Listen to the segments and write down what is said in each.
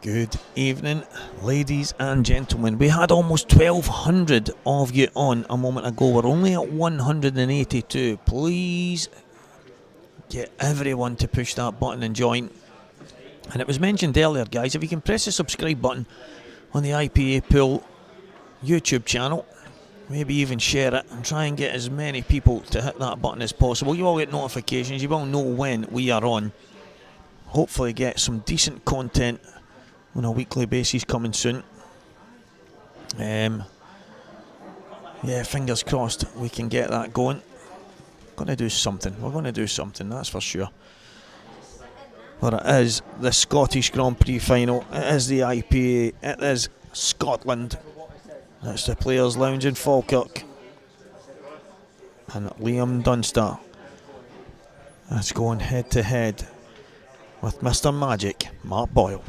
Good evening, ladies and gentlemen. We had almost 1,200 of you on a moment ago. We're only at 182. Please get everyone to push that button and join. And it was mentioned earlier, guys, if you can press the subscribe button on the IPA Pool YouTube channel, maybe even share it and try and get as many people to hit that button as possible. You all get notifications, you will know when we are on. Hopefully get some decent content on a weekly basis coming soon. Yeah, fingers crossed we can get that going. We're going to do something, that's for sure. But it is the Scottish Grand Prix final, it is the IPA, it is Scotland. It's the Players' Lounge in Falkirk. And Liam Dunster is going head to head with Mr. Magic, Mark Boyle.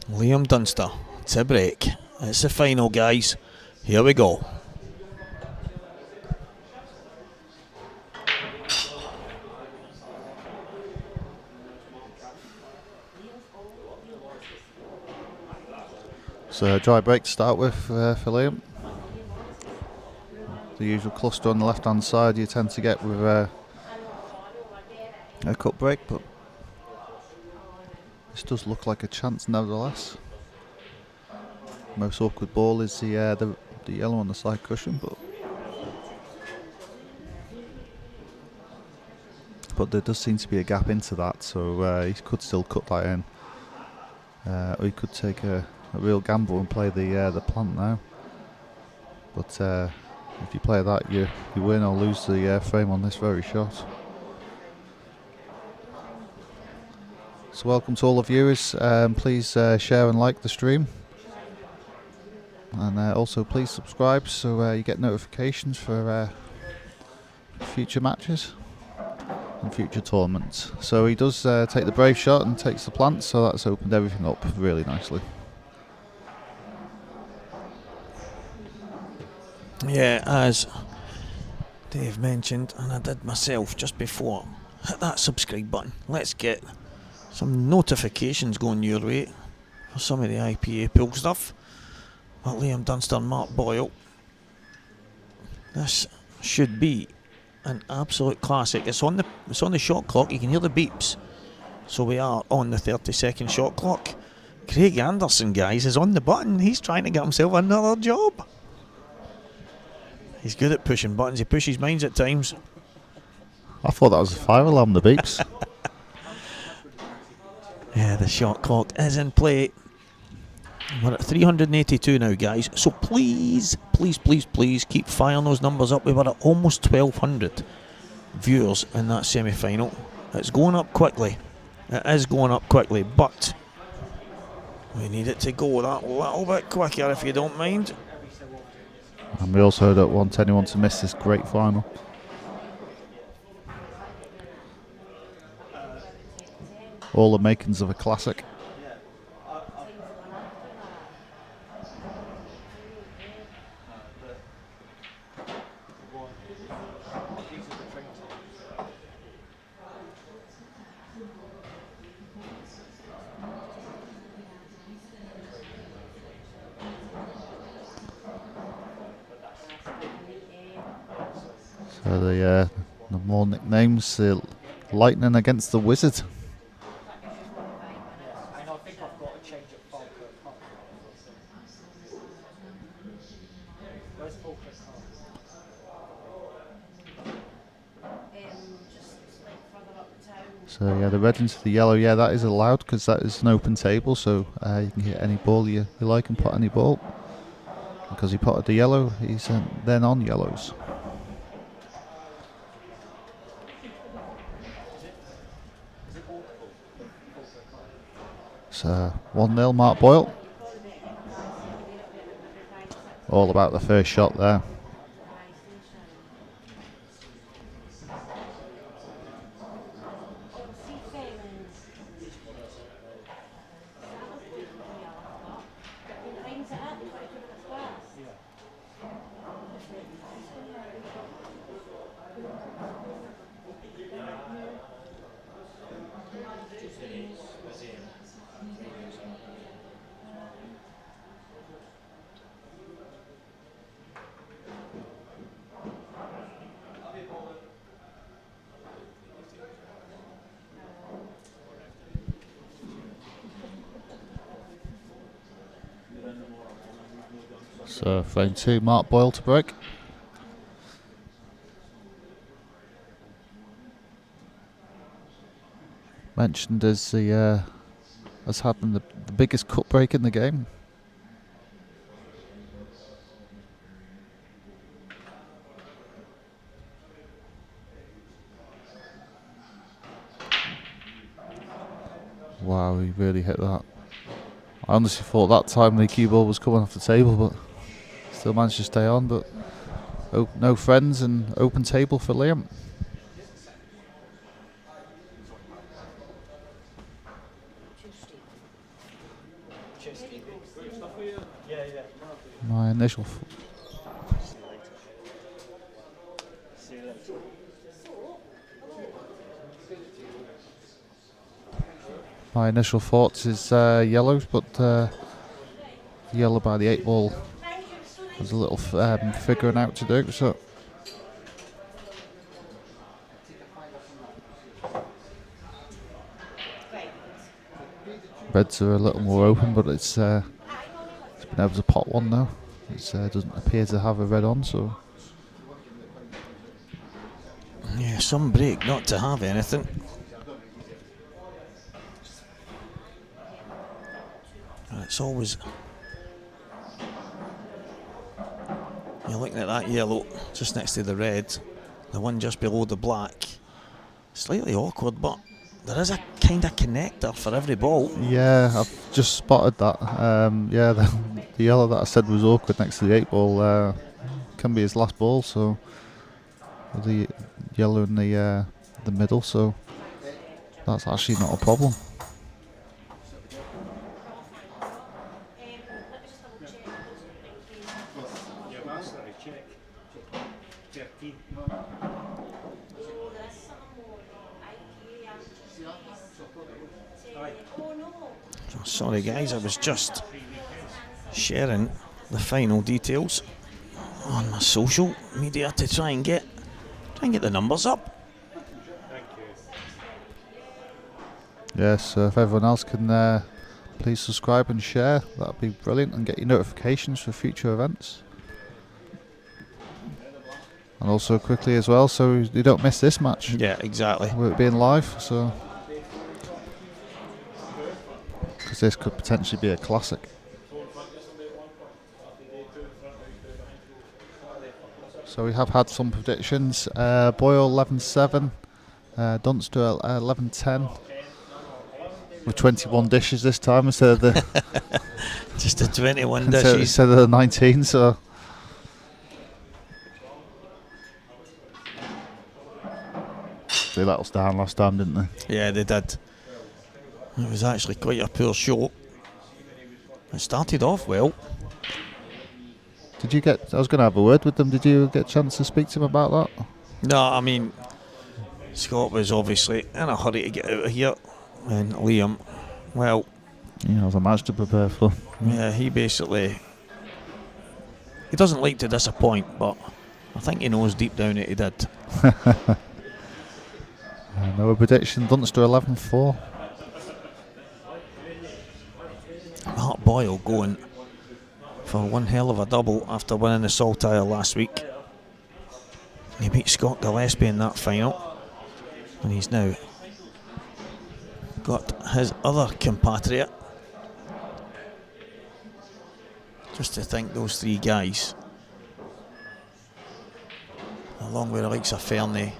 Liam Dunster to break. It's the final, guys. Here we go. So dry break to start with for Liam. The usual cluster on the left hand side you tend to get with a cut break, but this does look like a chance nevertheless. Most awkward ball is the yellow on the side cushion, but there does seem to be a gap into that, so he could still cut that in, or he could take a real gamble and play the plant now. But if you play that, you win or lose the frame on this very shot. So welcome to all the viewers. Please share and like the stream, and also please subscribe so you get notifications for future matches and future tournaments. So he does take the brave shot and takes the plant, so that's opened everything up really nicely. Yeah, as Dave mentioned, and I did myself just before, hit that subscribe button. Let's get some notifications going your way for some of the IPA pool stuff. But Liam Dunster and Mark Boyle, this should be an absolute classic. It's on the shot clock. You can hear the beeps. So we are on the 30-second shot clock. Craig Anderson, guys, is on the button. He's trying to get himself another job. He's good at pushing buttons. He pushes mines at times. I thought that was a fire alarm, the beeps. Yeah, the shot clock is in play. We're at 382 now, guys. So please, please, please, please keep firing those numbers up. We were at almost 1,200 viewers in that semi-final. It's going up quickly. It is going up quickly, but we need it to go that little bit quicker, if you don't mind. And we also don't want anyone to miss this great final. All the makings of a classic. So the more nicknames, the Lightning against the Wizard. Where's Falkirk? Just like further up the town. So yeah, the red into the yellow, yeah, that is allowed because that is an open table, so you can hit any ball you like and pot any ball. Because he potted the yellow, he's then on yellows. So 1-0 Mark Boyle. All about the first shot there. So frame 2, Mark Boyle to break. Mentioned as the as having the biggest cut break in the game. Wow, he really hit that. I honestly thought that time the cue ball was coming off the table, but still managed to stay on. But no friends and open table for Liam. My initial thoughts is yellows, but yellow by the 8 ball. There's a little figuring out to do. So reds are a little more open, but it's been able to pot one now. It doesn't appear to have a red on, so yeah, some break not to have anything. It's always, you're looking at that yellow just next to the red, the one just below the black. Slightly awkward, but there is a kind of connector for every ball. yeah, I've just spotted that. Yeah, the yellow that I said was awkward next to the 8 ball can be his last ball. So the yellow in the middle, so that's actually not a problem. Sorry guys, I was just sharing the final details on my social media to try and get the numbers up. Yes, so if everyone else can please subscribe and share, that'd be brilliant, and get your notifications for future events. And also quickly as well, so you don't miss this match. Yeah, exactly. With it being live, so because this could potentially be a classic. So we have had some predictions. Boyle 11-7, Dunster 11-10, with 21 dishes this time instead of the just the 21 dishes instead of the 19. So they let us down last time, didn't they? yeah, they did. It was actually quite a poor show. It started off well. Did you get? I was going to have a word with them. Did you get a chance to speak to them about that? No, I mean, Scott was obviously in a hurry to get out of here, and Liam, well, he has a match to prepare for. Yeah, he doesn't like to disappoint, but I think he knows deep down that he did. No prediction. Dunster 11-4. Mark Boyle going for one hell of a double after winning the Saltire last week. He beat Scott Gillespie in that final, and he's now got his other compatriot. Just to think, those three guys, along with the likes of Fernie.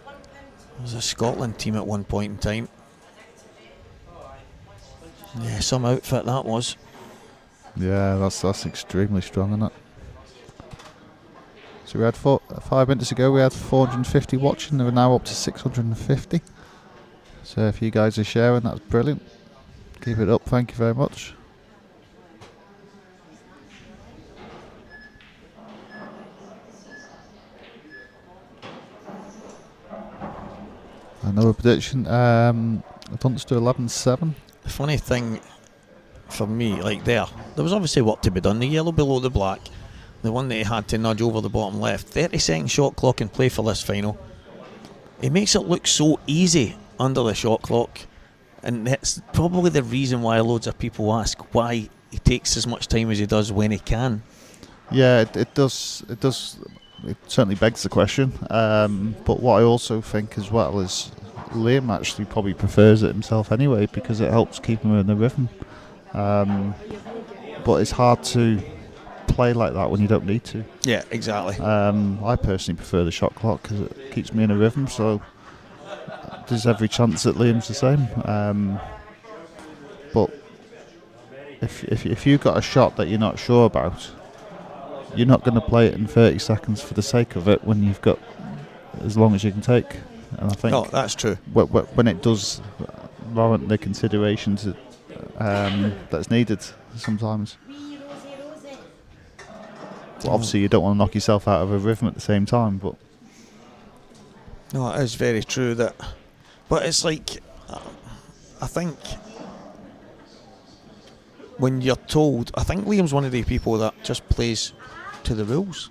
There was a Scotland team at one point in time. Yeah, some outfit that was. Yeah, that's extremely strong, isn't it? So we had 5 minutes ago, we had 450 watching. We're now up to 650. So if you guys are sharing, that's brilliant. Keep it up, thank you very much. Another prediction, Dunster 11-7. The funny thing for me, like there was obviously work to be done. The yellow below the black, the one that he had to nudge over the bottom left. 30-second shot clock in play for this final. He makes it look so easy under the shot clock, and that's probably the reason why loads of people ask why he takes as much time as he does when he can. Yeah, it does. It certainly begs the question. But what I also think as well is Liam actually probably prefers it himself anyway, because it helps keep him in the rhythm. But it's hard to play like that when you don't need to. Yeah, exactly. I personally prefer the shot clock because it keeps me in a rhythm. So there's every chance that Liam's the same. But if you've got a shot that you're not sure about, you're not going to play it in 30 seconds for the sake of it when you've got as long as you can take. And I think that's true. When it does warrant the considerations that's needed sometimes. Well, obviously you don't want to knock yourself out of a rhythm at the same time, but no, it is very true that. But it's like, I think when you're told, I think Liam's one of the people that just plays to the rules.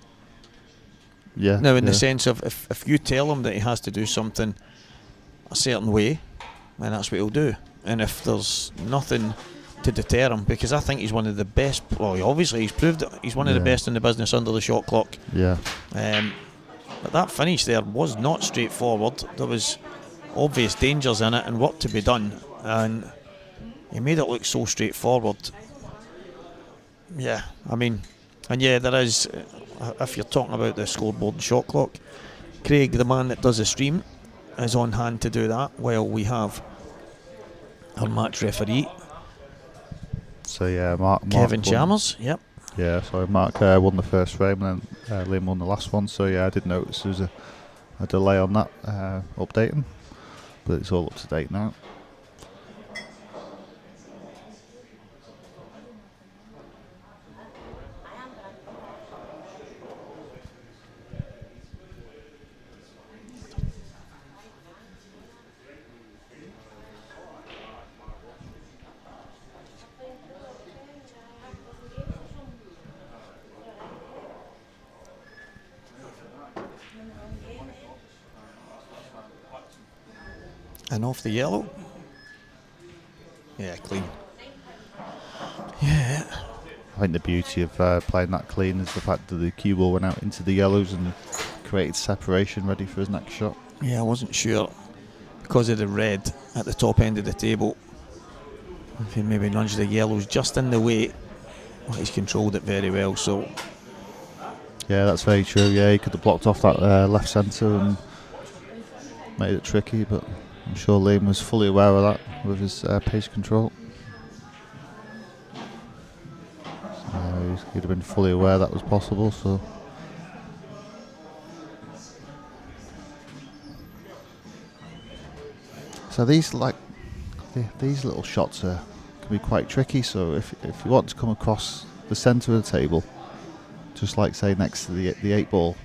Yeah. Now, in the sense of if you tell him that he has to do something a certain way, then that's what he'll do. And if there's nothing to deter him, because I think he's one of the best. Well, obviously he's proved it. He's one of the best in the business under the shot clock. Yeah. But that finish there was not straightforward. There was obvious dangers in it and work to be done, and he made it look so straightforward. Yeah, I mean, and yeah, there is. If you're talking about the scoreboard and shot clock, Craig, the man that does the stream, is on hand to do that while we have our match referee. So yeah, Mark Kevin won. Chalmers. Yep. Yeah, so Mark won the first frame and then Liam won the last one. So yeah, I did notice there was a delay on that updating, but it's all up to date now. And off the yellow. Yeah, clean. Yeah. I think the beauty of playing that clean is the fact that the cue ball went out into the yellows and created separation ready for his next shot. Yeah, I wasn't sure because of the red at the top end of the table. If he maybe nudged the yellows just in the way, well, he's controlled it very well. So yeah, that's very true. Yeah, he could have blocked off that left centre and made it tricky, but I'm sure Liam was fully aware of that with his pace control. He'd have been fully aware that was possible. So these these little shots can be quite tricky. So if you want to come across the centre of the table, just like say next to the 8 ball,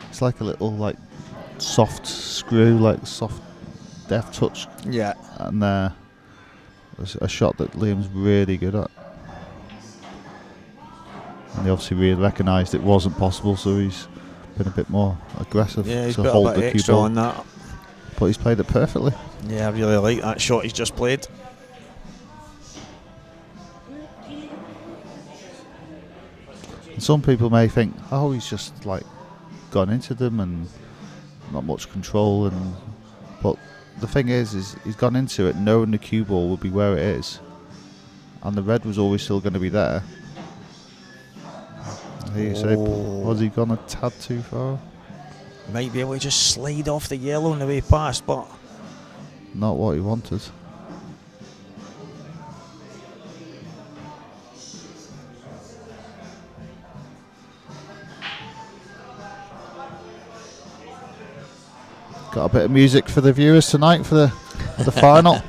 it's like a little like soft screw, like soft deft touch. yeah, And a shot that Liam's really good at. And he obviously really recognised it wasn't possible, so he's been a bit more aggressive he's to put hold a bit the cue extra ball. on that. But he's played it perfectly. Yeah, I really like that shot he's just played. And some people may think, oh, he's just like gone into them and not much control, but the thing is he's gone into it knowing the cue ball will be where it is, and the red was always still going to be there. Was he gone a tad too far? Might be able to just slide off the yellow on the way past, but not what he wanted. Got a bit of music for the viewers tonight for the final.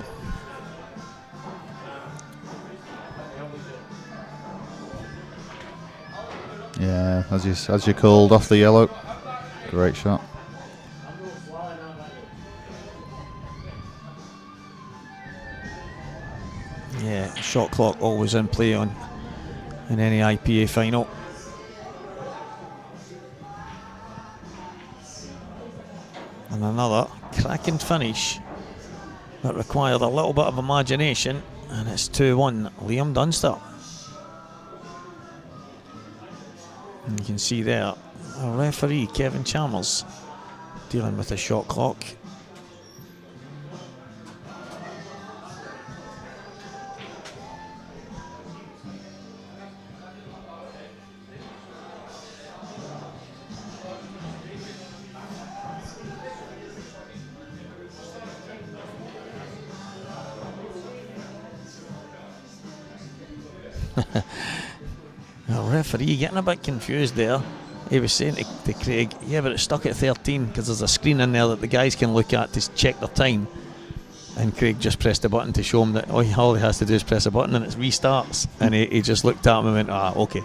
Yeah, as you called, off the yellow. Great shot. Yeah, shot clock always in play in any IPA final. And another cracking finish that required a little bit of imagination, and it's 2-1 Liam Dunster. And you can see there our referee Kevin Chalmers dealing with the shot clock. Our referee getting a bit confused there. He was saying to Craig, yeah, but it's stuck at 13 because there's a screen in there that the guys can look at to check their time. And Craig just pressed the button to show him that all he has to do is press a button and it restarts. And he just looked at him and went, okay.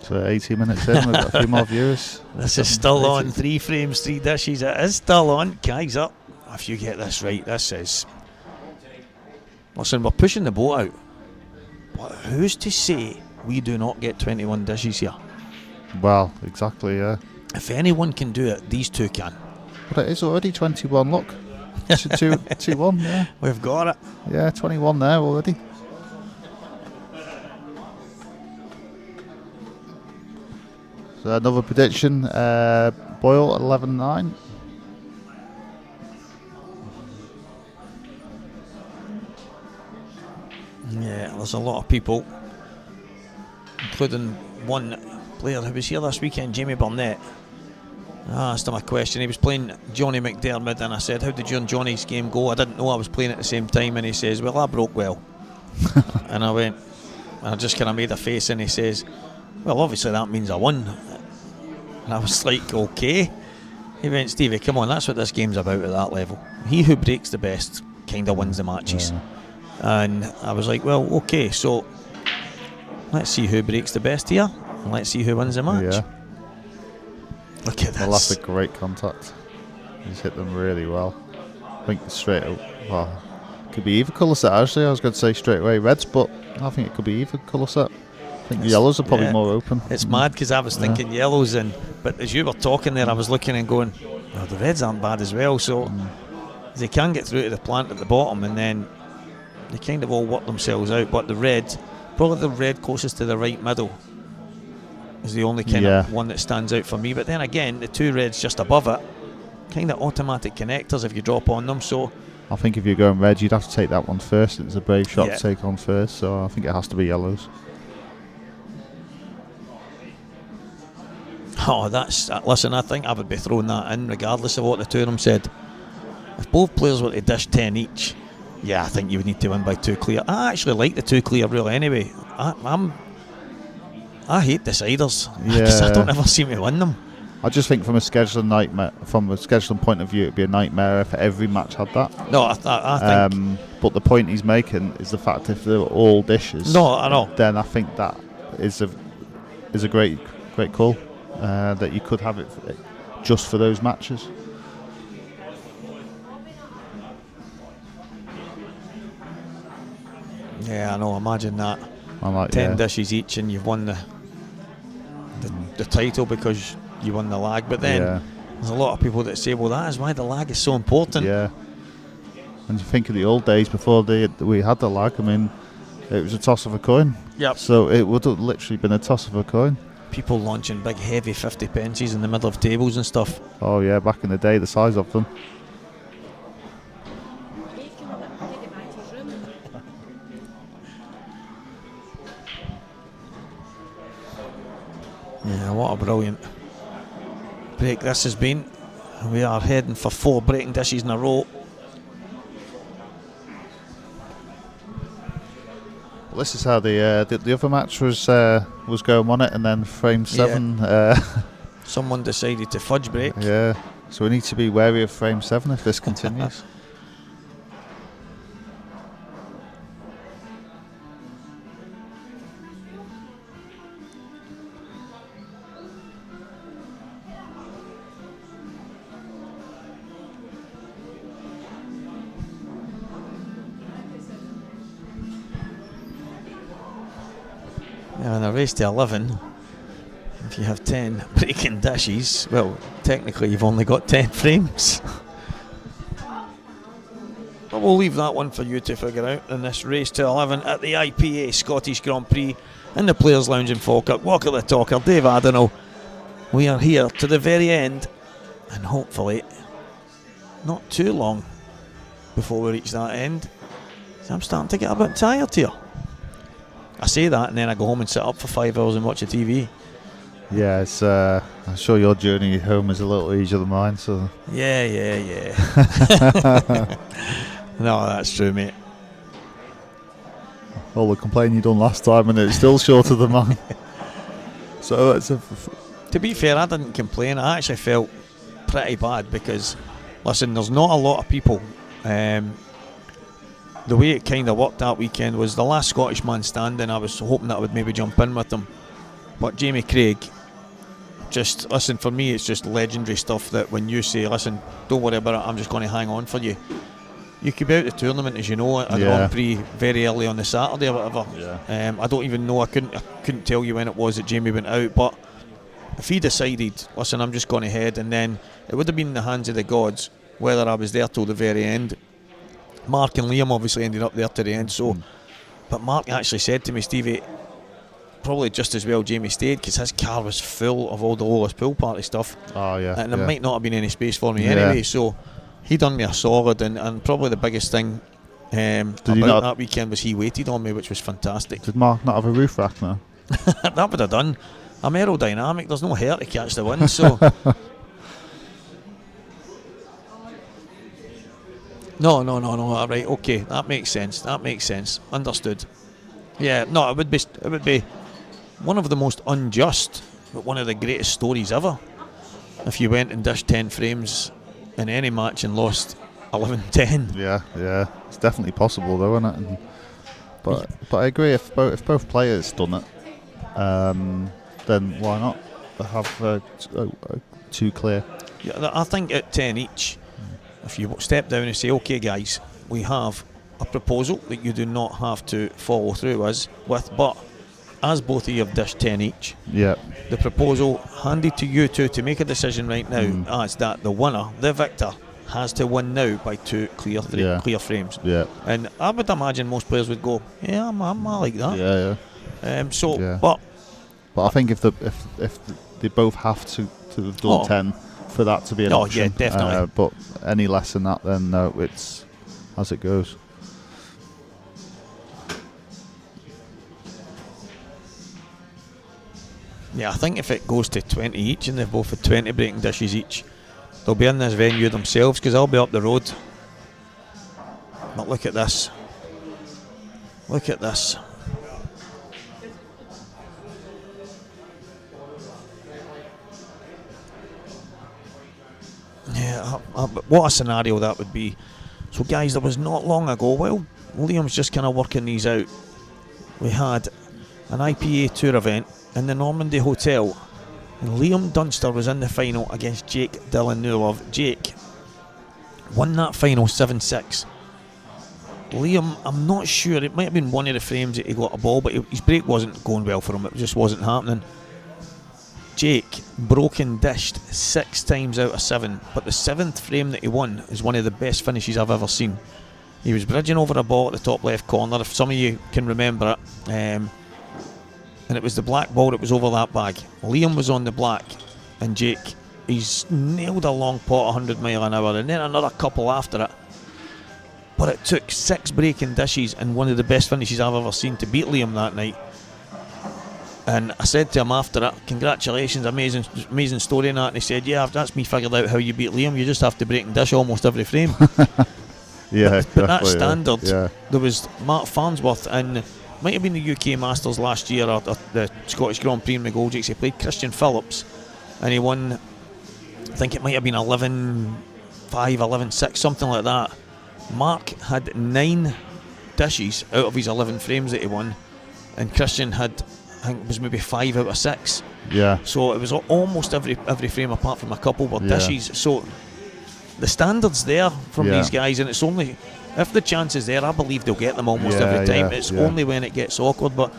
So 18 minutes in, we've got a few more viewers. This is still on. 3 frames, 3 dishes. It is still on. Guys up. If you get this right, this is... Listen, we're pushing the boat out. But who's to say we do not get 21 dishes here? Well, exactly, yeah. If anyone can do it, these two can. But it is already 21, look. 2-1, yeah. We've got it. Yeah, 21 there already. So another prediction, Boyle 11-9. Yeah, there's a lot of people, including one player who was here this weekend, Jamie Burnett. I asked him a question. He was playing Johnny McDermott, and I said, how did you and Johnny's game go? I didn't know I was playing at the same time, and he says, well, I broke well. And I went, and I just kind of made a face, and he says, well, obviously that means I won. And I was like, okay. He went, Stevie, come on, that's what this game's about at that level. He who breaks the best kind of wins the matches. Yeah. And I was like, well, okay, so let's see who breaks the best here, and let's see who wins the match. Yeah. Look at this. Well, that's a great contact. He's hit them really well. I think straight up, well, could be either colour set actually. I was going to say straight away reds, but I think it could be either colour set. I think the yellows are probably more open. It's mad because I was thinking yellows, but as you were talking there, I was looking and going, oh, the reds aren't bad as well, so they can get through to the plant at the bottom, and then they kind of all work themselves out. But the red, probably the red closest to the right middle, is the only kind of one that stands out for me. But then again, the two reds just above it, kind of automatic connectors if you drop on them. So I think if you're going red, you'd have to take that one first. It's a brave shot to take on first, so I think it has to be yellows. Oh, listen, I think I would be throwing that in regardless of what the two of them said. If both players were to dish 10 each, yeah, I think you would need to win by 2 clear. I actually like the 2 clear rule anyway. I hate deciders because I don't ever seem to win them. I just think from a scheduling point of view, it'd be a nightmare if every match had that. No, I think. But the point he's making is the fact if they were all dishes. No, I know. Then I think that is a great call that you could have it just for those matches. Yeah, I know. Imagine that. I like 10 dishes each, and you've won the title because you won the lag. But then there's a lot of people that say, well, that is why the lag is so important. Yeah. And you think of the old days before we had the lag. I mean, it was a toss of a coin. Yep. So it would have literally been a toss of a coin. people launching big heavy 50 pences in the middle of tables and stuff. Oh yeah, back in the day, the size of them. Yeah, what a brilliant break this has been. We are heading for 4 breaking dishes in a row. Well, this is how the other match was going on it, and then frame 7. Someone decided to fudge break. Yeah, so we need to be wary of frame 7 if this continues. In a race to 11, if you have 10 breaking dishes, well, technically you've only got 10 frames. But we'll leave that one for you to figure out in this race to 11 at the IPA Scottish Grand Prix in the Players' Lounge in Falkirk. Walker the Talker, Dave Adenau. We are here to the very end, and hopefully not too long before we reach that end. So I'm starting to get a bit tired here. I say that and then I go home and sit up for 5 hours and watch the TV. Yeah, it's, I'm sure your journey home is a little easier than mine. So Yeah. No, that's true, mate. All the complaining you done last time, and it's still shorter than mine. So it's to be fair, I didn't complain. I actually felt pretty bad because, listen, there's not a lot of people. The way it kind of worked that weekend was the last Scottish man standing. I was hoping that I would maybe jump in with them, but Jamie Craig, just listen, for me it's just legendary stuff that when you say, listen, don't worry about it, I'm just going to hang on for you. You could be out the tournament, as you know, at the Grand Prix very early on the Saturday or whatever. Yeah. I don't even know. I couldn't tell you when it was that Jamie went out, but if he decided, listen, I'm just going ahead, and then it would have been in the hands of the gods whether I was there till the very end. Mark and Liam obviously ended up there to the end, so but Mark actually said to me, Stevie, probably just as well Jamie stayed because his car was full of all the lowest pool party stuff. Oh yeah. And there might not have been any space for me anyway, so he done me a solid, and probably the biggest thing about that weekend was he waited on me, which was fantastic. Did Mark not have a roof rack now? That would have done. I'm aerodynamic, there's no hair to catch the wind, so No, right, okay, that makes sense, understood. Yeah, no, it would be one of the most unjust, but one of the greatest stories ever if you went and dished 10 frames in any match and lost 11-10. Yeah, it's definitely possible though, isn't it? But I agree, if both players done it, then why not have two clear? Yeah, I think at 10 each, if you step down and say, okay guys, we have a proposal that you do not have to follow through with, but as both of you have dished 10 each, the proposal handed to you two to make a decision right now is that the winner, the victor, has to win now by 2 clear frames. And I would imagine most players would go, I like that. But I think if they both have to have done 10 for that to be an option. Yeah, definitely. But any less than that, then no, it's as it goes. Yeah, I think if it goes to 20 each and they've both had 20 breaking dishes each, they'll be in this venue themselves because I'll be up the road. But look at this. Look at this. Yeah, what a scenario that would be. So guys, there was not long ago, while Liam's just kind of working these out, we had an IPA tour event in the Normandy Hotel, and Liam Dunster was in the final against Jake Dylan-Newlove. Jake won that final 7-6. Liam, I'm not sure, it might have been one of the frames that he got a ball, but his break wasn't going well for him, it just wasn't happening. Jake broken dished 6 times out of 7, but the 7th frame that he won is one of the best finishes I've ever seen. He was bridging over a ball at the top left corner, if some of you can remember it. and it was the black ball that was over that bag. Liam was on the black, and Jake, he's nailed a long pot 100 mile an hour, and then another couple after it. But it took 6 breaking dishes and one of the best finishes I've ever seen to beat Liam that night. And I said to him after it, congratulations, amazing story and that. And he said, yeah, that's me figured out how you beat Liam. You just have to break and dish almost every frame. Yeah, but that standard, yeah. There was Mark Farnsworth, and might have been the UK Masters last year, or the Scottish Grand Prix in McGoldricks. He played Christian Phillips, and he won, I think it might have been 11-5, 11-6, something like that. Mark had 9 dishes out of his 11 frames that he won, and Christian had, I think it was maybe 5 out of 6. Yeah. So it was almost every frame apart from a couple were dishes. So the standard's there from these guys, and it's only if the chance is there, I believe they'll get them almost every time. It's only when it gets awkward. But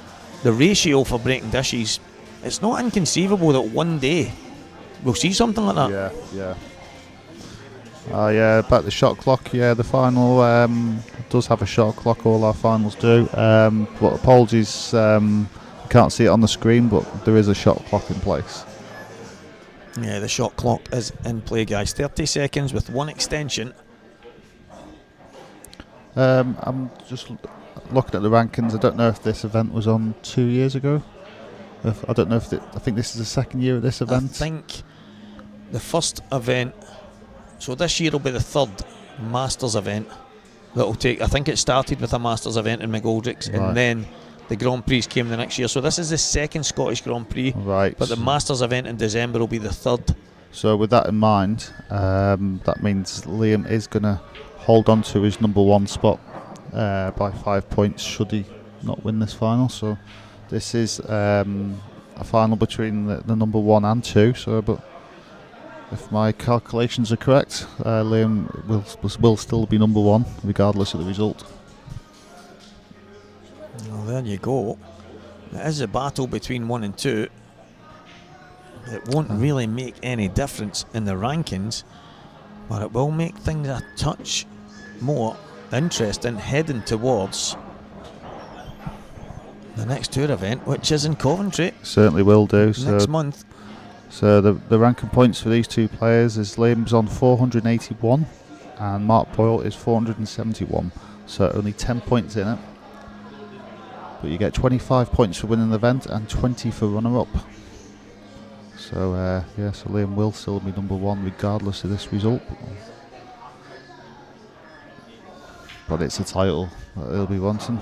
the ratio for breaking dishes, it's not inconceivable that one day we'll see something like that. Yeah. About the shot clock. Yeah, the final does have a shot clock. All our finals do. But apologies, can't see it on the screen, but there is a shot clock in place. Yeah, the shot clock is in play, guys. 30 seconds with one extension. I'm just looking at the rankings. I don't know if this event was on 2 years ago. I don't know if I think this is the second year of this event. I think the first event, so this year will be the 3rd Masters event that will take. I think it started with a Masters event in McGoldricks, and then the Grand Prix came the next year. So this is the 2nd Scottish Grand Prix, but the Masters event in December will be the 3rd. So with that in mind, that means Liam is going to hold on to his number 1 spot by 5 points should he not win this final. So this is a final between the number 1 and 2. So, but if my calculations are correct, Liam will still be number 1 regardless of the result. Well, there you go. It is a battle between 1 and 2. It won't really make any difference in the rankings, but it will make things a touch more interesting heading towards the next tour event, which is in Coventry. Certainly will do. Next month. So the ranking points for these two players is Liam's on 481 and Mark Boyle is 471. So only 10 points in it. But you get 25 points for winning the event and 20 for runner-up. So so Liam will still be number 1 regardless of this result. But it's a title that he'll be wanting.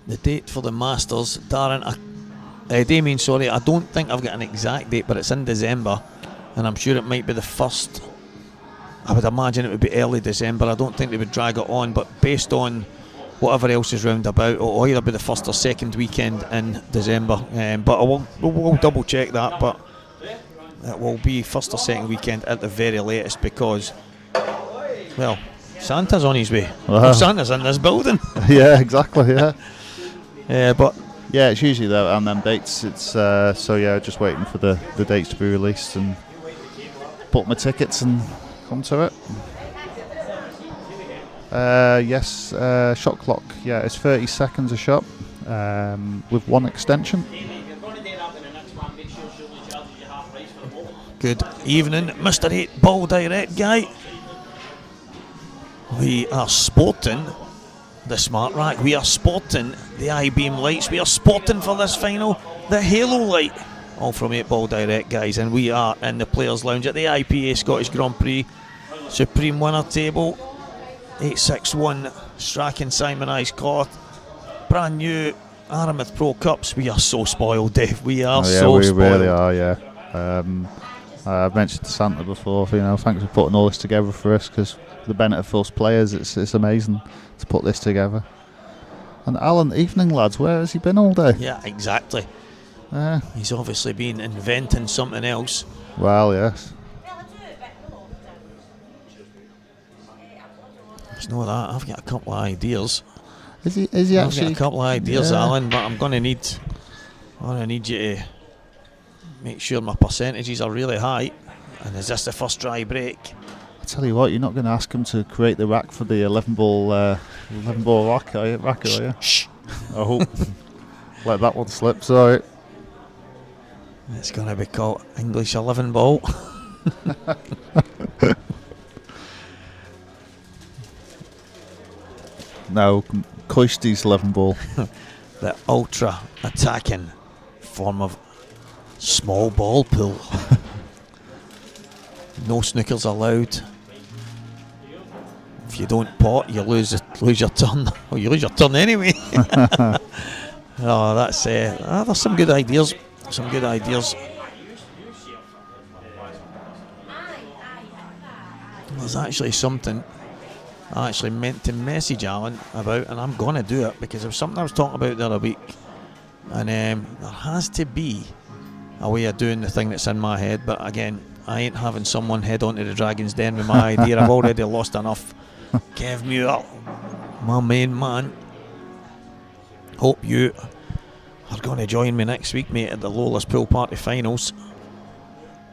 The date for the Masters, Darren, Damien, sorry, I don't think I've got an exact date, but it's in December, and I'm sure it might be the 1st. I would imagine it would be early December. I don't think they would drag it on, but based on whatever else is round about, it'll either be the 1st or 2nd weekend in December. But we'll double check that, but it will be 1st or 2nd weekend at the very latest, because, well, Santa's on his way. Wow. Santa's in this building. Yeah, exactly, yeah. But yeah, it's usually there on them dates. It's just waiting for the dates to be released and book my tickets and come to it. Shot clock. Yeah, it's 30 seconds a shot with one extension. Good evening, Mr. 8 Ball Direct guy. We are sporting the Smart Rack. We are sporting the I-beam lights. We are sporting for this final the Halo light. All from 8 Ball Direct, guys. And we are in the Players' Lounge at the IPA Scottish Grand Prix Supreme Winner Table. 861 Strachan Simonized cloth. Brand new Aramith Pro Cups. We are so spoiled, Dave. We are so spoiled. We really are, yeah. I've mentioned to Santa before, thanks for putting all this together for us, because for the benefit of us players, it's amazing to put this together. And Alan, evening lads, where has he been all day? Yeah, exactly. He's obviously been inventing something else. Well, yes. There's no that. I've got a couple of ideas. Is he I've actually? got a couple of ideas, Alan, but I'm gonna need you to make sure my percentages are really high. And is this the first dry break? I tell you what, you're not going to ask him to create the rack for the 11 ball rack, are you? Shh. I hope. Let that one slip, sorry. It's going to be called English 11 ball. No, Coisty's 11 ball. The ultra attacking form of small ball pool. No snookers allowed. If you don't pot, you lose your turn. Or you lose your turn anyway. Oh, that's there's some good ideas. Some good ideas. There's actually something I actually meant to message Alan about, and I'm going to do it because it was something I was talking about the other week. And there has to be a way of doing the thing that's in my head, but again, I ain't having someone head onto the Dragon's Den with my idea. I've already lost enough. Kev Muir, my main man. Hope you are going to join me next week, mate, at the Lola's Pool Party Finals.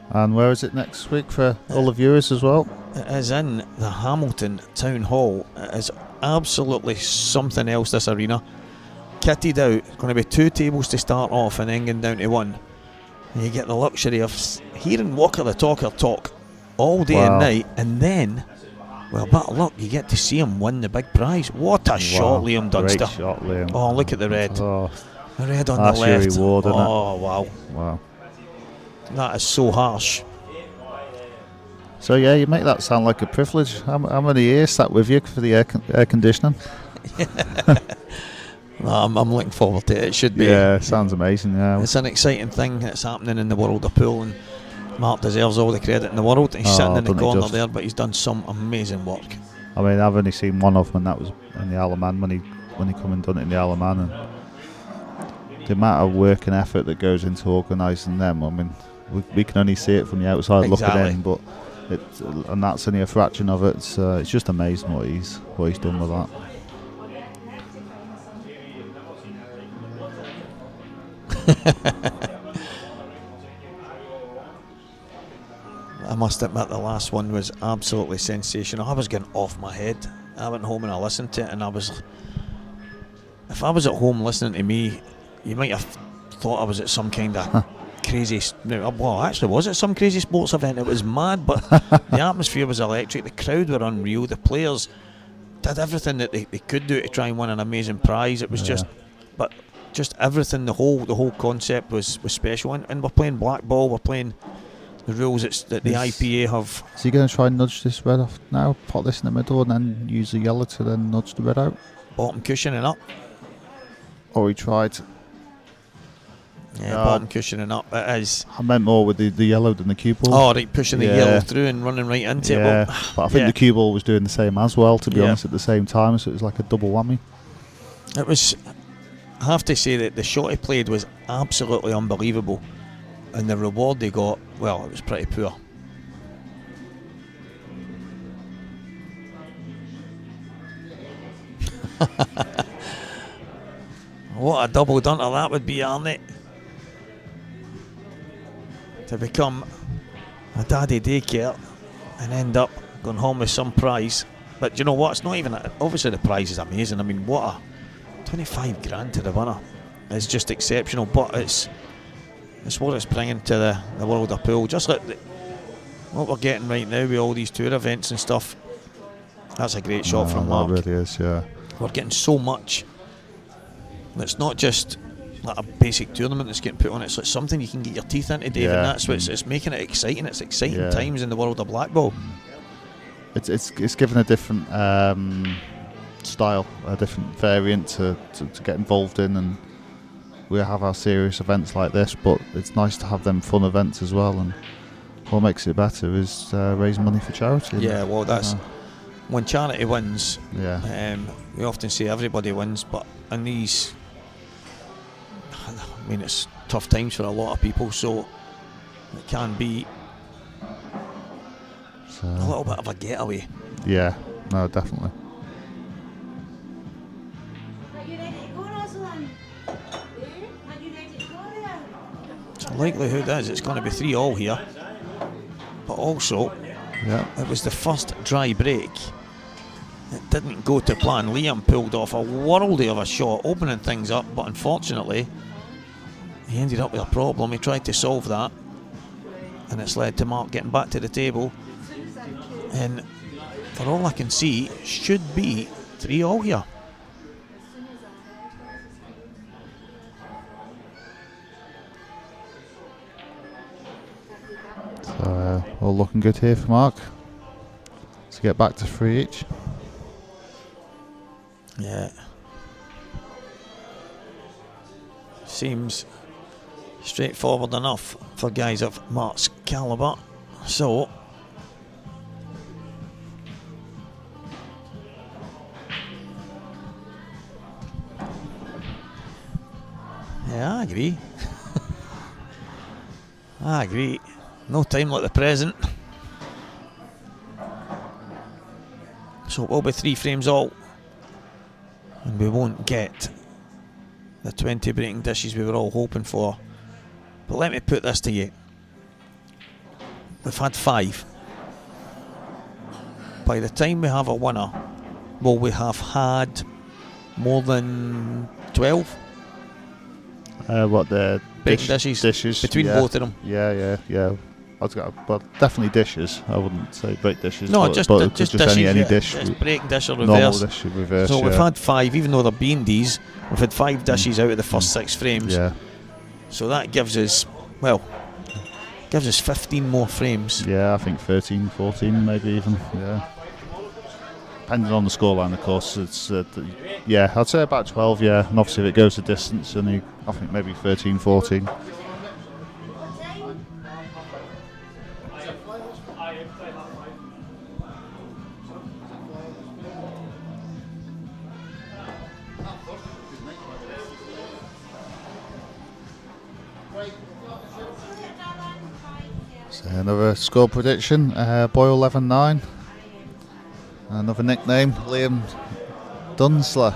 And where is it next week for all the viewers as well? It is in the Hamilton Town Hall. It is absolutely something else, this arena. Kitted out, going to be 2 tables to start off and then going down to 1. And you get the luxury of hearing Walker the Talker talk all day and night, and then, well, better luck, you get to see him win the big prize. What a shot, Liam Dunster. Great shot, Liam. Oh, look at the red. Oh, The red on that's the left. your reward, isn't it? Oh, wow. Wow. That is so harsh. So yeah, you make that sound like a privilege. How many years sat with you for the air conditioning? I'm looking forward to it. It should be. Yeah, sounds amazing. Yeah, It's an exciting thing that's happening in the world of pool, and Mark deserves all the credit in the world. He's sitting in the corner there, but he's done some amazing work. I mean, I've only seen one of them, and that was in the Isle of Man when he come and done it in the Isle of Man. And the amount of work and effort that goes into organising them, I mean, we can only see it from the outside looking in, but and that's only a fraction of it. It's just amazing what he's done with that. I must admit the last one was absolutely sensational. I was getting off my head. I went home and I listened to it, and if I was at home listening to me, you might have thought I was at some kind of crazy, well, actually was at some crazy sports event. It was mad, but the atmosphere was electric. The crowd were unreal. The players did everything that they could do to try and win an amazing prize. It was just everything. The whole concept was special. And we're playing blackball. We're playing the rules that the IPA have. Is he going to try and nudge this red off now? Pot this in the middle and then use the yellow to then nudge the red out? Bottom cushioning up. Or he tried. Yeah, bottom cushioning up. It is. I meant more with the yellow than the cue ball. Oh, right, pushing the yellow through and running right into it. Well, but I think the cue ball was doing the same as well, to be honest, at the same time, so it was like a double whammy. It was. I have to say that the shot he played was absolutely unbelievable, and the reward they got, well, it was pretty poor. What a double dunter that would be, Arnie. To become a daddy daycare and end up going home with some prize. But you know what? It's not even. Obviously, the prize is amazing. I mean, what a 25 grand to the winner. It's just exceptional. But it's what it's bringing to the world of pool. Just like what we're getting right now with all these tour events and stuff. That's a great shot from Mark. It really is, yeah. We're getting so much. It's not just like a basic tournament that's getting put on. It's like something you can get your teeth into, Dave, and that's what it's making it exciting. It's exciting times in the world of blackball. It's given a different style, a different variant to get involved in, and we have our serious events like this, but it's nice to have them fun events as well. And what makes it better is raising money for charity. Yeah, well, that's when charity wins. Yeah. We often say everybody wins, but in these, I mean, it's tough times for a lot of people, so it can be a little bit of a getaway. Yeah, no, definitely. Are you ready to go, Rosalind? Are you ready to go there? So likelihood is it's going to be 3-3 here, but also Yeah. It was the first dry break. It didn't go to plan. Liam pulled off a worldie of a shot, opening things up, but unfortunately, he ended up with a problem. He tried to solve that, and it's led to Mark getting back to the table. And for all I can see, should be 3-all here. So all looking good here for Mark to get back to 3 each. Yeah. Seems straightforward enough for guys of Mark's calibre. So yeah, I agree. I agree. No time like the present. So it will be 3 frames all. And we won't get the 20 breaking dishes we were all hoping for. But let me put this to you. We've had 5. By the time we have a winner, will we have had more than 12? What the Breaking dishes between yeah. both of them. Yeah. Well, definitely dishes. I wouldn't say break dishes. No, but just dishes, any yeah. dish. Just breaking dish or Normal reverse. dish reverse. So yeah. we've had 5, even though they're B&Ds, we've had 5 dishes out of the first 6 frames. Yeah. So that gives us 15 more frames. Yeah, I think 13, 14 maybe even. Yeah. Depending on the scoreline, of course. It's yeah, I'd say about 12. Yeah, and obviously if it goes the distance, then I think maybe 13, 14. So another score prediction. Boyle 11-9. Another nickname, Liam Dunster.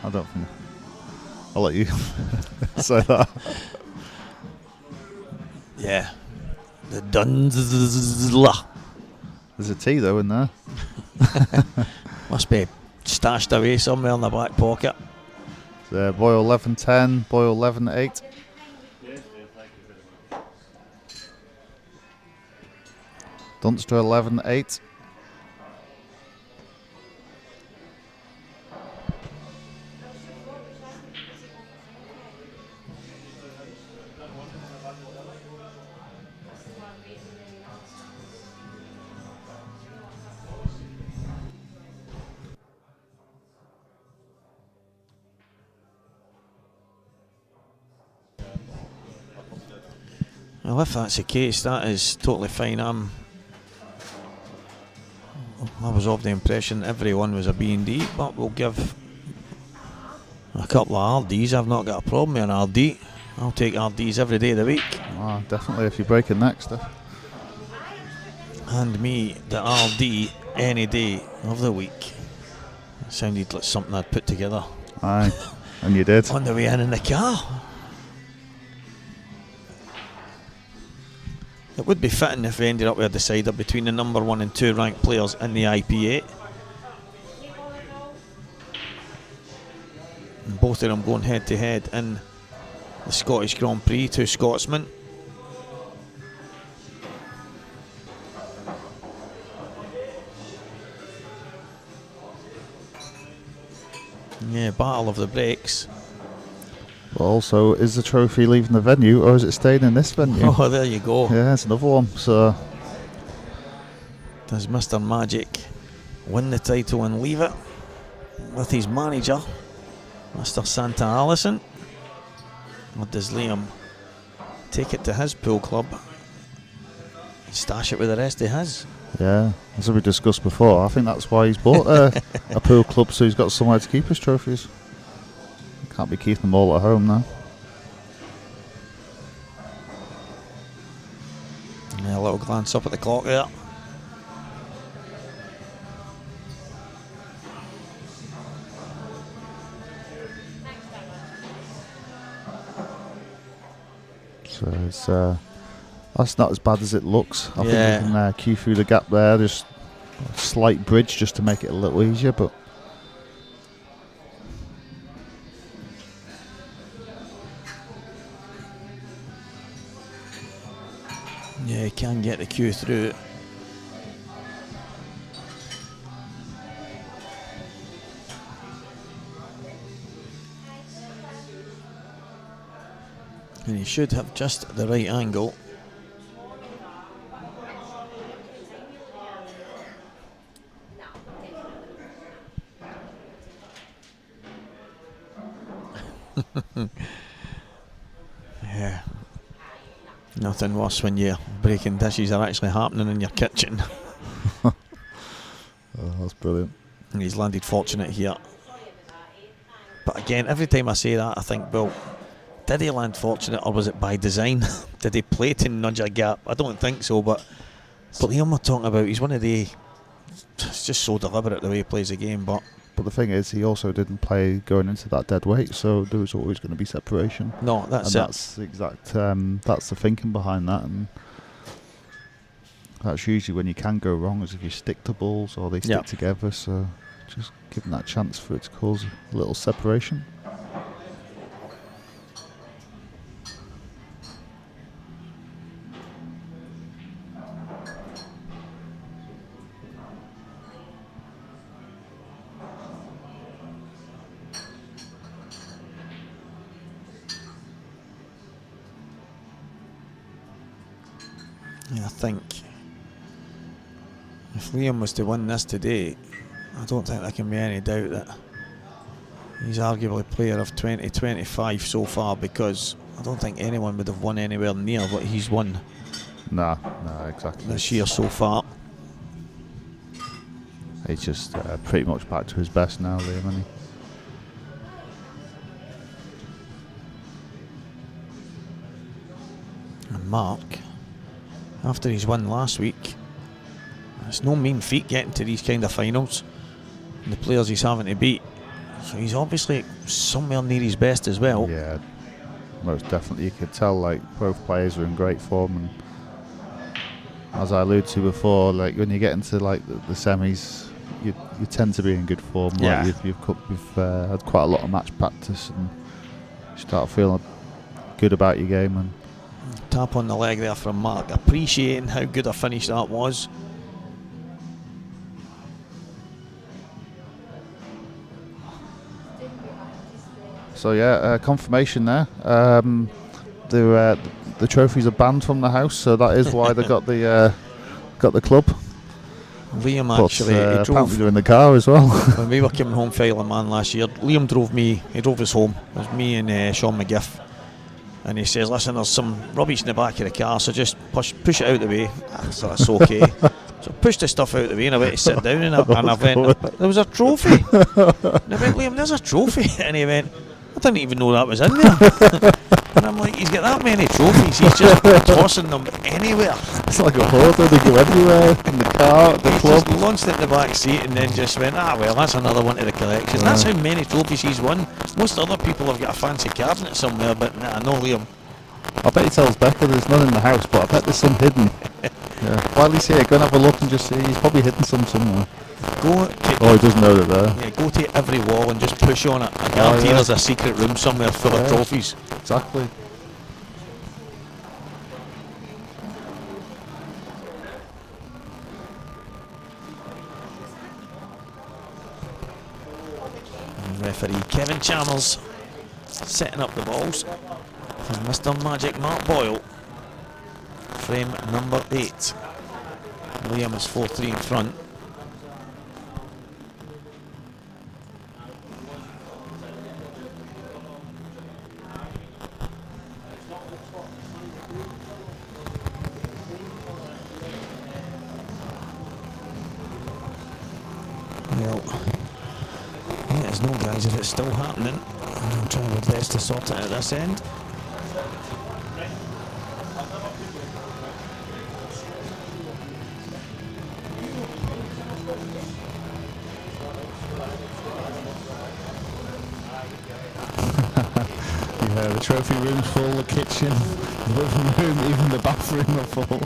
I don't think. I'll let you say that. Yeah. The Dunster. There's a T though in there. Must be stashed away somewhere in the back pocket. So Boyle 11-10, Boyle 11-8. Dunster 11-8. Well, if that's the case, that is totally fine. I was of the impression everyone was a B&D, but we'll give a couple of RDs. I've not got a problem with an RD. I'll take RDs every day of the week. Oh, definitely if you're breaking next. Hand me the RD any day of the week. It sounded like something I'd put together. Aye, and you did. On the way in the car. It would be fitting if we ended up with a decider between the number 1 and 2 ranked players in the IPA. And both of them going head to head in the Scottish Grand Prix, 2 Scotsmen. Yeah, battle of the breaks. But also, is the trophy leaving the venue or is it staying in this venue? Oh, there you go. Yeah, it's another one. So, does Mr. Magic win the title and leave it with his manager, Mr. Santa Allison? Or does Liam take it to his pool club and stash it with the rest of his? yeah, as we discussed before, I think that's why he's bought a pool club, so he's got somewhere to keep his trophies. Can't be keeping them all at home now. Yeah, a little glance up at the clock there. So it's That's not as bad as it looks. I Yeah. think we can cue through the gap there. Just a slight bridge just to make it a little easier, but Yeah, he can get the cue through. And he should have just the right angle. Yeah. Nothing worse when your breaking dishes are actually happening in your kitchen. oh, that's brilliant. And he's landed fortunate here. But again, every time I say that, I think, well, did he land fortunate or was it by design? Did he play to nudge a gap? I don't think so, but Liam we're talking about, he's one of the... It's just so deliberate the way he plays the game, but the thing is, he also didn't play going into that dead weight, so there was always going to be separation. No, that's and it. That's the exact. That's the thinking behind that, and that's usually when you can go wrong, is if you stick to balls or they stick together. So just give them that chance for it to cause a little separation. I think if Liam was to win this today, I don't think there can be any doubt that he's arguably player of 2025 so far, because I don't think anyone would have won anywhere near what he's won. No, exactly. This year so far. He's just pretty much back to his best now, Liam, isn't he? And Mark, after he's won last week, it's no mean feat getting to these kind of finals and the players he's having to beat, so he's obviously somewhere near his best as well. Yeah, most definitely. You could tell like both players are in great form, and as I alluded to before, like when you get into like the semis, you tend to be in good form. Yeah. Like you've had quite a lot of match practice and you start feeling good about your game. And tap on the leg there from Mark, appreciating how good a finish that was. So yeah, confirmation there. The trophies are banned from the house, so that is why they got the club. Liam But, actually he drove, apparently they're in the car as well. when we were coming home for Isle of Man last year, Liam drove us home. It was me and Sean McGiff, and he says, listen, there's some rubbish in the back of the car, so just push it out of the way. So that's okay. So I pushed the stuff out of the way and I went to sit down and I went, there was a trophy. And I went, Liam, there's a trophy. And he went, I didn't even know that was in there. And I'm like, he's got that many trophies, he's just tossing them anywhere. It's like a hoarder, they go everywhere, in the car, the He club. just launched it in the back seat and then just went, well, that's another one to the collection. That's how many trophies he's won. Most other people have got a fancy cabinet somewhere, but nah, no Liam. I bet he tells Becca there's none in the house, but I bet there's some hidden. Yeah. While he's here, go and have a look and just see. He's probably hidden some somewhere. Go to, Oh, he doesn't know they're there. yeah, go to every wall and just push on it. I guarantee there's a secret room somewhere full of trophies. Exactly. And referee Kevin Chalmers setting up the balls for Mr. Magic Mark Boyle. Frame number 8. Liam is 4-3 in front. Well, there's no guys if it's still happening. I'll try my best to sort it out this end. Yeah, The trophy room's full, the kitchen, the living room, even the bathroom are full.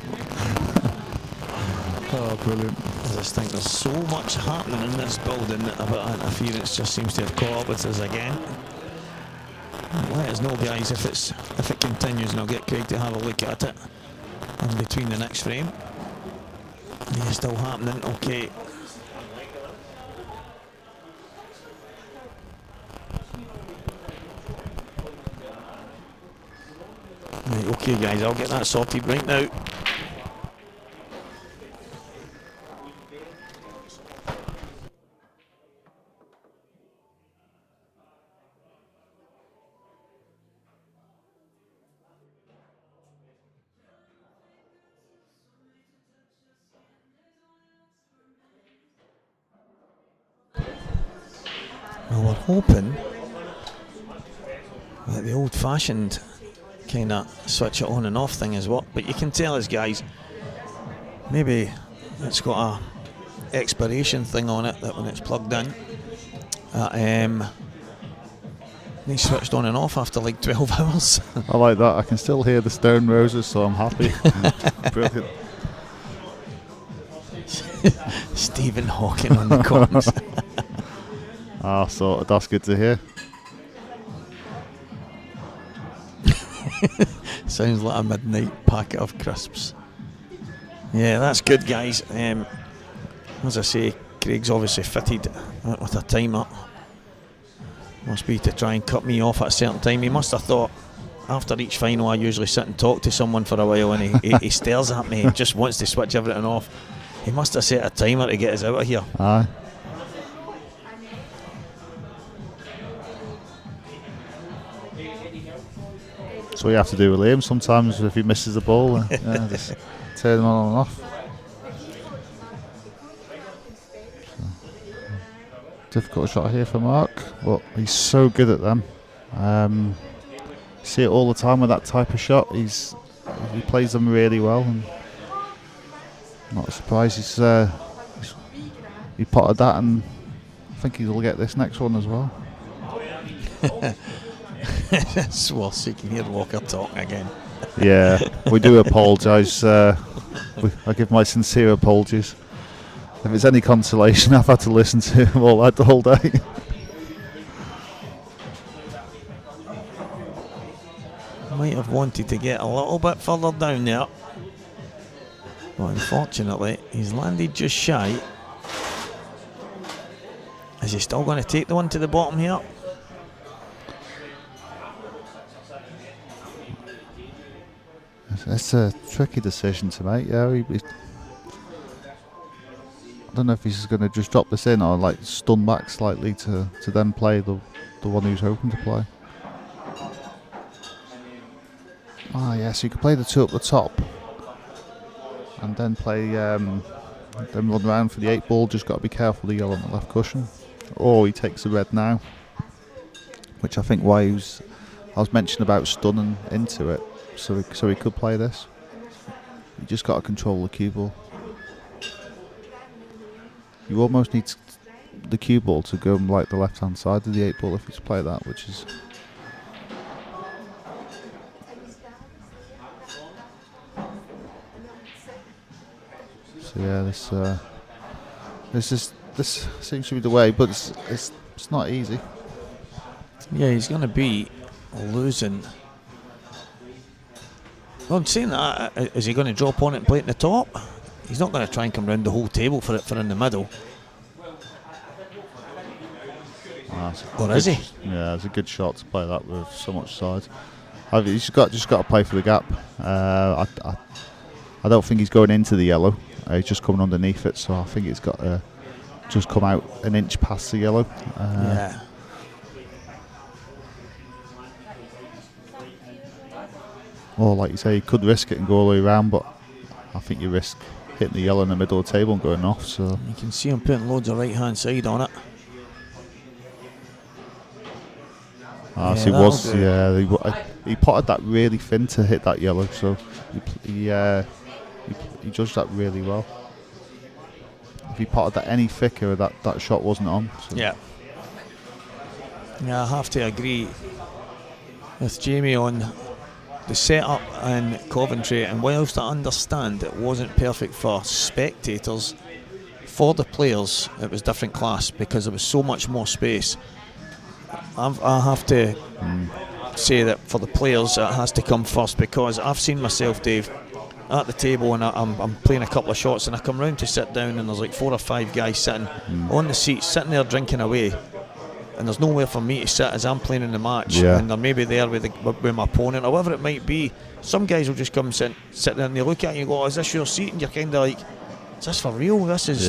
Oh, brilliant. I just think there's so much happening in this building that about interference just seems to have caught up with us again. Let us know, guys, if it continues, and I'll get Craig to have a look at it in between the next frame. Yeah, still happening. Okay. Right, okay, guys, I'll get that sorted right now. Well, we're hoping that the old-fashioned kind of switch it on and off thing is what, but you can tell us, guys, maybe it's got a expiration thing on it that when it's plugged in, they switched on and off after like 12 hours. I like that. I can still hear the Stone Roses, so I'm happy. Brilliant. Stephen Hawking on the comms. So that's good to hear. Sounds like a midnight packet of crisps. Yeah, that's good, guys. As I say, Craig's obviously fitted with a timer. Must be to try and cut me off at a certain time. He must have thought, after each final I usually sit and talk to someone for a while, and he stares at me and just wants to switch everything off. He must have set a timer to get us out of here. Aye. That's what you have to do with Liam sometimes if he misses the ball. Just turn him on and off. So, difficult shot here for Mark, but he's so good at them. See it all the time with that type of shot. He plays them really well, and not surprised he potted that, and I think he'll get this next one as well. Well, so you can hear Walker talk again. Yeah, we do apologise. I give my sincere apologies. If it's any consolation, I've had to listen to him all day. Might have wanted to get a little bit further down there, but unfortunately he's landed just shy. Is he still going to take the one to the bottom here? It's a tricky decision to make. Yeah, I don't know if he's going to just drop this in or like stun back slightly to then play the one who's hoping to play. So you could play the two up the top and then play then run around for the 8 ball. Just got to be careful of the yellow on the left cushion. Or he takes the red now, which I think I was mentioning about stunning into it. So he could play this. You just got to control the cue ball. You almost need the cue ball to go like the left hand side of the 8 ball if you play that, which is. So yeah, this seems to be the way, but it's not easy. Yeah, he's going to be losing. Well, I'm saying that, is he going to drop on it and play it in the top? He's not going to try and come round the whole table for in the middle. Or is he? Yeah, it's a good shot to play that with so much side. He's just got to play for the gap. I don't think he's going into the yellow. He's just coming underneath it, so I think he's got to just come out an inch past the yellow. Yeah. Or like you say, you could risk it and go all the way around, but I think you risk hitting the yellow in the middle of the table and going off. So you can see him putting loads of right hand side on it. He potted that really thin to hit that yellow, so he judged that really well. If he potted that any thicker, that shot wasn't on. So. Yeah, I have to agree. with Jamie on the setup in Coventry, and whilst I understand it wasn't perfect for spectators, for the players it was different class because there was so much more space. I have to say that for the players it has to come first, because I've seen myself, Dave, at the table, and I'm playing a couple of shots, and I come round to sit down, and there's like 4 or 5 guys sitting on the seats, sitting there drinking away, and there's nowhere for me to sit as I'm playing in the match, and they're maybe there with my opponent or whatever it might be. Some guys will just come sit there and they look at you and go, "Oh, is this your seat?" And you're kind of like, "Is this for real? This is..."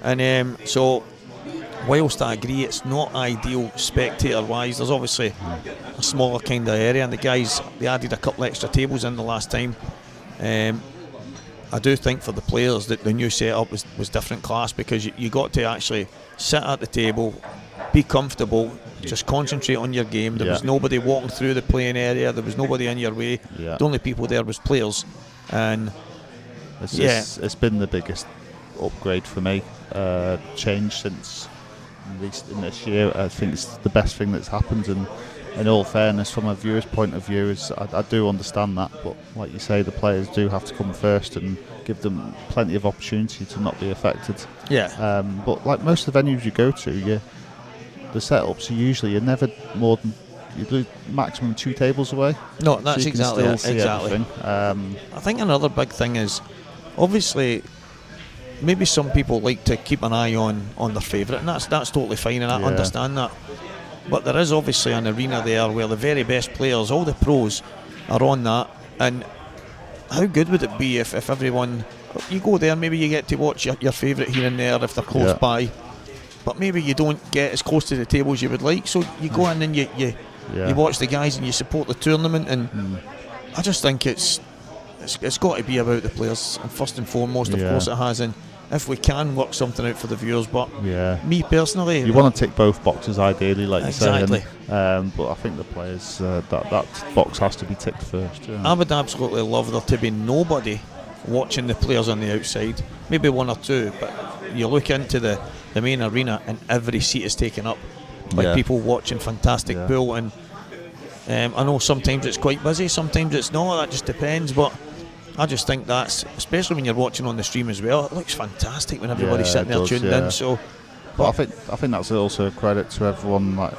And so whilst I agree it's not ideal spectator wise, there's obviously a smaller kind of area, and the guys, they added a couple extra tables in the last time. I do think for the players that the new setup was different class, because you got to actually sit at the table, be comfortable, just concentrate on your game. There was nobody walking through the playing area, there was nobody in your way. The only people there was players, and it's been the biggest upgrade for me, change since at least in this year. I think it's the best thing that's happened, and in all fairness, from a viewer's point of view, I do understand that, but like you say, the players do have to come first and give them plenty of opportunity to not be affected. But like most of the venues you go to, the setups are usually, you're never more than, you do maximum 2 tables away. No, that's so exactly it. Exactly. I think another big thing is, obviously, maybe some people like to keep an eye on their favourite, and that's totally fine, and I understand that. But there is obviously an arena there where the very best players, all the pros, are on that. And how good would it be if everyone, you go there, maybe you get to watch your favourite here and there if they're close by, but maybe you don't get as close to the table as you would like. So you go in and you watch the guys and you support the tournament. And I just think it's got to be about the players, and first and foremost, of course it has. And if we can work something out for the viewers, but me personally, you want to tick both boxes ideally, like you say, exactly. but I think the players, that box has to be ticked first. I would absolutely love there to be nobody watching the players on the outside, maybe 1 or 2, but you look into the main arena and every seat is taken up by people watching fantastic pool. And I know sometimes it's quite busy, sometimes it's not, that just depends, but I just think that's, especially when you're watching on the stream as well, it looks fantastic when everybody's sitting there tuned in. So, but I think that's also a credit to everyone, like,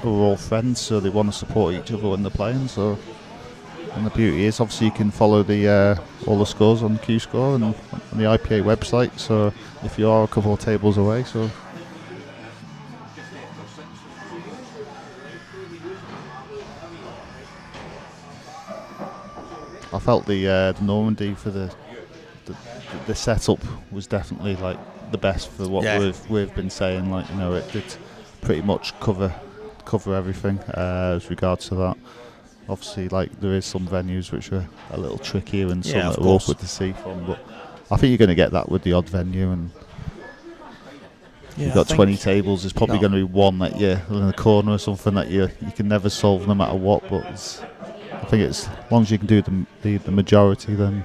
who are all friends, so they want to support each other when they're playing. So, and the beauty is, obviously, you can follow the all the scores on Cuescore and on the IPA website. So, if you are a couple of tables away, so. I felt the Normandy for the setup was definitely like the best for what we've been saying. Like, you know, it did pretty much cover everything as regards to that. Obviously, like, there is some venues which are a little trickier and some that are awkward to see from, but I think you're going to get that with the odd venue. And you've got 20 tables, there's probably going to be one that you're in a corner or something that you can never solve no matter what. But I think it's, as long as you can do the majority, then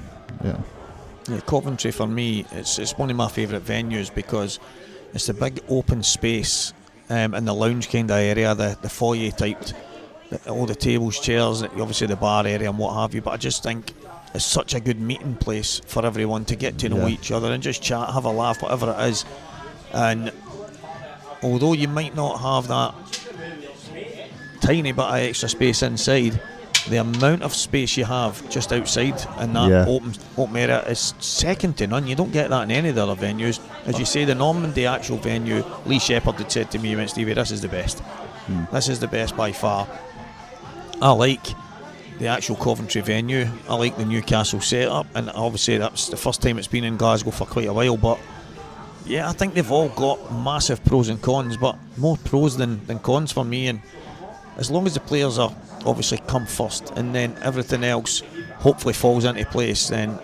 Coventry for me, it's one of my favourite venues because it's the big open space in the lounge kind of area, the foyer typed, all the tables, chairs, obviously the bar area and what have you. But I just think it's such a good meeting place for everyone to get to know each other and just chat, have a laugh, whatever it is. And although you might not have that tiny bit of extra space inside, the amount of space you have just outside in that open area is second to none. You don't get that in any of the other venues. As you say, the Normandy actual venue, Lee Shepherd had said to me, he went, "Stevie, this is the best. This is the best by far." I like the actual Coventry venue. I like the Newcastle setup, and obviously that's the first time it's been in Glasgow for quite a while. But yeah, I think they've all got massive pros and cons, but more pros than cons for me. And as long as the players are obviously come first, and then everything else hopefully falls into place, then.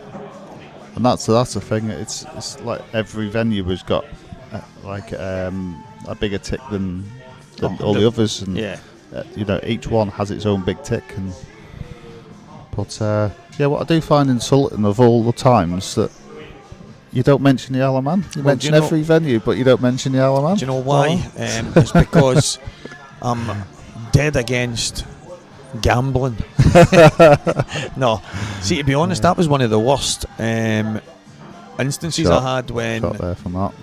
And that's the thing. It's like every venue has got a bigger tick than all the others, and you know, each one has its own big tick. And but what I do find insulting of all the times that you don't mention the Isle of Man. You mention every venue, but you don't mention the Isle of Man. Do you know why? It's because I'm dead against gambling. No, see, to be honest, that was one of the worst instances I had when Shot there from that.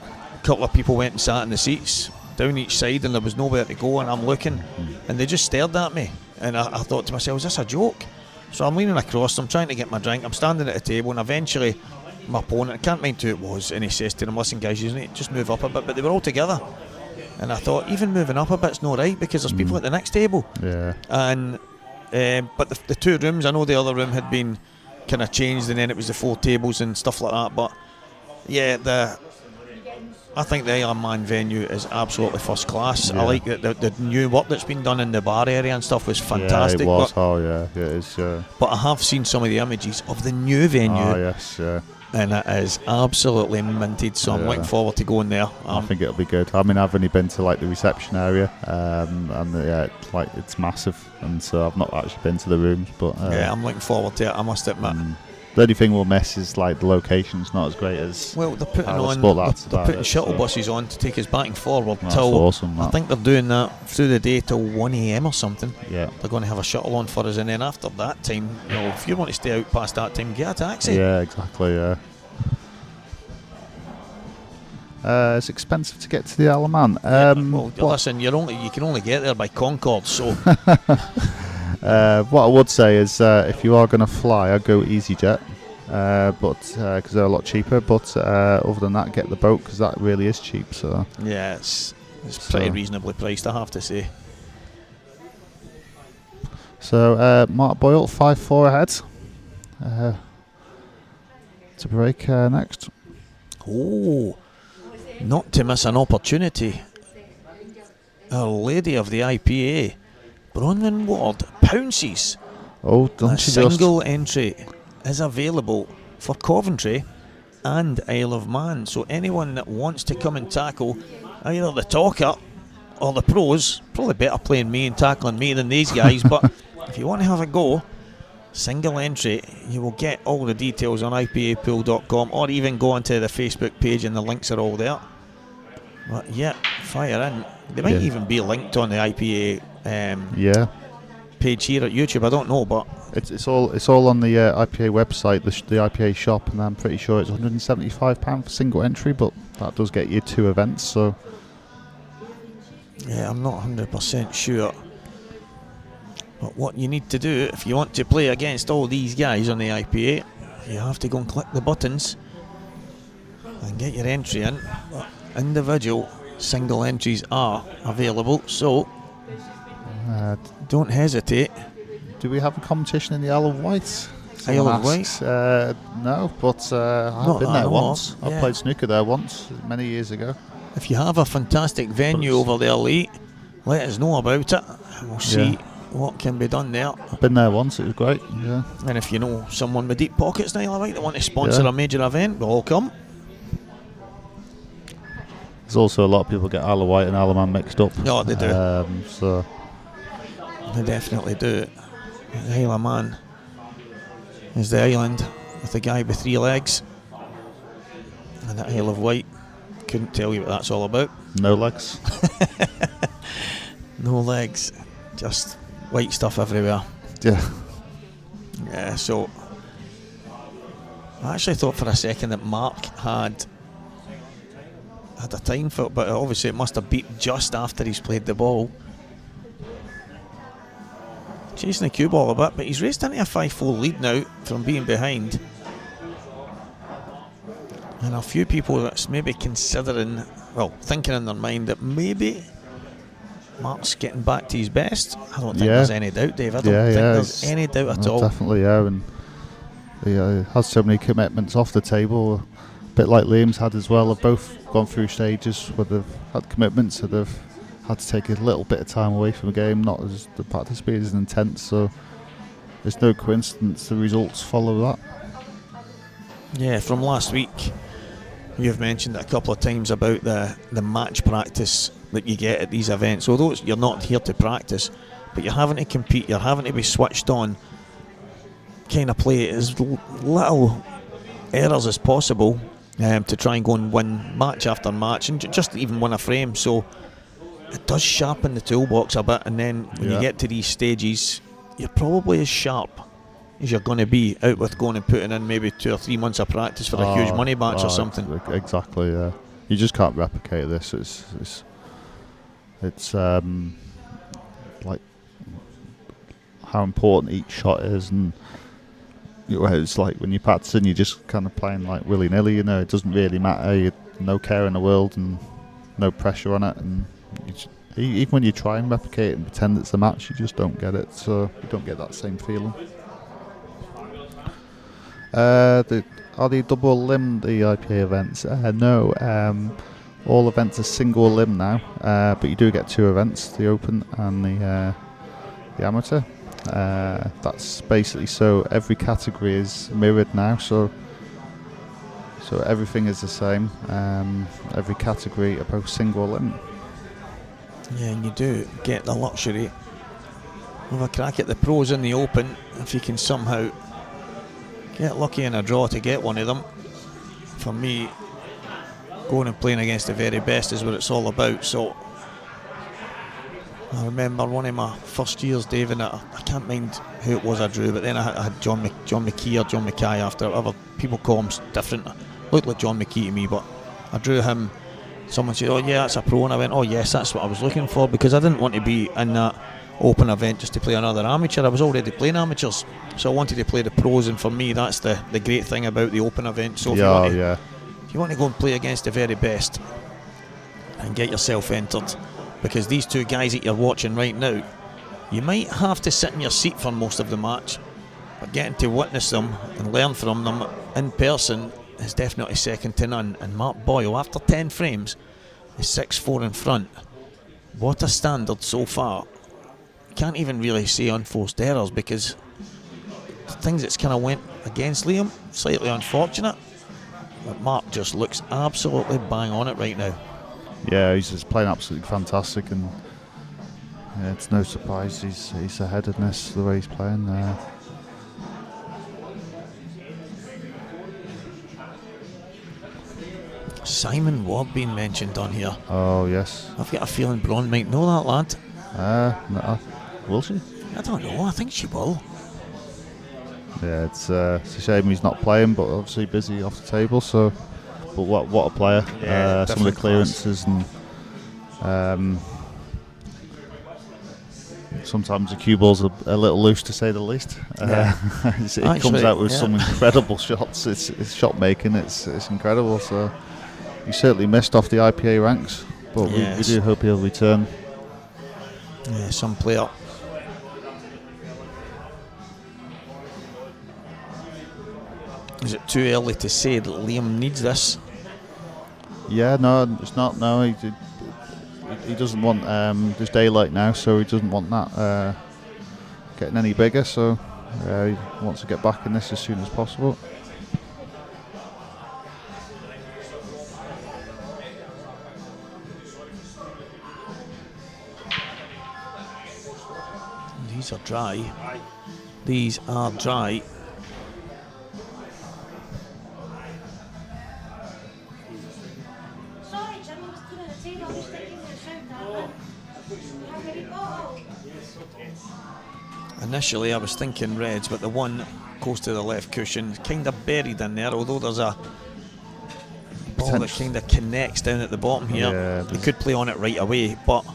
a couple of people went and sat in the seats down each side, and there was nowhere to go, and I'm looking, and they just stared at me, and I thought to myself, is this a joke? So I'm leaning across, I'm trying to get my drink, I'm standing at a table, and eventually my opponent, I can't mind who it was, and he says to them, listen guys, you need to just move up a bit, but they were all together, and I thought, even moving up a bit's not right, because there's people at the next table. Yeah. And but the two rooms, I know the other room had been kind of changed, and then it was the 4 tables and stuff like that, but yeah, I think the Isle of Man venue is absolutely first class. Yeah. I like the new work that's been done in the bar area and stuff was fantastic. Yeah, it was. But, it is. but I have seen some of the images of the new venue, Yes, yeah. and it is absolutely minted. So I'm looking forward to going there. I think it'll be good. I mean, I've only been to like the reception area, and it's massive, and so I've not actually been to the rooms, but I'm looking forward to it. I must admit. The only thing we'll miss is like the location's not as great as. Well, they're putting they're putting shuttle buses on to take us back and forward That's till awesome, I think they're doing that through the day till 1 a.m. or something. Yeah. They're going to have a shuttle on for us, and then after that time, if you want to stay out past that time, get a taxi. Yeah, exactly. Yeah. It's expensive to get to the Isle of Man. Listen, you can only get there by Concorde, so. What I would say is, if you are going to fly, I'd go EasyJet, because they're a lot cheaper. But other than that, get the boat, because that really is cheap. So yeah, it's pretty reasonably priced, I have to say. So Mark Boyle 5-4 ahead. To break next. Oh, not to miss an opportunity. Our Lady of the IPA, Bronwyn Ward, pounces. Oh, don't A you just... single entry is available for Coventry and Isle of Man. So anyone that wants to come and tackle either the talker or the pros, probably better playing me and tackling me than these guys, but if you want to have a go, single entry, you will get all the details on ipapool.com, or even go onto the Facebook page and the links are all there. But yeah, fire in. They might even be linked on the IPA page here at YouTube, I don't know, but it's all on the IPA website, the IPA shop, and I'm pretty sure it's £175 for single entry, but that does get you 2 events, so yeah, I'm not 100% sure. But what you need to do if you want to play against all these guys on the IPA, you have to go and click the buttons and get your entry in. Individual single entries are available, so don't hesitate. Do we have a competition in the Isle of Wight? Isle of Wight? No, but I've been there once. I played snooker there once, many years ago. If you have a fantastic venue over there, Lee, let us know about it, and we'll see what can be done there. I've been there once, it was great. Yeah. And if you know someone with deep pockets in Isle of Wight that want to sponsor a major event, we'll all come. There's also a lot of people get Isle of Wight and Isle of Man mixed up. Yeah, they do. So they definitely do. The Isle of Man is the island with the guy with 3 legs, and the Isle of Wight, couldn't tell you what that's all about. No legs. No legs, just white stuff everywhere. Yeah. Yeah, so I actually thought for a second that Mark had a time for it, but obviously it must have beat just after he's played the ball. Chasing the cue ball a bit, but he's raced into a 5-4 lead now from being behind. And a few people that's maybe considering, thinking in their mind that maybe Mark's getting back to his best. I don't think there's any doubt, Dave. I don't think there's any doubt at all. Definitely, yeah. And he has so many commitments off the table, a bit like Liam's had as well. They've both gone through stages where they've had commitments, so they've had to take a little bit of time away from the game, not as the practice speed is intense, so there's no coincidence the results follow that. Yeah, from last week you've mentioned it a couple of times about the match practice that you get at these events. Although you're not here to practice, but you're having to compete, you're having to be switched on, kind of play as little errors as possible to try and go and win match after match, and just even win a frame. So it does sharpen the toolbox a bit, and then when you get to these stages, you're probably as sharp as you're going to be out with going and putting in maybe 2 or 3 months of practice for a huge money match or something. Exactly, yeah. You just can't replicate this. It's like how important each shot is, and it's like when you're practicing, you're just kind of playing like willy-nilly. It doesn't really matter. No care in the world and no pressure on it, and even when you try and replicate it and pretend it's a match, you just don't get it. So you don't get that same feeling. Are they double limb, the IPA events? No. All events are single limb now, but you do get 2 events: the Open and the Amateur. That's basically so every category is mirrored now. So everything is the same. Every category are both single limb. Yeah, and you do get the luxury of a crack at the pros in the Open if you can somehow get lucky in a draw to get one of them. For me, going and playing against the very best is what it's all about. So I remember one of my first years, Dave, and I can't mind who it was I drew, but then I had John McKee or John Mackay after. Other people call him different. Looked like John McKee to me, but I drew him. Someone said, "Oh yeah, that's a pro," and I went, "Oh yes, that's what I was looking for," because I didn't want to be in that Open event just to play another amateur. I was already playing amateurs, so I wanted to play the pros, and for me that's the great thing about the Open event. So if you want to go and play against the very best and get yourself entered, because these 2 guys that you're watching right now, you might have to sit in your seat for most of the match, but getting to witness them and learn from them in person is definitely second to none. And Mark Boyle, after 10 frames, is 6-4 in front. What a standard so far. Can't even really say unforced errors, because the things that's kind of went against Liam, slightly unfortunate, but Mark just looks absolutely bang on it right now. Yeah, he's just playing absolutely fantastic, and it's no surprise he's ahead in this, the way he's playing. Simon Ward being mentioned on here. Oh yes. I've got a feeling Braun might know that lad. No, will she? I don't know, I think she will. Yeah, it's a shame he's not playing, but obviously busy off the table. So, but what a player! Yeah, some of the clearances and sometimes the cue ball's a little loose, to say the least. It comes out with some incredible shots. It's shot making. It's incredible. So he certainly missed off the IPA ranks, but we do hope he'll return. Yeah, some player. Is it too early to say that Liam needs this? Yeah, no, it's not. No, he doesn't want. There's daylight now, so he doesn't want that getting any bigger. So he wants to get back in this as soon as possible. These are dry. These are dry. Sorry, Jim, I was cleaning the table. I was thinking the sound that you have maybe bottle. Initially I was thinking reds, but the one close to the left cushion kind of buried in there, although there's a ball that kind of connects down at the bottom here. Yeah, you could play on it right away, but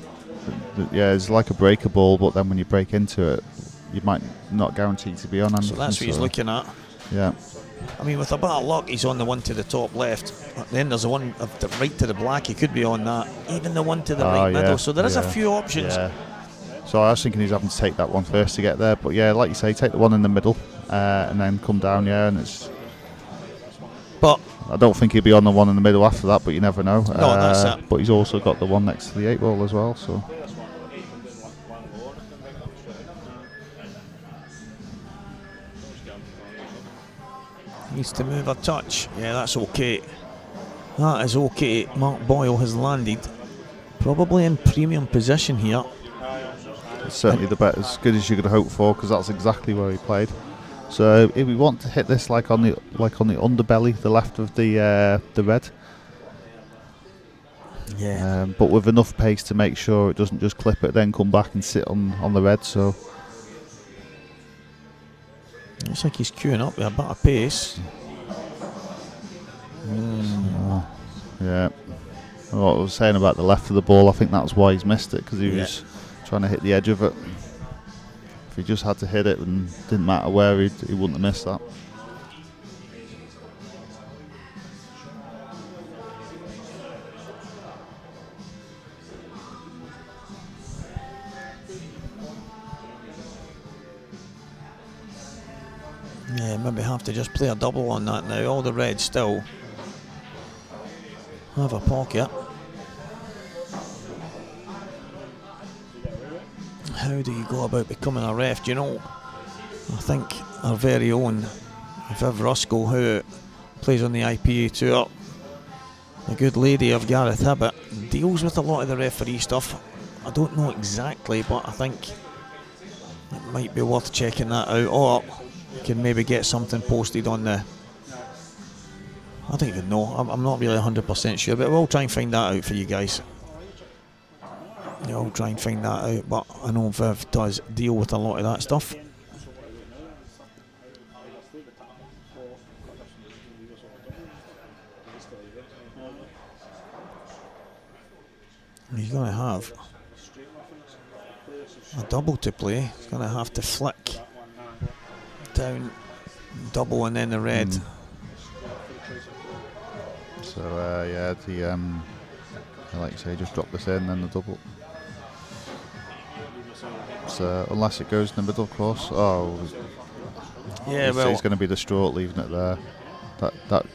yeah, it's like a breaker ball, but then when you break into it, you might not guarantee to be on. So that's what he's looking at. Yeah. I mean, with a bit of luck, he's on the one to the top left. Then there's the one of the right to the black. He could be on that. Even the one to the right middle. So there is a few options. Yeah. So I was thinking he's having to take that one first to get there. But yeah, like you say, take the one in the middle and then come down. Yeah, and it's. But I don't think he'll be on the one in the middle after that. But you never know. No, that's it. But he's also got the one next to the 8 ball as well. So. Needs to move a touch. Yeah, that's okay. That is okay. Mark Boyle has landed probably in premium position here. It's certainly the bet as good as you could hope for, because that's exactly where he played. So if we want to hit this like on the underbelly, the left of the red. Yeah. But with enough pace to make sure it doesn't just clip it, then come back and sit on the red. So Looks like he's queuing up with a bit of pace. Yeah. What I was saying about the left of the ball, I think that's why he's missed it, because he was trying to hit the edge of it. If he just had to hit it and didn't matter where, he wouldn't have missed that. Yeah, maybe have to just play a double on that now. All the reds still have a pocket. How do you go about becoming a ref? Do you know, I think our very own Viv Ruskell, who plays on the IPA tour, the good lady of Gareth Hibbett, deals with a lot of the referee stuff. I don't know exactly, but I think it might be worth checking that out, or you can maybe get something posted on the... I don't even know, I'm not really 100% sure, but we'll try and find that out for you guys. Yeah, I'll try and find that out, but I know Viv does deal with a lot of that stuff. He's going to have a double to play. He's going to have to flick down, double, and then the red. So yeah, like you say, just drop this in, then the double. So unless it goes in the middle, of course. Yeah, well, he's going to be the stroke leaving it there. That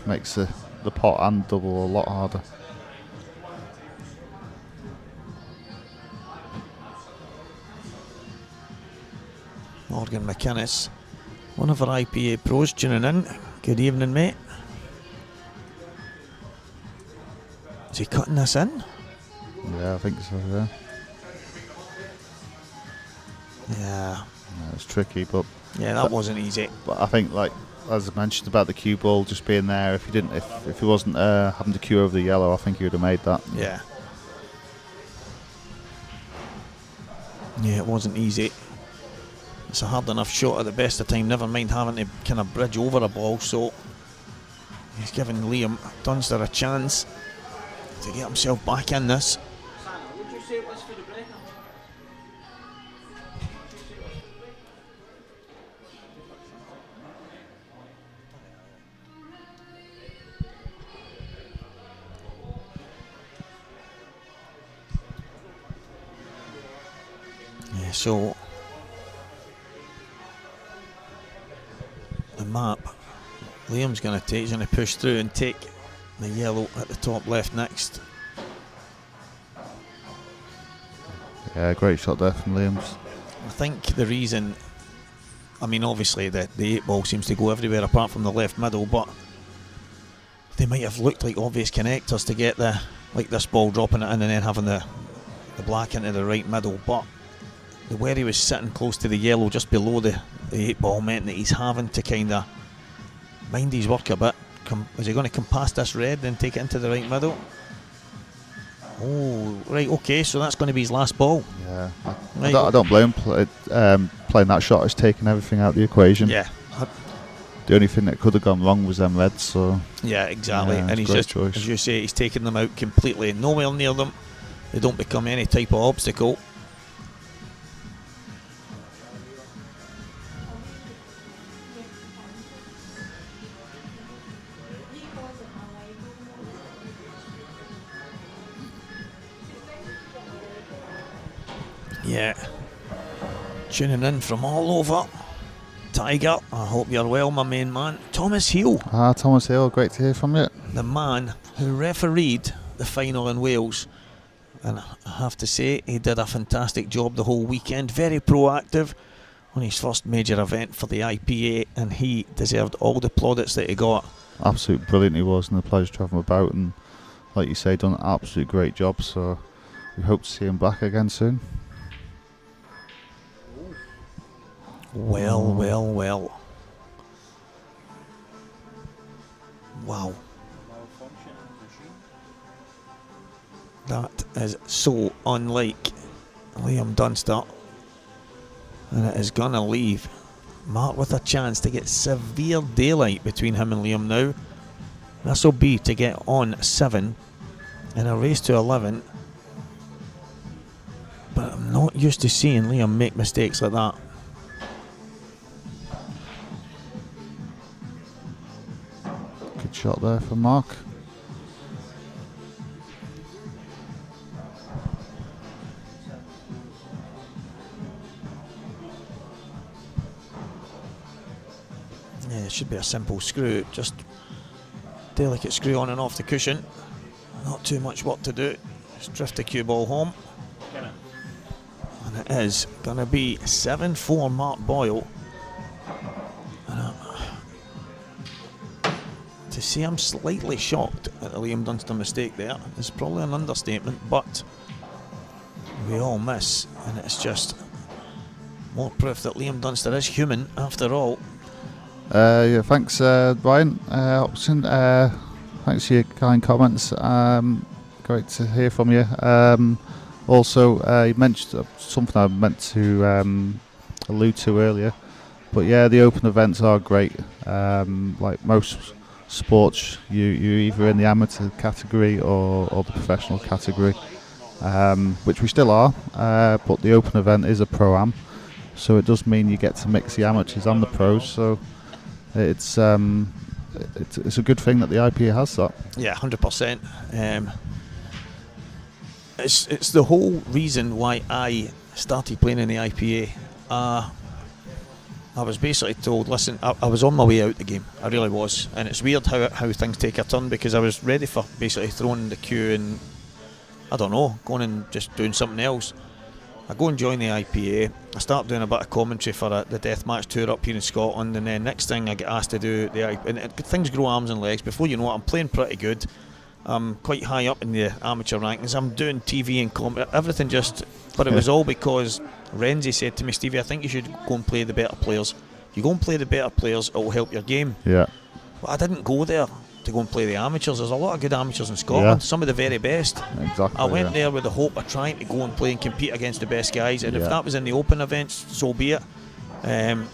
makes the pot and double a lot harder. Morgan McInnes, one of our IPA pros, tuning in. Good evening, mate. Is he cutting this in? Yeah, I think so, yeah. Yeah. It's tricky, but... Yeah, that wasn't easy. But I think, like, as I mentioned about the cue ball just being there, if he wasn't having to cue over the yellow, I think he would have made that. Yeah. Yeah, it wasn't easy. It's a hard enough shot at the best of time, never mind having to kind of bridge over a ball, so he's giving Liam Dunster a chance to get himself back in this. Yeah, so the map Liam's going to take, he's going to push through and take the yellow at the top left next. Yeah, great shot there from Liam's. I think the reason, I mean obviously the 8 ball seems to go everywhere apart from the left middle, but they might have looked like obvious connectors to get like this ball dropping it in and then having the black into the right middle, but where he was sitting close to the yellow just below the 8 ball meant that he's having to kind of mind his work a bit. Is he going to come past this red and take it into the right middle? Oh, right, okay, so that's going to be his last ball. Yeah, Right. I don't blame playing that shot. Is taking everything out of the equation. Yeah. The only thing that could have gone wrong was them reds. So yeah, exactly. Yeah, And he's great just, choice. as you say, he's taken them out completely. Nowhere near them. They don't become any type of obstacle. Yeah, tuning in from all over. Tiger, I hope you're well, my main man. Thomas Hill, Thomas Hill, great to hear from you. the man who refereed the final in Wales. And I have to say, he did a fantastic job the whole weekend. Very proactive on his first major event for the IPA, and he deserved all the plaudits that he got. Absolutely brilliant he was, and a pleasure to have him about. And like you say, done an absolutely great job. So we hope to see him back again soon. Well, well, well. Wow. That is so unlike Liam Dunster. And it is going to leave Mark with a chance to get severe daylight between him and Liam now. This will be to get on 7 in a race to 11. But I'm not used to seeing Liam make mistakes like that. Good shot there from Mark. Yeah, it should be a simple screw, just delicate screw on and off the cushion. Not too much work to do. Just drift the cue ball home. And it is going to be 7-4 Mark Boyle. And to say I'm slightly shocked at the Liam Dunster mistake there is probably an understatement, but we all miss, and it's just more proof that Liam Dunster is human after all. Yeah, thanks, Brian Hobson. Thanks for your kind comments. Great to hear from you. Also, you mentioned something I meant to allude to earlier, but yeah, the open events are great. Like most sports, you're either in the amateur category or the professional category, which we still are, but the open event is a pro-am, so it does mean you get to mix the amateurs and the pros, so it's a good thing that the IPA has that. Yeah, 100%. It's the whole reason why I started playing in the IPA. I was basically told, listen, I was on my way out the game, I really was, and it's weird how things take a turn, because I was ready for basically throwing the cue and, I don't know, going and just doing something else. I go and join the IPA, I start doing a bit of commentary for the deathmatch tour up here in Scotland, and then next thing I get asked to do things grow arms and legs. Before you know it, I'm playing pretty good, I'm quite high up in the amateur rankings, I'm doing TV and commentary, everything just, but it was all because Renzi said to me, Stevie, I think you should go and play the better players. You go and play the better players, it will help your game. Yeah. But I didn't go there to go and play the amateurs. There's a lot of good amateurs in Scotland, some of the very best. Exactly. I went there with the hope of trying to go and play and compete against the best guys, and if that was in the open events, so be it. And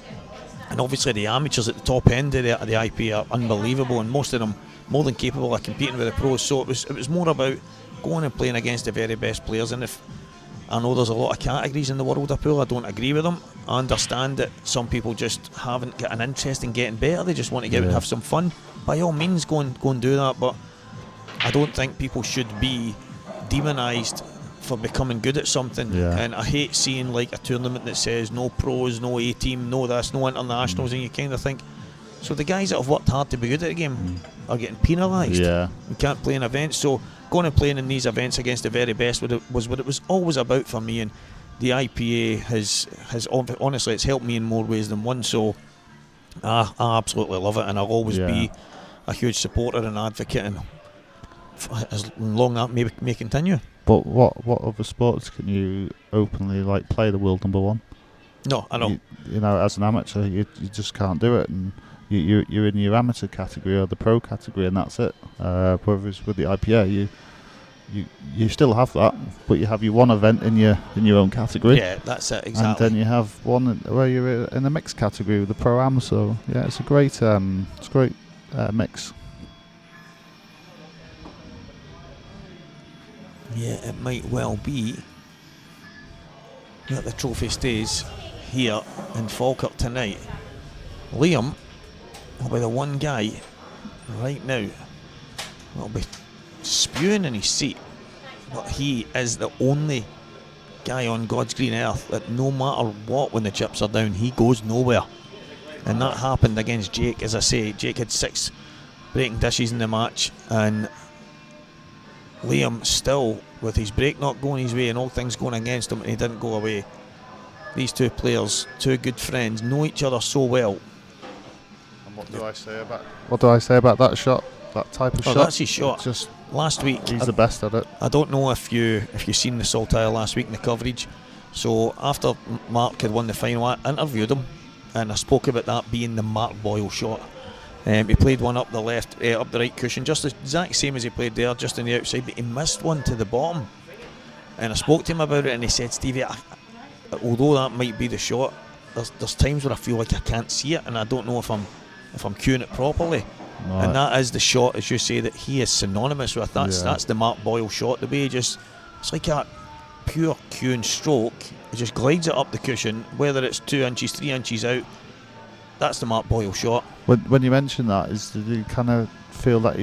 obviously the amateurs at the top end of the IPA are unbelievable, and most of them more than capable of competing with the pros. So it was more about going and playing against the very best players. And if I know there's a lot of categories in the world of pool, I don't agree with them. I understand that some people just haven't got an interest in getting better, they just want to get out and have some fun. By all means, go and do that, but I don't think people should be demonised for becoming good at something. And I hate seeing like a tournament that says no pros, no A team, no this, no internationals, and you kind of think, so the guys that have worked hard to be good at the game are getting penalised. We can't play in events, so going and playing in these events against the very best was what it was always about for me, and the IPA has honestly, it's helped me in more ways than one, so I absolutely love it, and I'll always be a huge supporter and advocate, and as long that may continue. But what other sports can you openly like play the world number one? No, I know. You know, as an amateur, you just can't do it, and you're in your amateur category or the pro category, and that's it. Whereas with the IPA, you still have that, but you have your one event in your own category. Yeah, that's it, exactly. And then you have one where you're in the mixed category with the pro-am. So yeah, it's a great mix. Yeah, it might well be that the trophy stays here in Falkirk tonight. Liam will be the one guy right now will be spewing in his seat, but he is the only guy on God's green earth that no matter what, when the chips are down, he goes nowhere. And that happened against Jake. As I say, Jake had 6 breaking dishes in the match, and Liam still, with his break not going his way and all things going against him, and he didn't go away. These two players, two good friends, know each other so well. And what do I say about that shot? That type of shot? That's his shot. Just last week, he's the best at it. I don't know if you've seen the Saltire last week in the coverage. So after Mark had won the final, I interviewed him, and I spoke about that being the Mark Boyle shot. He played one up the left, up the right cushion, just the exact same as he played there, just on the outside, but he missed one to the bottom. And I spoke to him about it, and he said, Stevie, although that might be the shot, there's times where I feel like I can't see it, and I don't know if I'm cueing it properly. Right. And that is the shot, as you say, that he is synonymous with. That's the Mark Boyle shot. The way he just, it's like a pure cueing stroke. He just glides it up the cushion, whether it's 2 inches, 3 inches out. That's the Mark Boyle shot. When you mention that, did you kind of feel that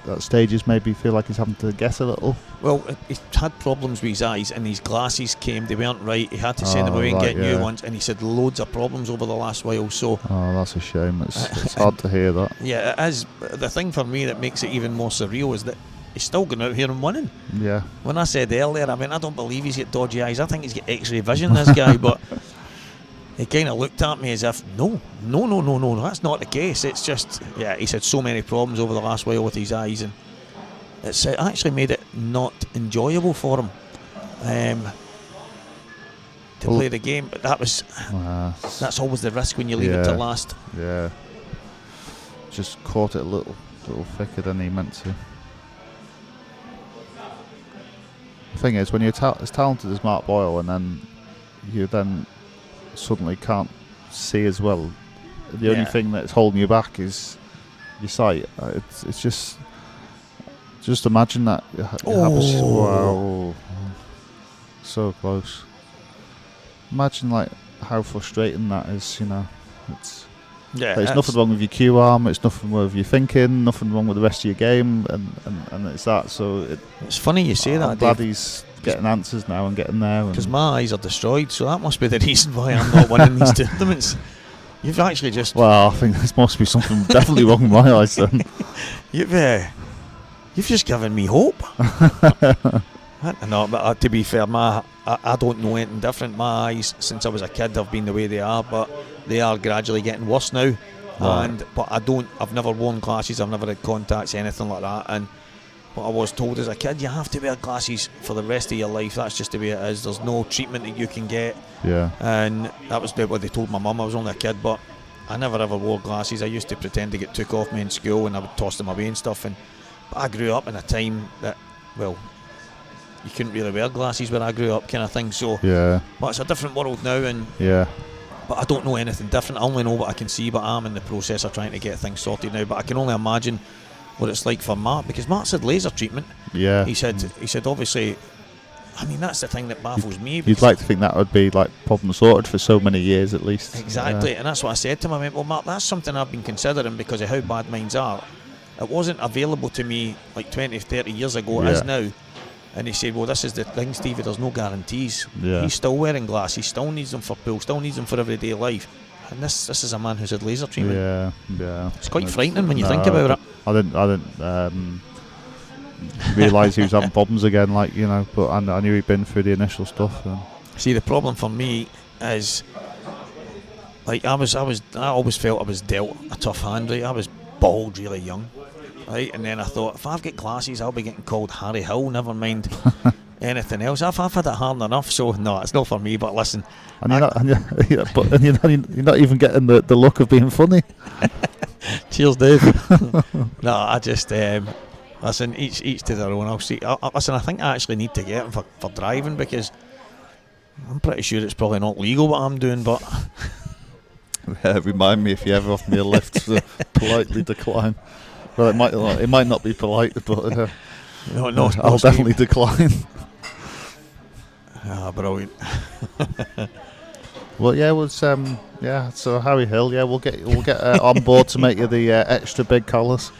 at stages maybe feel like he's having to guess a little? Well, he had problems with his eyes, and his glasses they weren't right. He had to send them away and get new ones, and he said loads of problems over the last while. So, that's a shame. It's hard to hear that. Yeah, it is. The thing for me that makes it even more surreal is that he's still going out here and winning. Yeah. When I said earlier, I don't believe he's got dodgy eyes. I think he's got X-ray vision, this guy, but he kind of looked at me as if, no, that's not the case. It's just, he's had so many problems over the last while with his eyes, and it's actually made it not enjoyable for him to play the game. But that's always the risk when you leave it to last. Yeah. Just caught it a little thicker than he meant to. The thing is, when you're as talented as Mark Boyle, and then you then suddenly can't see as well, the only thing that's holding you back is your sight. It's just imagine that it happens. Wow, so close. Imagine like how frustrating that is. It's nothing wrong with your cue arm, it's nothing wrong with your thinking, nothing wrong with the rest of your game, and it's that. So it's funny you say that. I'm glad he's getting answers now and getting there. Because my eyes are destroyed, so that must be the reason why I'm not winning these tournaments. You've actually just... Well, I think there must be something definitely wrong with my eyes then. You've just given me hope. No, but to be fair, I don't know anything different. My eyes, since I was a kid, have been the way they are, but they are gradually getting worse now. Right. But I've never worn glasses, I've never had contacts, anything like that. And what I was told as a kid, you have to wear glasses for the rest of your life. That's just the way it is. There's no treatment that you can get. Yeah. And that was what they told my mum. I was only a kid, but I never ever wore glasses. I used to pretend to get took off me in school, and I would toss them away and stuff. But I grew up in a time that, well, you couldn't really wear glasses where I grew up, kind of thing. So, but it's a different world now, and but I don't know anything different. I only know what I can see, but I'm in the process of trying to get things sorted now. But I can only imagine what it's like for Mark, because Mark said laser treatment. Yeah. He said obviously. I mean, that's the thing that baffles me. You'd like to think that would be like problem sorted for so many years at least. Exactly, and that's what I said to him. I went, well, Mark, that's something I've been considering because of how bad mines are. It wasn't available to me like 20, 30 years ago. It is now. And he said, well, this is the thing, Stevie, there's no guarantees. He's still wearing glasses, still needs them for pool, still needs them for everyday life. And this is a man who's had laser treatment. Yeah. It's quite frightening when you think about it. I didn't realise he was having problems again, but I knew he'd been through the initial stuff. See, the problem for me is, like, I always felt I was dealt a tough hand, right? I was bald really young. Right, and then I thought, if I've got glasses, I'll be getting called Harry Hill, never mind anything else. I've had it hard enough, so no, it's not for me. But listen, and you're not even getting the look of being funny. Cheers, Dave. No, I just listen. Each to their own. I'll see. Listen, I think I actually need to get him for driving, because I'm pretty sure it's probably not legal what I'm doing. But remind me if you ever offer me a lift to politely decline. Well, it might not be polite, but no, I'll definitely decline. Brilliant. Well, so Harry Hill, we'll get on board to make you the extra big collars.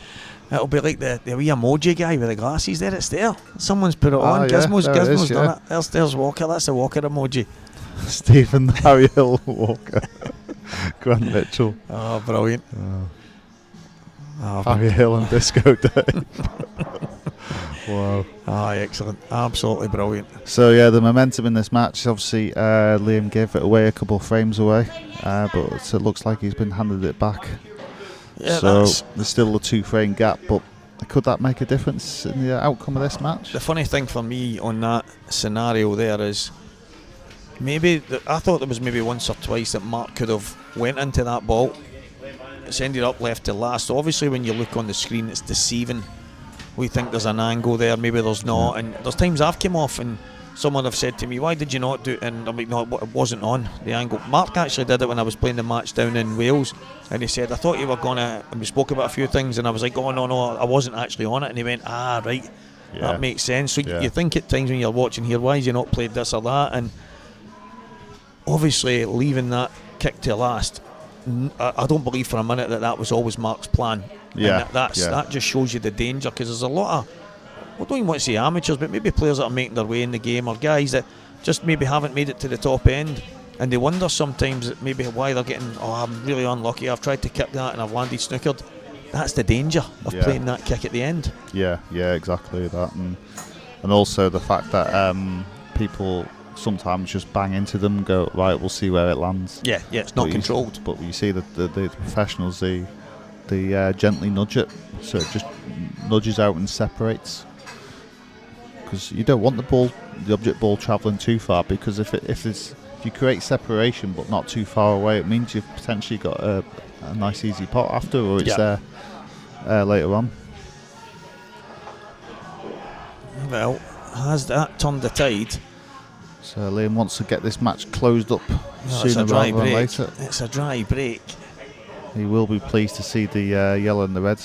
It'll be like the wee emoji guy with the glasses. There, it's there. Someone's put it on. Gizmo's done it. There's Walker. That's the Walker emoji. Stephen Harry Hill Walker. Grant Mitchell. Oh, brilliant. Harry Hill and Disco Day. Wow. Excellent. Absolutely brilliant. So the momentum in this match, obviously Liam gave it away a couple of frames away, but it looks like he's been handed it back. So there's still a 2-frame gap, but could that make a difference in the outcome of this match? The funny thing for me on that scenario there is, I thought there was maybe once or twice that Mark could have went into that ball. It's ended up left to last. Obviously, when you look on the screen, it's deceiving. We think there's an angle there, maybe there's not. And there's times I've come off and someone have said to me, why did you not do it? And I'm like, no, it wasn't on the angle. Mark actually did it when I was playing the match down in Wales, and he said, I thought you were gonna, and we spoke about a few things, and I was like, oh no, I wasn't actually on it. And he went, right, that makes sense. So you think at times when you're watching here, why has you not played this or that? And obviously leaving that kick to last, I don't believe for a minute that was always Mark's plan. Yeah, and that just shows you the danger, because there's a lot of, I don't even want to say amateurs, but maybe players that are making their way in the game, or guys that just maybe haven't made it to the top end, and they wonder sometimes that maybe why they're getting, I'm really unlucky, I've tried to kick that and I've landed snookered. That's the danger of playing that kick at the end. Yeah, exactly that. And also the fact that people sometimes just bang into them and go, right, we'll see where it lands. Yeah, it's not controlled. But you see that the professionals, they gently nudge it, so it just nudges out and separates. Because you don't want the object ball travelling too far, because if you create separation but not too far away, it means you've potentially got a nice easy pot after, or it's there later on. Well, has that turned the tide? So Liam wants to get this match closed up sooner rather than later. It's a dry break. He will be pleased to see the yellow and the red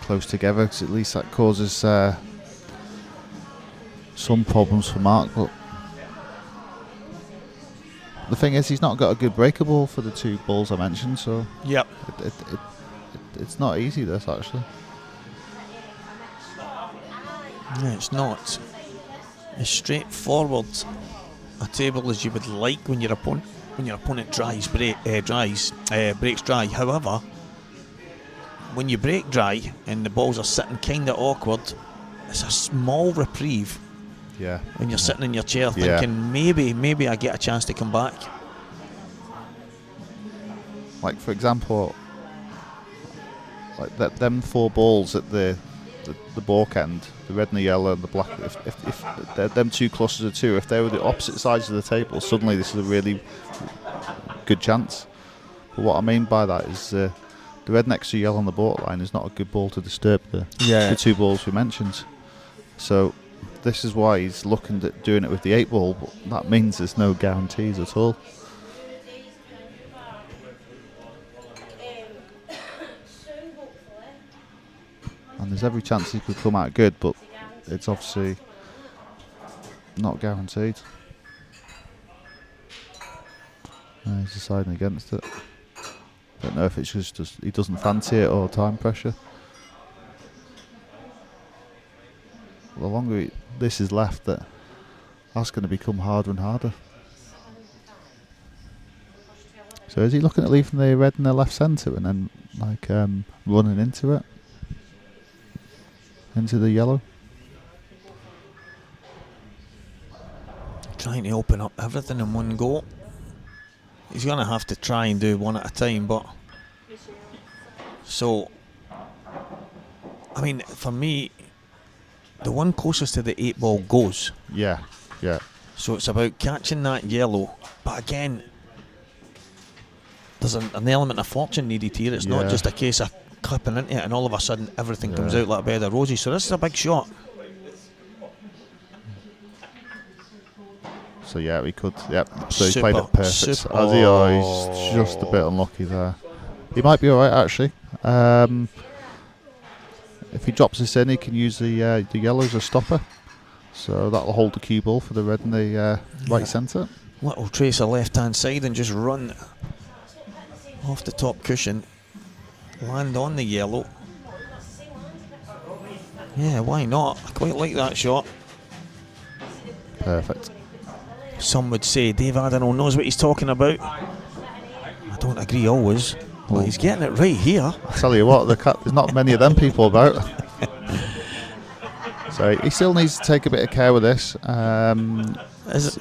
close together, because at least that causes some problems for Mark. But the thing is, he's not got a good breakable for the two balls I mentioned, so it's not easy, this, actually. No, it's not as straightforward a table as you would like when your opponent breaks dry. However, when you break dry and the balls are sitting kind of awkward, it's a small reprieve. Yeah. When you're sitting in your chair thinking, maybe I get a chance to come back. Like, for example, like them four balls at the balk end, the red and the yellow and the black, if them two clusters of two, if they were the opposite sides of the table, suddenly this is a really good chance. But what I mean by that is the red next to yellow on the borderline is not a good ball to disturb the two balls we mentioned. So this is why he's looking at doing it with the 8 ball, but that means there's no guarantees at all. And there's every chance he could come out good, but it's obviously not guaranteed. No, he's deciding against it. Don't know if it's just he doesn't fancy it or time pressure. The longer this is left, that's going to become harder and harder. So is he looking at leaving the red in the left centre and then running into it? Into the yellow? Trying to open up everything in one go. He's going to have to try and do one at a time, but so I mean, for me, the one closest to the 8 ball goes. Yeah. So it's about catching that yellow, but again, there's an element of fortune needed here. It's not just a case of clipping into it and all of a sudden everything comes out like a bed of roses. So this is a big shot. So we could. Yep. So he's played it perfect. He's just a bit unlucky there. He might be all right, actually. If he drops this in, he can use the yellow as a stopper. So that'll hold the cue ball for the red in the right centre. Little trace of left-hand side and just run off the top cushion. Land on the yellow. Yeah, why not? I quite like that shot. Perfect. Some would say Dave Adenall knows what he's talking about. I don't agree always. Well, he's getting it right here. I tell you what, there's not many of them people about. So he still needs to take a bit of care with this. Is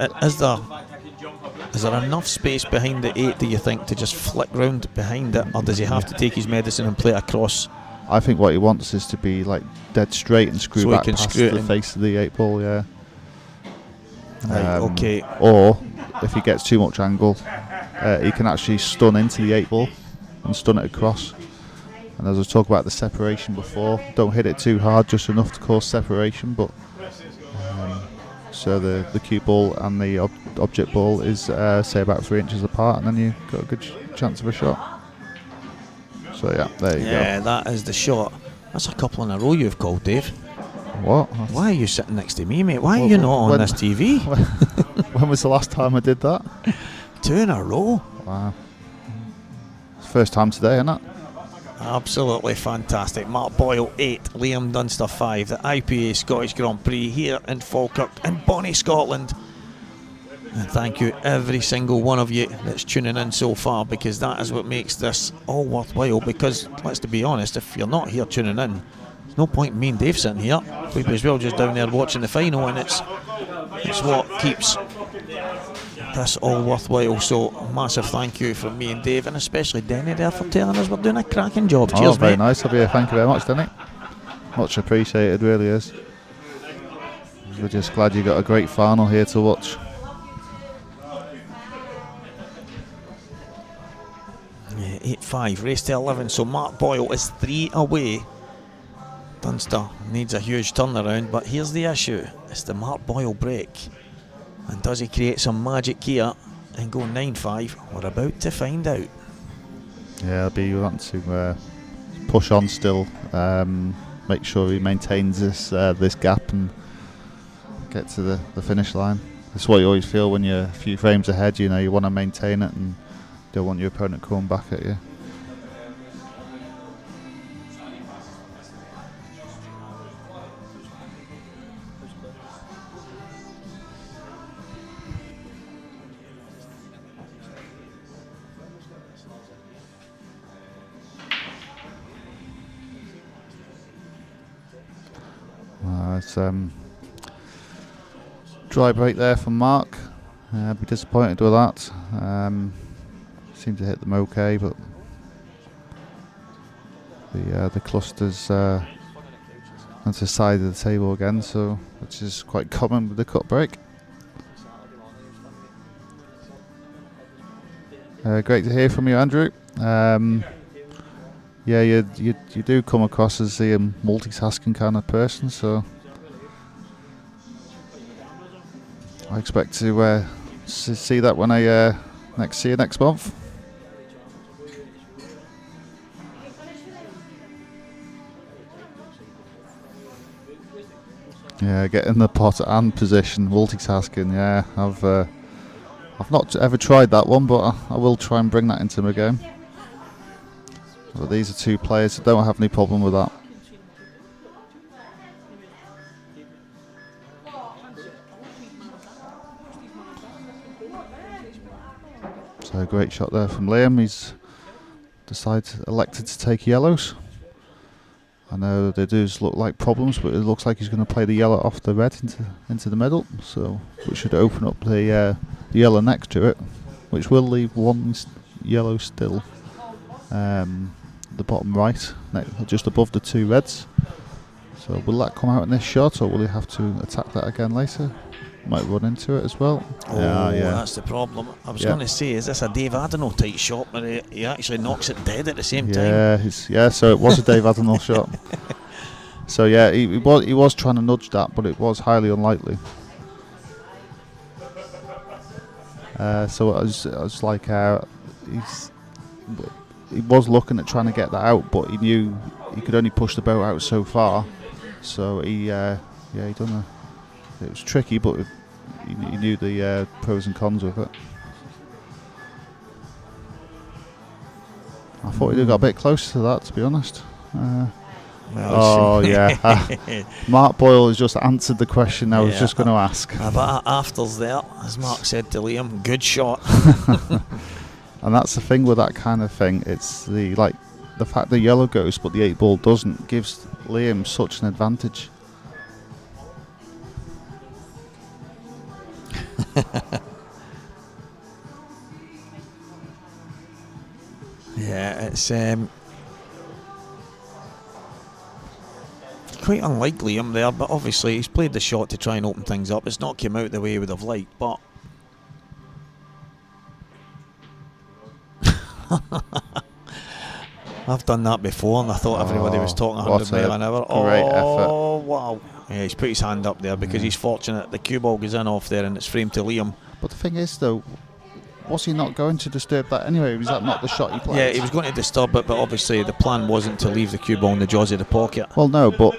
there enough space behind the 8, do you think, to just flick round behind it, or does he have to take his medicine and play across? I think what he wants is to be like dead straight and screw back past the face of the 8 ball. Okay. Or if he gets too much angle, he can actually stun into the 8 ball and stun it across. And as I was talking about the separation before, don't hit it too hard, just enough to cause separation, but So the cue ball and the object ball is say about 3 inches apart, and then you've got a good chance of a shot. So yeah, there you go. Yeah, that is the shot. That's a couple in a row you've called, Dave. What? Why are you sitting next to me, mate? Why are you not on this TV? When was the last time I did that? 2 in a row. Wow. It's first time today, isn't it? Absolutely fantastic. Mark Boyle 8, Liam Dunster 5. The IPA Scottish Grand Prix here in Falkirk in Bonnie, Scotland. And thank you every single one of you that's tuning in so far, because that is what makes this all worthwhile. Because let's be honest, if you're not here tuning in, there's no point in me and Dave sitting here. We'd be as well just down there watching the final, and it's what keeps this all worthwhile. So massive thank you from me and Dave, and especially Denny there for telling us we're doing a cracking job. Cheers, very mate. nice of you. Thank you very much, Denny. Much appreciated, really is. We're just glad you got a great final here to watch. Yeah, 8-5, race to 11. So Mark Boyle is 3 away. Dunster needs a huge turnaround, but here's the issue: it's the Mark Boyle break. And does he create some magic here and go 9-5? We're about to find out. Yeah, I'll be wanting to push on still, make sure he maintains this gap and get to the finish line. That's what you always feel when you're a few frames ahead. You know, you want to maintain it and don't want your opponent coming back at you. It's dry break there from Mark. I'd be disappointed with that. Seemed to hit them okay, but the clusters on the side of the table again, so which is quite common with the cut break. Great to hear from you, Andrew. Yeah, you do come across as a multitasking kind of person, so I expect to see that when I see you next month. Yeah, get in the pot and position, multitasking. Yeah, I've not ever tried that one, but I will try and bring that into my game. But these are two players that don't have any problem with that. So a great shot there from Liam. He's elected to take yellows. I know they do look like problems, but it looks like he's going to play the yellow off the red into the middle, so which should open up the yellow next to it, which will leave one yellow still. The bottom right, just above the two reds. So will that come out in this shot, or will he have to attack that again later? Might run into it as well. Oh, yeah, that's the problem. I was going to say, is this a Dave Adenau type shot where he actually knocks it dead at the same time? Yeah, so it was a Dave Adenau shot. So yeah, he was trying to nudge that, but it was highly unlikely. So I was like, he was looking at trying to get that out, but he knew he could only push the boat out so far. So he done it was tricky, but he knew the pros and cons with it. I thought he got a bit close to that, to be honest. Yeah. Mark Boyle has just answered the question I was just going to ask. But afters there, as Mark said to Liam, good shot. And that's the thing with that kind of thing. It's the fact the yellow goes, but the 8 ball doesn't, gives Liam such an advantage. Yeah, it's quite unlike Liam there, but obviously he's played the shot to try and open things up. It's not come out the way he would have liked, but I've done that before, and I thought everybody was talking 100 what a mile an hour. great Oh, wow. Yeah, he's put his hand up there because he's fortunate. The cue ball goes in off there and it's framed to Liam. But the thing is, though, was he not going to disturb that anyway? Was that not the shot he played? Yeah, he was going to disturb it, but obviously the plan wasn't to leave the cue ball in the jaws of the pocket. Well, no, but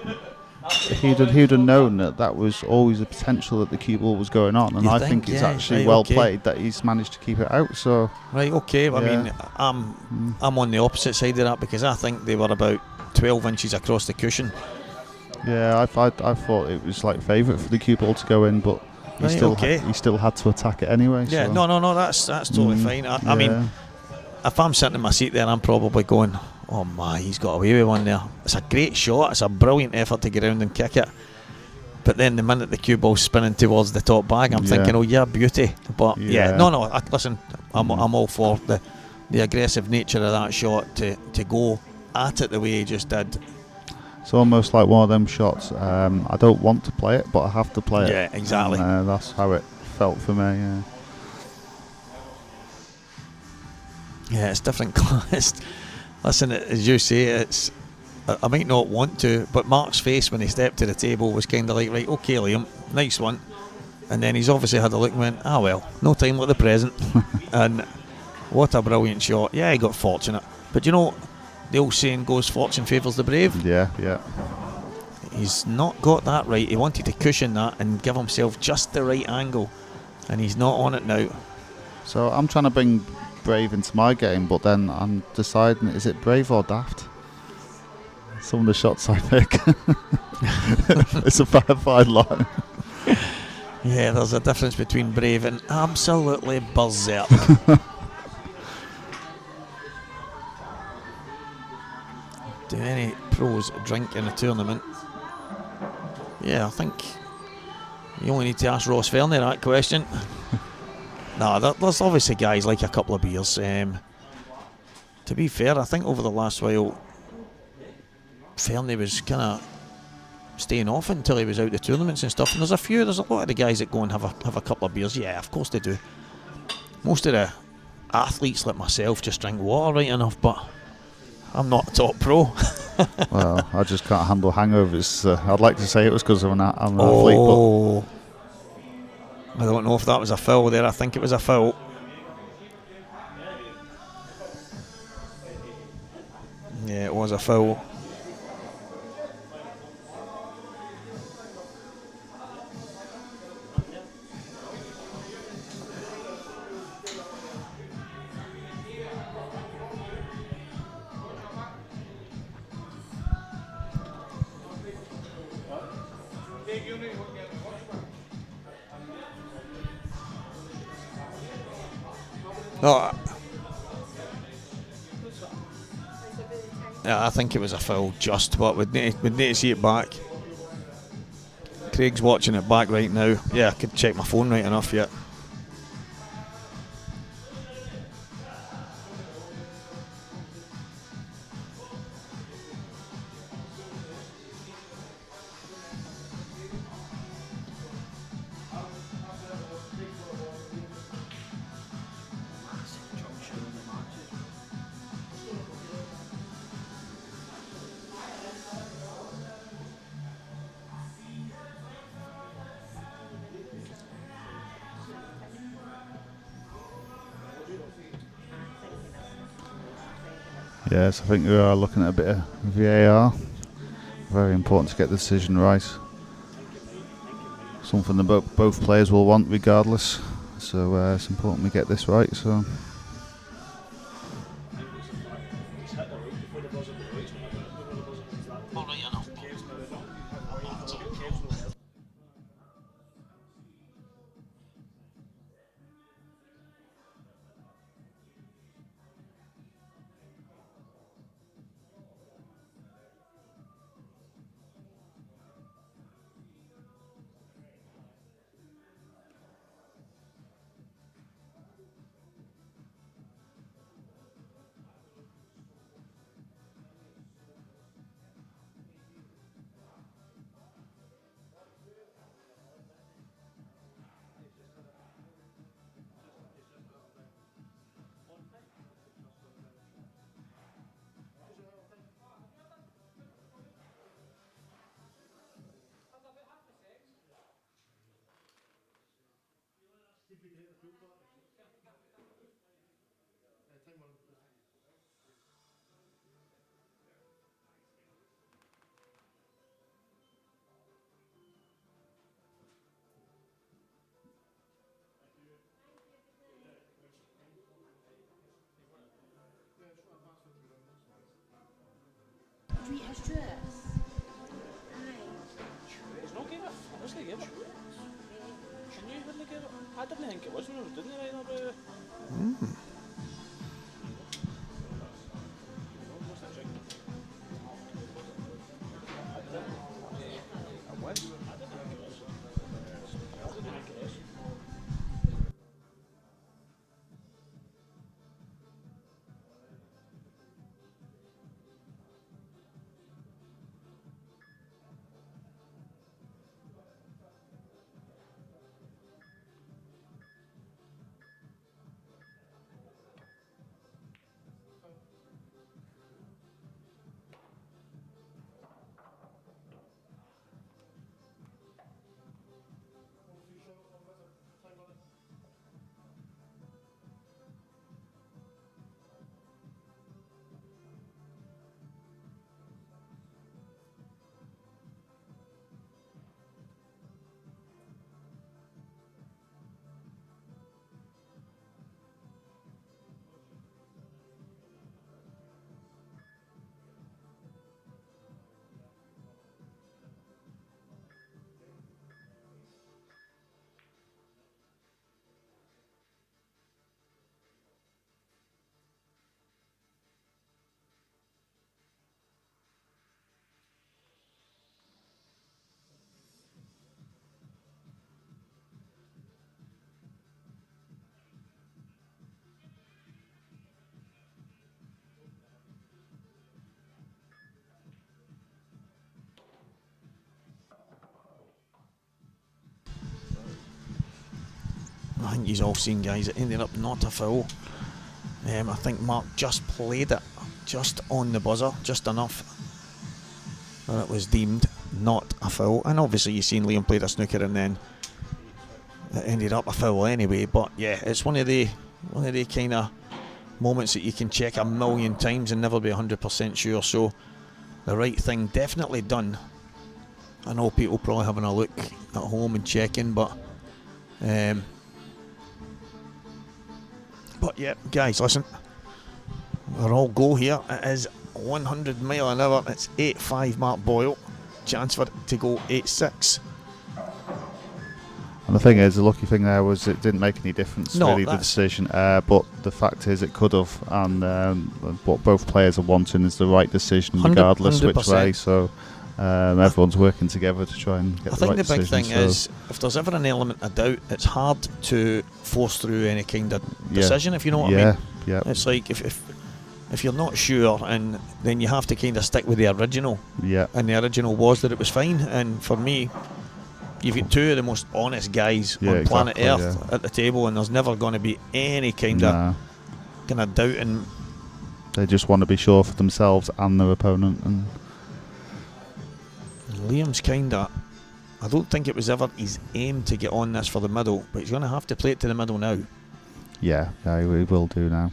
he'd have known that was always a potential that the cue ball was going on, and You I think? think it's Yeah, actually right, well okay. played that he's managed to keep it out. So Right, okay. I Yeah. mean, I'm on the opposite side of that because I think they were about 12 inches across the cushion. yeah, I thought it was like favourite for the cue ball to go in, but he Right, he still had to attack it anyway. Yeah, so. no, that's totally fine. I mean, if I'm sitting in my seat there, I'm probably going, oh my, he's got away with one there. It's a great shot. It's a brilliant effort to get around and kick it. But then the minute the cue ball's spinning towards the top bag, I'm thinking, oh yeah, beauty. But listen, I'm all for the aggressive nature of that shot to go at it the way he just did. It's almost like one of them shots. I don't want to play it, but I have to play it. Yeah, exactly. And, that's how it felt for me. Yeah. Yeah, it's different class. Listen, as you say, it's. I might not want to, but Mark's face when he stepped to the table was kind of like, right, okay, Liam, nice one. And then he's obviously had a look and went, well, no time like the present. And what a brilliant shot. Yeah, he got fortunate. But you know, the old saying goes, fortune favours the brave. Yeah. He's not got that right. He wanted to cushion that and give himself just the right angle. And he's not on it now. So I'm trying to bring brave into my game, but then I'm deciding, is it brave or daft? Some of the shots I pick. It's a fine line. Yeah, there's a difference between brave and absolutely berserk. Do any pros drink in a tournament? Yeah, I think you only need to ask Ross Fernie that question. There's obviously guys like a couple of beers. To be fair, I think over the last while, Fernie was kind of staying off until he was out the tournaments and stuff. And there's a lot of the guys that go and have a couple of beers. Yeah, of course they do. Most of the athletes like myself just drink water right enough, but I'm not a top pro. Well, I just can't handle hangovers. I'd like to say it was because I'm an athlete, but I don't know if that was a foul there. I think it was a foul. Yeah, it was a foul. Yeah, I think it was a foul just, but we'd need to see it back. Craig's watching it back right now. Yeah, I could check my phone right enough yet. yes, I think we are looking at a bit of VAR. Very important to get the decision right. Something that both players will want regardless. So it's important we get this right. So. It's not gave it. Honestly, gave it. Can you really give it? I didn't think it was when I was doing it either. I think you've all seen, guys, it ended up not a foul. I think Mark just played it just on the buzzer, just enough that it was deemed not a foul. And obviously you've seen Liam played a snooker and then it ended up a foul anyway. But yeah, it's one of the kind of moments that you can check a million times and never be 100% sure. So the right thing definitely done. I know people probably having a look at home and checking, but yeah, guys, listen, we're all go here. It is 100 mile an hour. It's 8.5 Mark Boyle. Chance for it to go 8.6. And the thing is, the lucky thing there was it didn't make any difference, No, really, the decision. But the fact is, it could have. And what both players are wanting is the right decision, regardless 100%. which way. So everyone's working together to try and get the right decision. I think the big thing is, if there's ever an element of doubt, it's hard to force through any kind of decision, if you know what I mean. Yeah. It's like if you're not sure, and then you have to kind of stick with the original. Yeah. And the original was that it was fine. And for me, you've got two of the most honest guys on planet Earth at the table, and there's never going to be any kind of doubting. They just want to be sure for themselves and their opponent. And Liam's I don't think it was ever his aim to get on this for the middle, but he's going to have to play it to the middle now. Yeah, he will do now,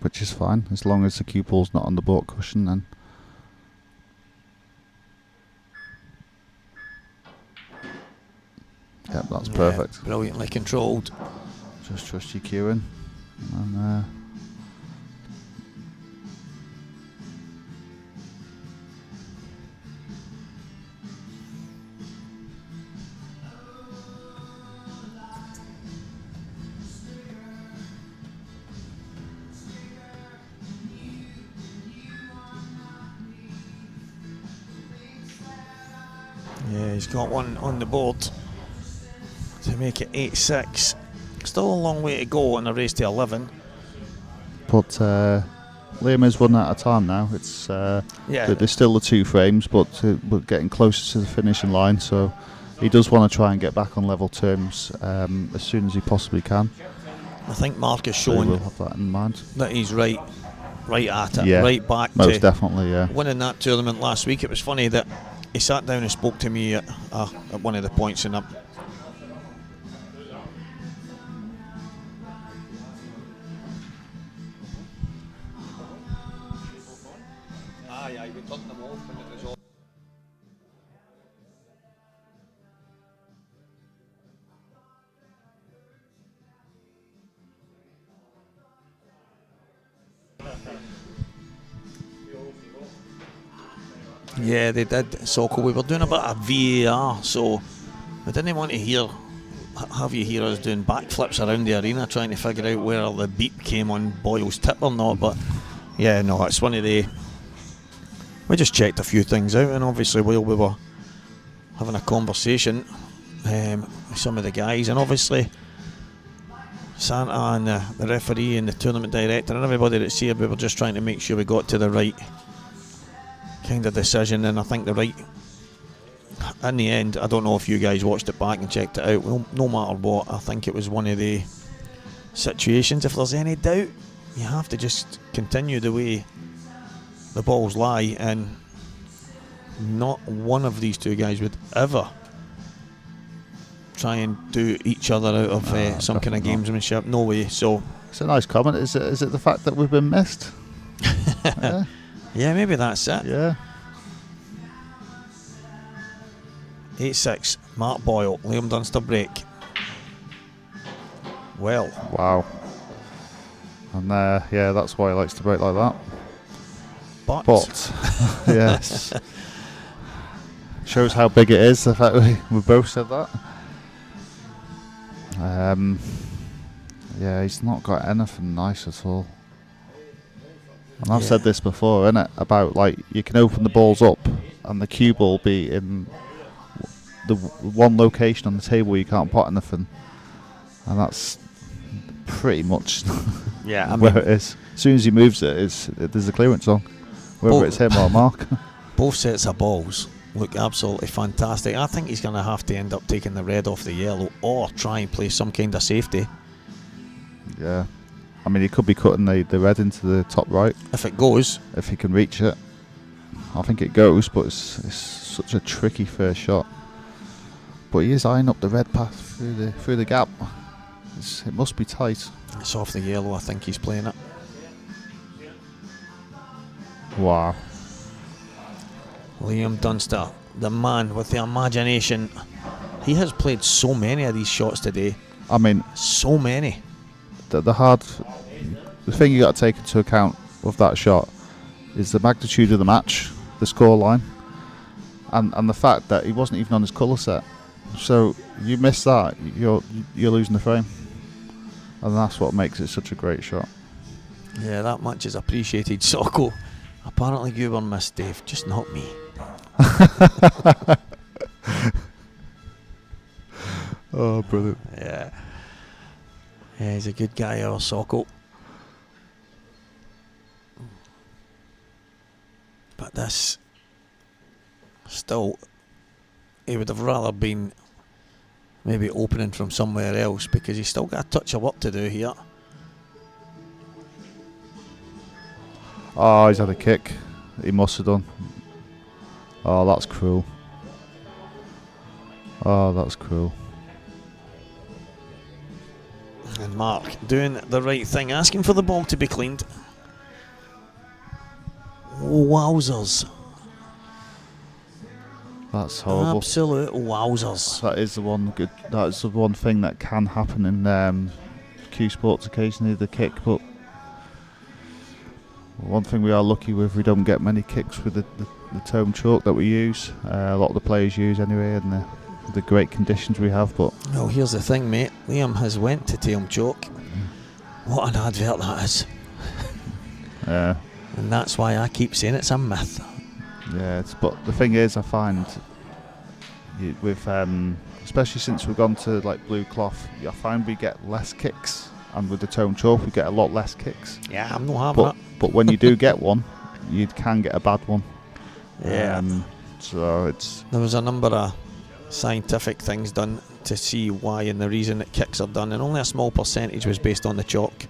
which is fine as long as the cue ball's not on the baulk cushion. Then yep, that's perfect. Brilliantly controlled. Just trust your cueing, and yeah, he's got one on the board to make it 8.6. Still a long way to go in a race to 11. But Liam is 1 at a time now. It's there's still the 2 frames, but we're getting closer to the finishing line. So he does want to try and get back on level terms as soon as he possibly can. I think Mark is So showing we'll have that in mind. that he's right at it, right back most to definitely, winning that tournament last week. It was funny that he sat down and spoke to me at one of the points, and Yeah, they did. Sokol, we were doing a bit of VAR, so we didn't want to have you hear us doing backflips around the arena trying to figure out where the beep came on Boyle's tip or not. But yeah, no, it's one of the. We just checked a few things out, and obviously while we were having a conversation with some of the guys, and obviously Santa and the referee and the tournament director and everybody that's here, we were just trying to make sure we got to the right kind of decision, and I think the right, in the end, I don't know if you guys watched it back and checked it out, well, no matter what, I think it was one of the situations, if there's any doubt, you have to just continue the way the balls lie, and not one of these two guys would ever try and do each other out of some kind of gamesmanship. No way. So it's a nice comment. Is it the fact that we've been missed? Yeah. Yeah, maybe that's it. Yeah. 8-6, Mark Boyle, Liam Dunster break. Well. Wow. And yeah, that's why he likes to break like that. But yes. Shows how big it is, the fact we both said that. Yeah, he's not got anything nice at all. And I've said this before, innit, about like you can open the balls up and the cue ball be in the one location on the table where you can't pot anything, and that's pretty much where it is. As soon as he moves it, there's a clearance on, whether it's him or Mark. Both sets of balls look absolutely fantastic. I think he's going to have to end up taking the red off the yellow or try and play some kind of safety. Yeah. I mean, he could be cutting the red into the top right. If it goes. If he can reach it. I think it goes, but it's such a tricky first shot. But he is eyeing up the red path through the gap. It must be tight. It's off the yellow, I think he's playing it. Wow. Liam Dunster, the man with the imagination. He has played so many of these shots today. I mean, so many. The thing you got to take into account with that shot is the magnitude of the match, the score line, and the fact that he wasn't even on his colour set. So you miss that, you're losing the frame, and that's what makes it such a great shot. Yeah, that much is appreciated. Sokol, apparently you were missed, Dave, just not me. Oh, brilliant. Yeah, he's a good guy, our Sokol. But this, still, he would have rather been maybe opening from somewhere else, because he's still got a touch of work to do here. Oh, he's had a kick. He must have done. Oh, that's cruel. Oh, that's cruel. And Mark doing the right thing, asking for the ball to be cleaned. Wowzers. That's horrible. Absolute wowzers. That is the one thing that can happen in Cuesports occasionally, the kick. But one thing we are lucky with, we don't get many kicks with the tome chalk that we use. A lot of the players use anyway, and the great conditions we have. But well, here's the thing, mate. Liam has went to Tame Chalk. What an advert that is. Yeah. And that's why I keep saying it's a myth. Yeah, but the thing is, I find with especially since we've gone to like blue cloth, I find we get less kicks, and with the tone chalk we get a lot less kicks. Yeah, I'm not having it. But when you do get one, you can get a bad one. Yeah. So there was a number of scientific things done to see why and the reason that kicks are done, and only a small percentage was based on the chalk.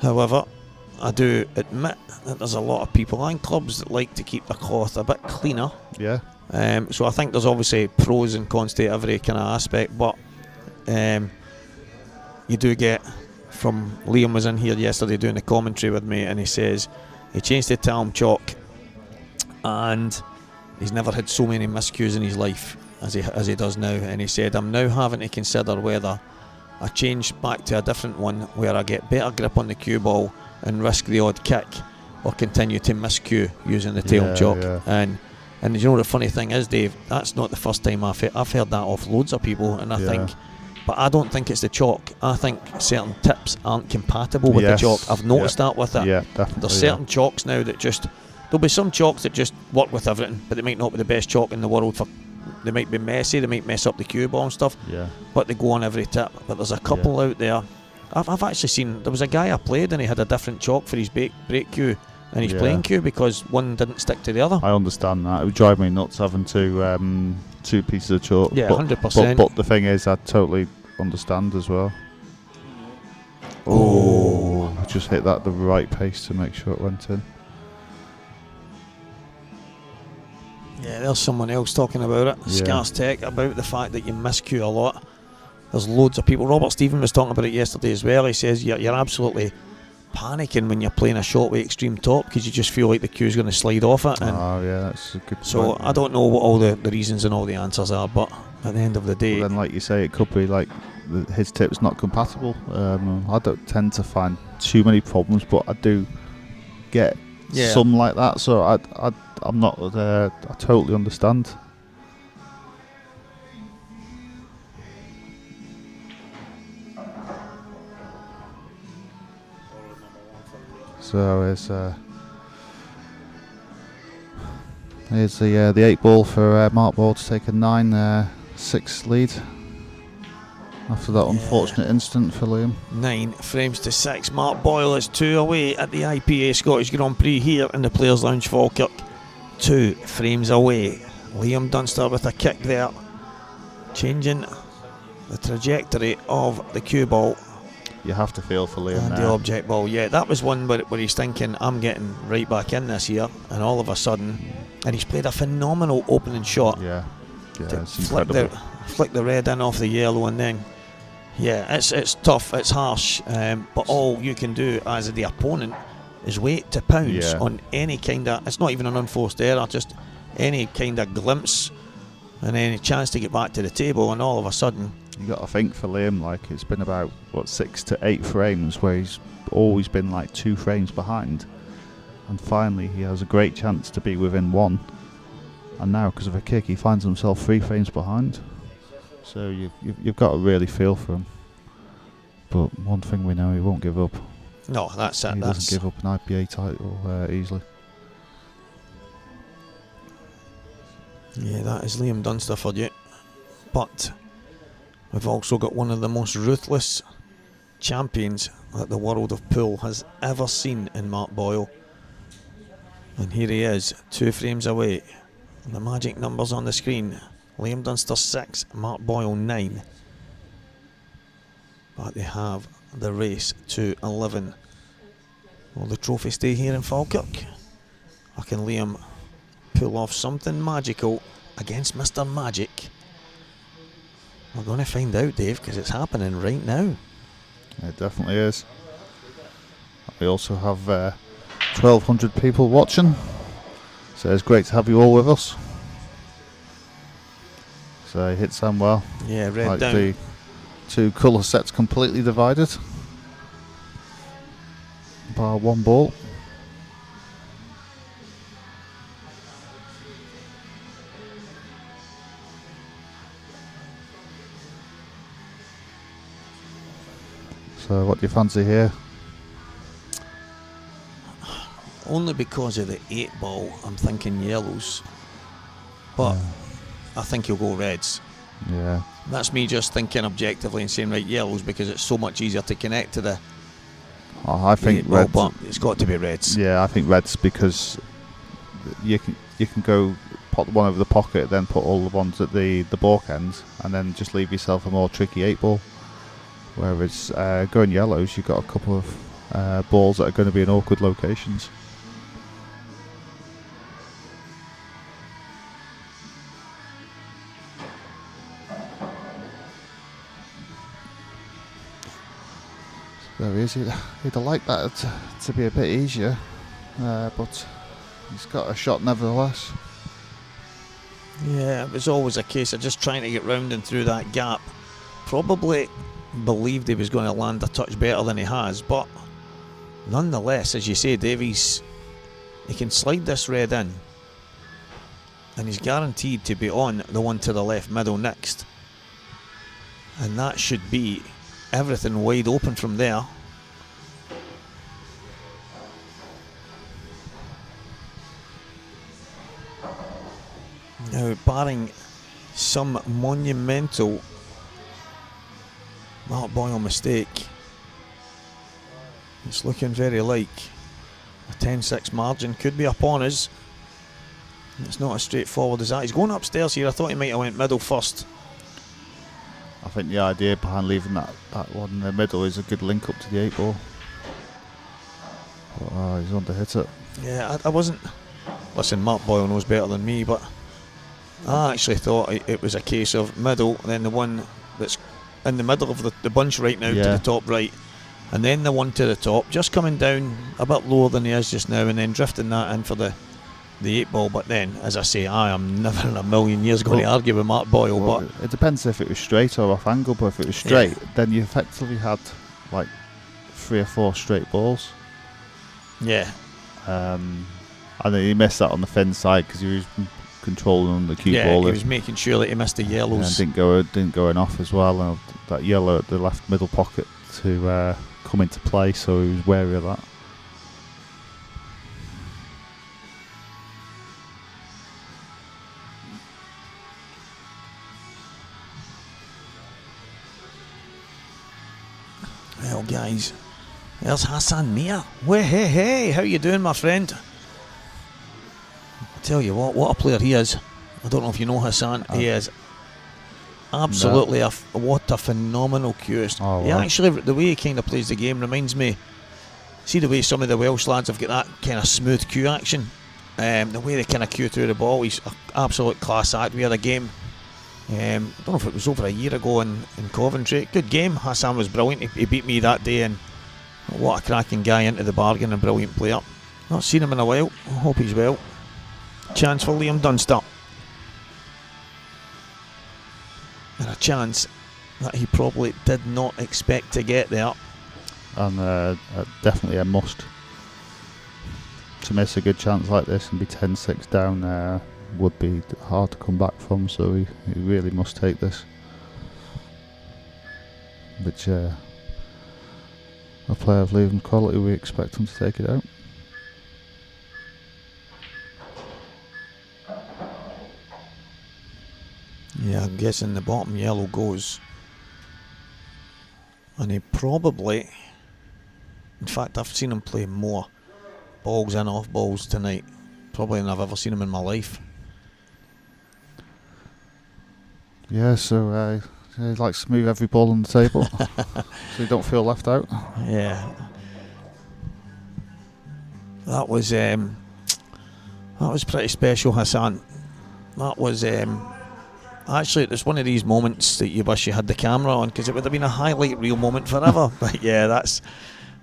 However, I do admit that there's a lot of people and clubs that like to keep the cloth a bit cleaner. Yeah. So I think there's obviously pros and cons to every kind of aspect, but you do get, from Liam was in here yesterday doing the commentary with me, and he says he changed to Talm chalk and he's never had so many miscues in his life as he does now, and he said, I'm now having to consider whether I change back to a different one where I get better grip on the cue ball and risk the odd kick, or continue to miscue using the tail chalk. Yeah. And And you know the funny thing is, Dave, that's not the first time I've heard that off loads of people, and I think, but I don't think it's the chalk. I think certain tips aren't compatible with the chalk. I've noticed that with it. Yeah, definitely. There's certain chalks now that just, there'll be some chalks that just work with everything, but they might not be the best chalk in the world for. They might be messy, they might mess up the cue ball and stuff, but they go on every tip. But there's a couple out there. I've actually seen, there was a guy I played and he had a different chalk for his break cue and his playing cue because one didn't stick to the other. I understand that. It would drive me nuts having two pieces of chalk. Yeah, 100%. But the thing is, I totally understand as well. Oh, I just hit that at the right pace to make sure it went in. Yeah, there's someone else talking about it. Scarce Tech, about the fact that you miscue a lot. There's loads of people. Robert Stephen was talking about it yesterday as well. He says you're absolutely panicking when you're playing a shot with extreme top because you just feel like the cue's going to slide off it. And that's a good so point. I don't know what all the reasons and all the answers are, but at the end of the day... Well, then, like you say, it could be like his tip's not compatible. I don't tend to find too many problems, but I do get some like that, so I'm not I totally understand. So here's the 8 ball for Mark Boyle to take a 9-6 lead after that unfortunate incident for Liam. 9 frames to 6. Mark Boyle is 2 away at the IPA Scottish Grand Prix here in the Players Lounge, Falkirk. 2 frames away. Liam Dunster with a kick there, changing the trajectory of the cue ball. You have to feel for Liam and there. The object ball, that was one where he's thinking, I'm getting right back in this here, and all of a sudden, and he's played a phenomenal opening shot. To flick the red in off the yellow, and then it's tough, it's harsh, but all you can do as the opponent is wait to pounce on any kind of, it's not even an unforced error, just any kind of glimpse and any chance to get back to the table, and all of a sudden you got to think for Liam, like it's been about 6 to 8 frames where he's always been like 2 frames behind, and finally he has a great chance to be within 1, and now because of a kick he finds himself 3 frames behind. So you've got to really feel for him, but one thing we know, he won't give up. No, that's it. He doesn't give up an IPA title easily. Yeah, that is Liam Dunster for you. But we've also got one of the most ruthless champions that the world of pool has ever seen in Mark Boyle. And here he is, 2 frames away. And the magic numbers on the screen. Liam Dunster 6, Mark Boyle 9. But they have the race to 11. Will the trophy stay here in Falkirk? Or can Liam pull off something magical against Mr. Magic? We're going to find out, Dave, because it's happening right now. It definitely is. We also have 1,200 people watching, so it's great to have you all with us. So he hits them well. Yeah, red like down. The 2 colour sets completely divided. Bar 1 ball. So what do you fancy here? Only because of the 8 ball, I'm thinking yellows. But I think he'll go reds. Yeah. That's me just thinking objectively and saying, right, yellows, because it's so much easier to connect to the I think red. But it's got to be reds. Yeah, I think reds, because you can go pop one over the pocket, then put all the ones at the balk end, and then just leave yourself a more tricky 8 ball. Whereas going yellows, you've got a couple of balls that are going to be in awkward locations. There he is. He'd have liked that to be a bit easier, but he's got a shot nevertheless. Yeah, it was always a case of just trying to get round and through that gap. Probably believed he was going to land a touch better than he has, but nonetheless, as you say, Dave, he can slide this red in, and he's guaranteed to be on the one to the left middle next, and that should be everything wide open from there. Now, barring some monumental Mark Boyle mistake, it's looking very like a 10-6 margin could be upon us. It's not as straightforward as that. He's going upstairs here. I thought he might have went middle first. I think the idea behind leaving that one in the middle is a good link up to the 8 ball. But, he's on to hit it. Yeah, I wasn't... Listen, Mark Boyle knows better than me, but I actually thought it was a case of middle, then the one that's in the middle of the bunch right now to the top right, and then the one to the top, just coming down a bit lower than he is just now, and then drifting that in for the 8 ball. But then, as I say, I am never in a million years going to argue with Mark Boyle. But it depends if it was straight or off angle. But if it was straight, then you effectively had like 3 or 4 straight balls. Yeah. And then he missed that on the fin side because he was controlling the cue ball. He was making sure that he missed the yellows. And didn't go in off as well. And that yellow at the left middle pocket to come into play, so he was wary of that. Well, guys, there's Hassan Mir. Hey, how you doing, my friend? I tell you what a player he is. I don't know if you know Hassan. He is absolutely what a phenomenal cueist. Oh, wow. He actually, the way he kind of plays the game reminds me. See the way some of the Welsh lads have got that kind of smooth cue action. The way they kind of cue through the ball. He's an absolute class act. We had a game. I don't know if it was over a year ago in Coventry. Good game. Hassan was brilliant. He beat me that day, and what a cracking guy into the bargain, and brilliant player. Not seen him in a while. I hope he's well. Chance for Liam Dunster. And a chance that he probably did not expect to get there. And definitely a must. To miss a good chance like this and be 10-6 down would be hard to come back from, so he really must take this. Which a player of leaving quality, we expect him to take it out. Yeah, I'm guessing the bottom yellow goes. And he probably, in fact, I've seen him play more balls and off balls tonight, probably than I've ever seen him in my life. Yeah, so he likes to move every ball on the table so you don't feel left out. Yeah. That was pretty special, Hassan. That was actually, it's one of these moments that you wish you had the camera on, because it would have been a highlight reel moment forever. But yeah,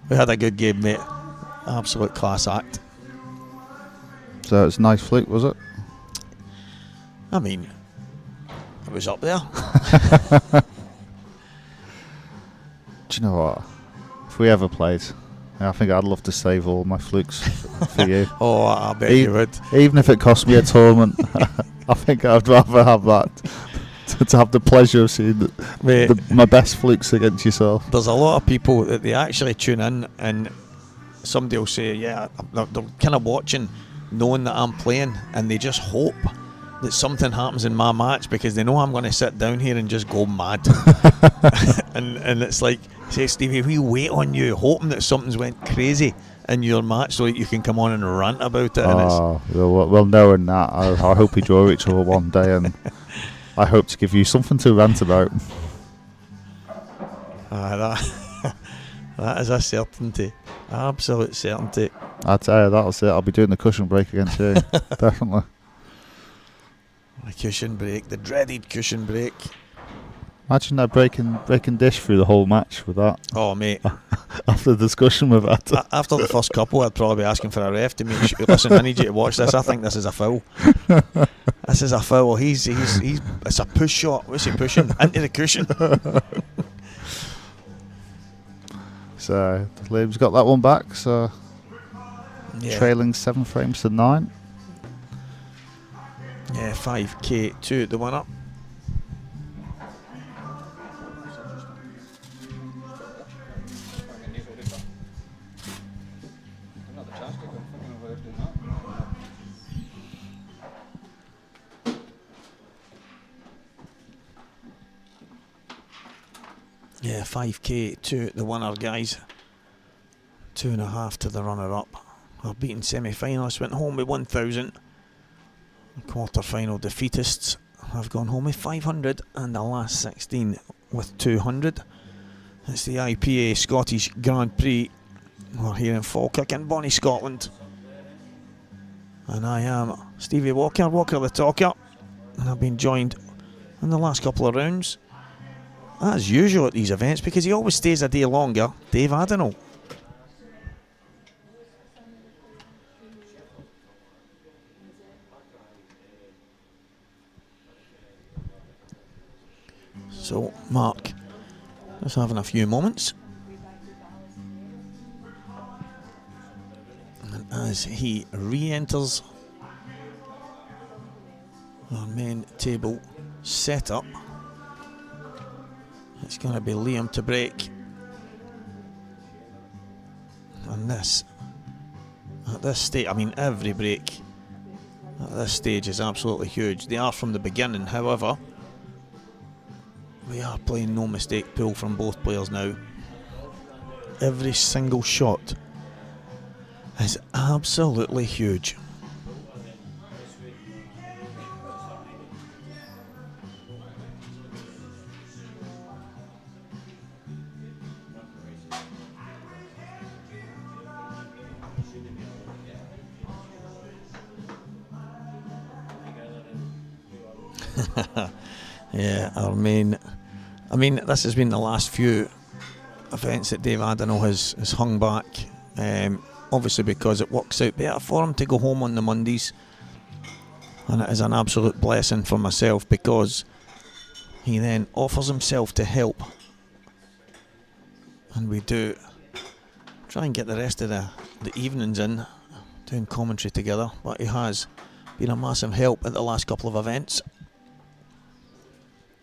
we had a good game, mate. Absolute class act. So it's a nice fluke, was it? I mean, it was up there. Do you know what? If we ever played, I think I'd love to save all my flukes for you. Oh, I bet you would. Even if it cost me a tournament, I think I'd rather have that to have the pleasure of seeing my best flukes against yourself. There's a lot of people that they actually tune in, and somebody will say, yeah, they're kind of watching, knowing that I'm playing, and they just hope that something happens in my match because they know I'm going to sit down here and just go mad. and it's like, say, Stevie, we wait on you, hoping that something's went crazy in your match so that you can come on and rant about it. Well, knowing that, I hope we draw each other one day, and I hope to give you something to rant about. That is a certainty. Absolute certainty. I tell you, that'll it. I'll be doing the cushion break against you. Definitely. The cushion break, the dreaded cushion break. Imagine that breaking dish through the whole match with that. Oh, mate. After the discussion with that. After the first couple, I'd probably be asking for a ref to make sure. Listen, I need you to watch this. I think this is a foul. This is a foul. He's it's a push shot. What's he pushing? Into the cushion. So Liam's got that one back. So yeah. trailing 7 frames to 9. Yeah, 5k2 the winner. Yeah, 5k2 the winner, guys. 2.5 to the runner-up. Our beaten semi-finalists went home with 1,000. Quarter-final defeatists have gone home with 500, and the last 16 with 200. It's the IPA Scottish Grand Prix. We're here in Falkirk in Bonnie, Scotland. And I am Stevie Walker, Walker the Talker. And I've been joined in the last couple of rounds, as usual at these events, because he always stays a day longer, Dave Adenall. So, Mark, just having a few moments. And as he re-enters our main table setup, it's going to be Liam to break. And this, at this stage, I mean every break at this stage is absolutely huge. They are from the beginning, however. We are playing no mistake pool from both players now. Every single shot is absolutely huge. Yeah, I mean, this has been the last few events that Dave Adenall has hung back, obviously because it works out better for him to go home on the Mondays, and it is an absolute blessing for myself because he then offers himself to help, and we do try and get the rest of the evenings in doing commentary together, but he has been a massive help at the last couple of events.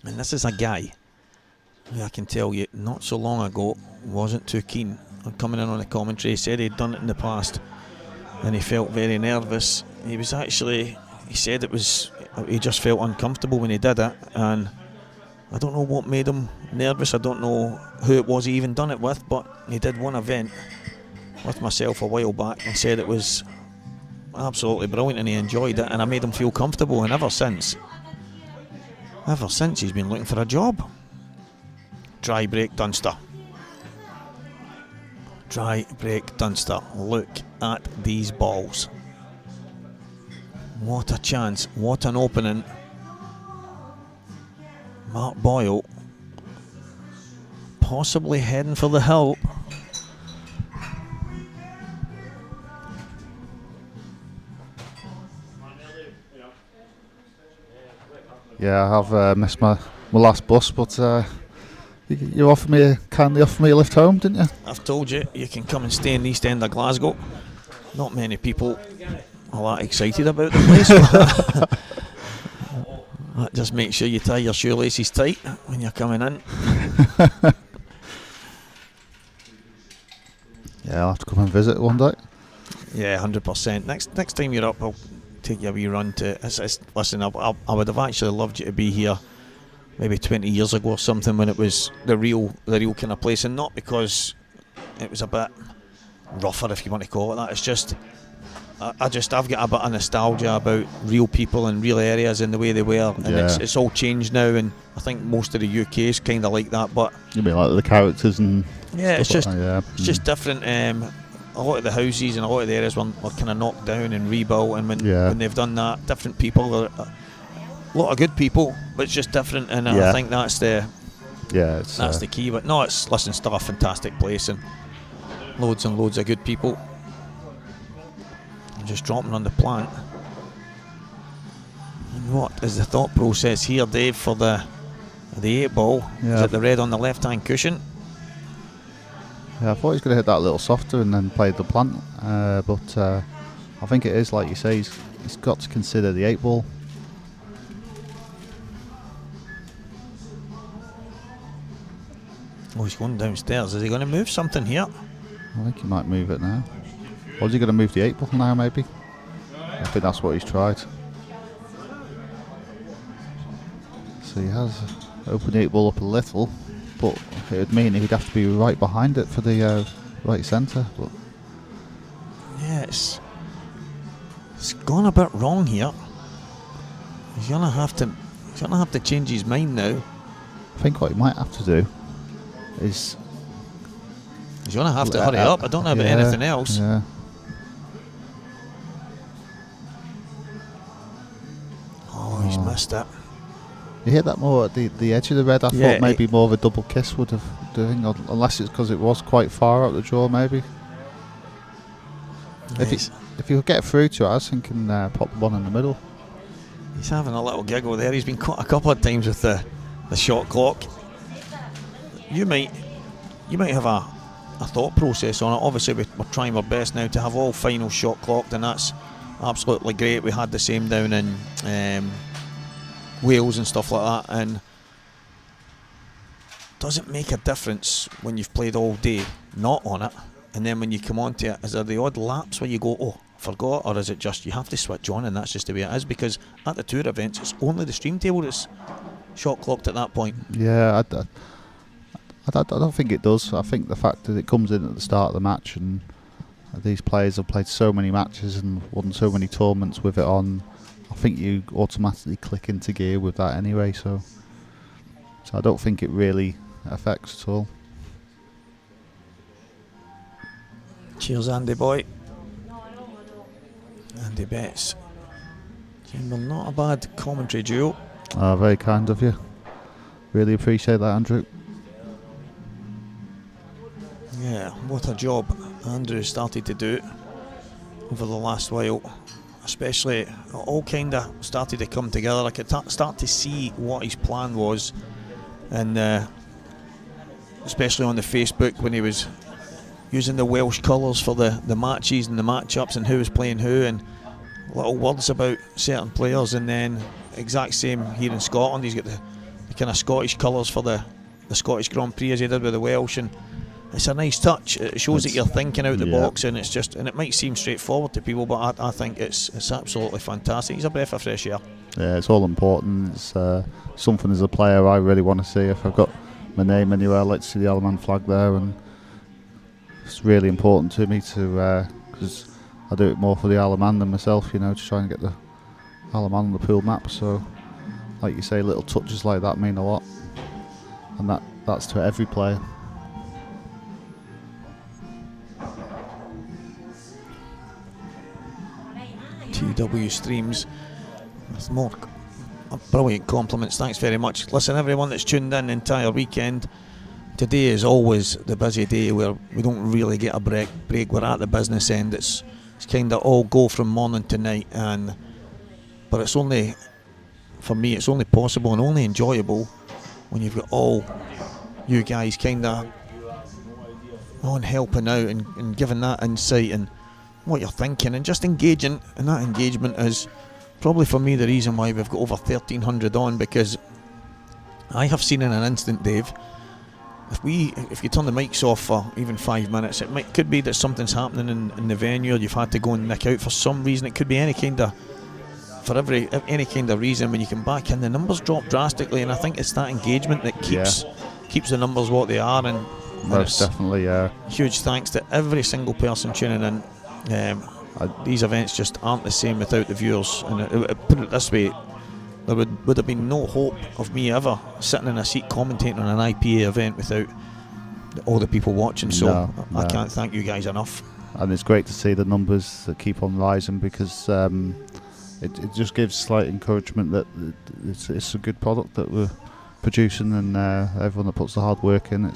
And this is a guy who I can tell you not so long ago wasn't too keen on coming in on the commentary. He said he'd done it in the past and he felt very nervous. He said he just felt uncomfortable when he did it, and I don't know what made him nervous. I don't know who it was he even done it with, but he did one event with myself a while back and said it was absolutely brilliant and he enjoyed it, and I made him feel comfortable, and ever since he's been looking for a job. Dry break Dunster. Dry break Dunster. Look at these balls. What a chance. What an opening. Mark Boyle possibly heading for the hill. Yeah, I have missed my last bus, but you kindly offered me a lift home, didn't you? I've told you, you can come and stay in the East End of Glasgow. Not many people are that excited about the place. Just make sure you tie your shoelaces tight when you're coming in. Yeah, I'll have to come and visit one day. Yeah, 100%. Next time you're up, I'll take you a wee run to. Listen, I would have actually loved you to be here maybe 20 years ago or something, when it was the real kind of place, and not because it was a bit rougher, if you want to call it that. It's just I've got a bit of nostalgia about real people and real areas and the way they were, and it's all changed now, and I think most of the UK is kind of like that. But you mean like the characters and it's just like that, it's just different. A lot of the houses and a lot of the areas were kind of knocked down and rebuilt, and when they've done that, different people, a lot of good people, but it's just different, and I think that's the key. But no, it's still a fantastic place and loads and loads of good people. I'm just dropping on the plant. And what is the thought process here, Dave, for the 8-ball? Is it the red on the left-hand cushion? Yeah, I thought he was going to hit that a little softer and then play the plant, but I think it is, like you say, he's got to consider the 8-ball. Oh, he's going downstairs. Is he going to move something here? I think he might move it now. Or is he going to move the 8 ball now, maybe? I think that's what he's tried. So he has opened the 8 ball up a little, but it would mean he'd have to be right behind it for the right centre. But Yeah, it's gone a bit wrong here. He's gonna have to change his mind now. I think what he might have to do is He's gonna have to hurry up. I don't know about anything else. Yeah. Oh, he's missed it. You hit that more at the edge of the red. I thought maybe more of a double kiss would have done, unless it's because it was quite far out the draw, maybe. Yes. If you could get through to it, I was thinking pop the one in the middle. He's having a little giggle there. He's been caught a couple of times with the shot clock. You might have a thought process on it. Obviously, we're trying our best now to have all final shot clocked, and that's absolutely great. We had the same down in Wales and stuff like that, and does it make a difference when you've played all day not on it, and then when you come onto it, is there the odd lapse where you go, oh, forgot, or is it just you have to switch on and that's just the way it is? Because at the tour events, it's only the stream table that's shot clocked at that point. Yeah, I don't think it does. I think the fact that it comes in at the start of the match, and these players have played so many matches and won so many tournaments with it on, I think you automatically click into gear with that anyway, so I don't think it really affects at all. Cheers, Andy boy. Andy Betts. Well, not a bad commentary duo. Very kind of you. Really appreciate that, Andrew. Yeah, what a job Andrew started to do over the last while. Especially, it all kind of started to come together. I could start to see what his plan was, and especially on the Facebook when he was using the Welsh colours for the matches and the matchups and who was playing who, and little words about certain players, and then exact same here in Scotland. He's got the kind of Scottish colours for the Scottish Grand Prix as he did with the Welsh, and it's a nice touch. It shows that you're thinking out the box, and it might seem straightforward to people, but I think it's absolutely fantastic. He's a breath of fresh air. Yeah, it's all important. It's something as a player I really want to see. If I've got my name anywhere, I'd like to see the Isle of Man flag there, and it's really important to me to, because I do it more for the Isle of Man than myself, to try and get the Isle of Man on the pool map. So, like you say, little touches like that mean a lot, and that's to every player. TW Streams with more brilliant compliments. Thanks very much. Listen, everyone that's tuned in the entire weekend, today is always the busy day where we don't really get a break. We're at the business end. It's kind of all go from morning to night, but it's only, for me, it's only possible and only enjoyable when you've got all you guys kind of on helping out and giving that insight and what you're thinking and just engaging, and that engagement is probably for me the reason why we've got over 1,300 on, because I have seen in an instant, Dave, if you turn the mics off for even 5 minutes, could be that something's happening in the venue, or you've had to go and nick out for some reason. It could be any kind of reason. When you come back in, the numbers drop drastically, and I think it's that engagement that keeps the numbers what they are. And most definitely, huge thanks to every single person tuning in. These events just aren't the same without the viewers, and put it this way, there would have been no hope of me ever sitting in a seat commentating on an IPA event without all the people watching. So I can't thank you guys enough. And it's great to see the numbers that keep on rising, because it just gives slight encouragement that it's a good product that we're producing, and everyone that puts the hard work in,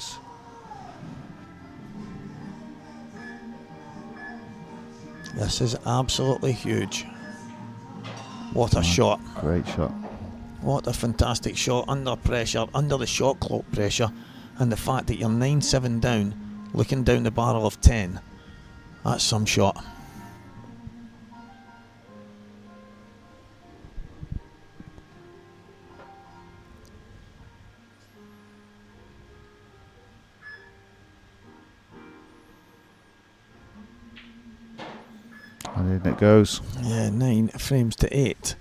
This is absolutely huge. What a shot. Great shot. What a fantastic shot, under pressure, under the shot clock pressure, and the fact that you're 9-7 down, looking down the barrel of 10. That's some shot. In it goes. Yeah, 9 frames to 8.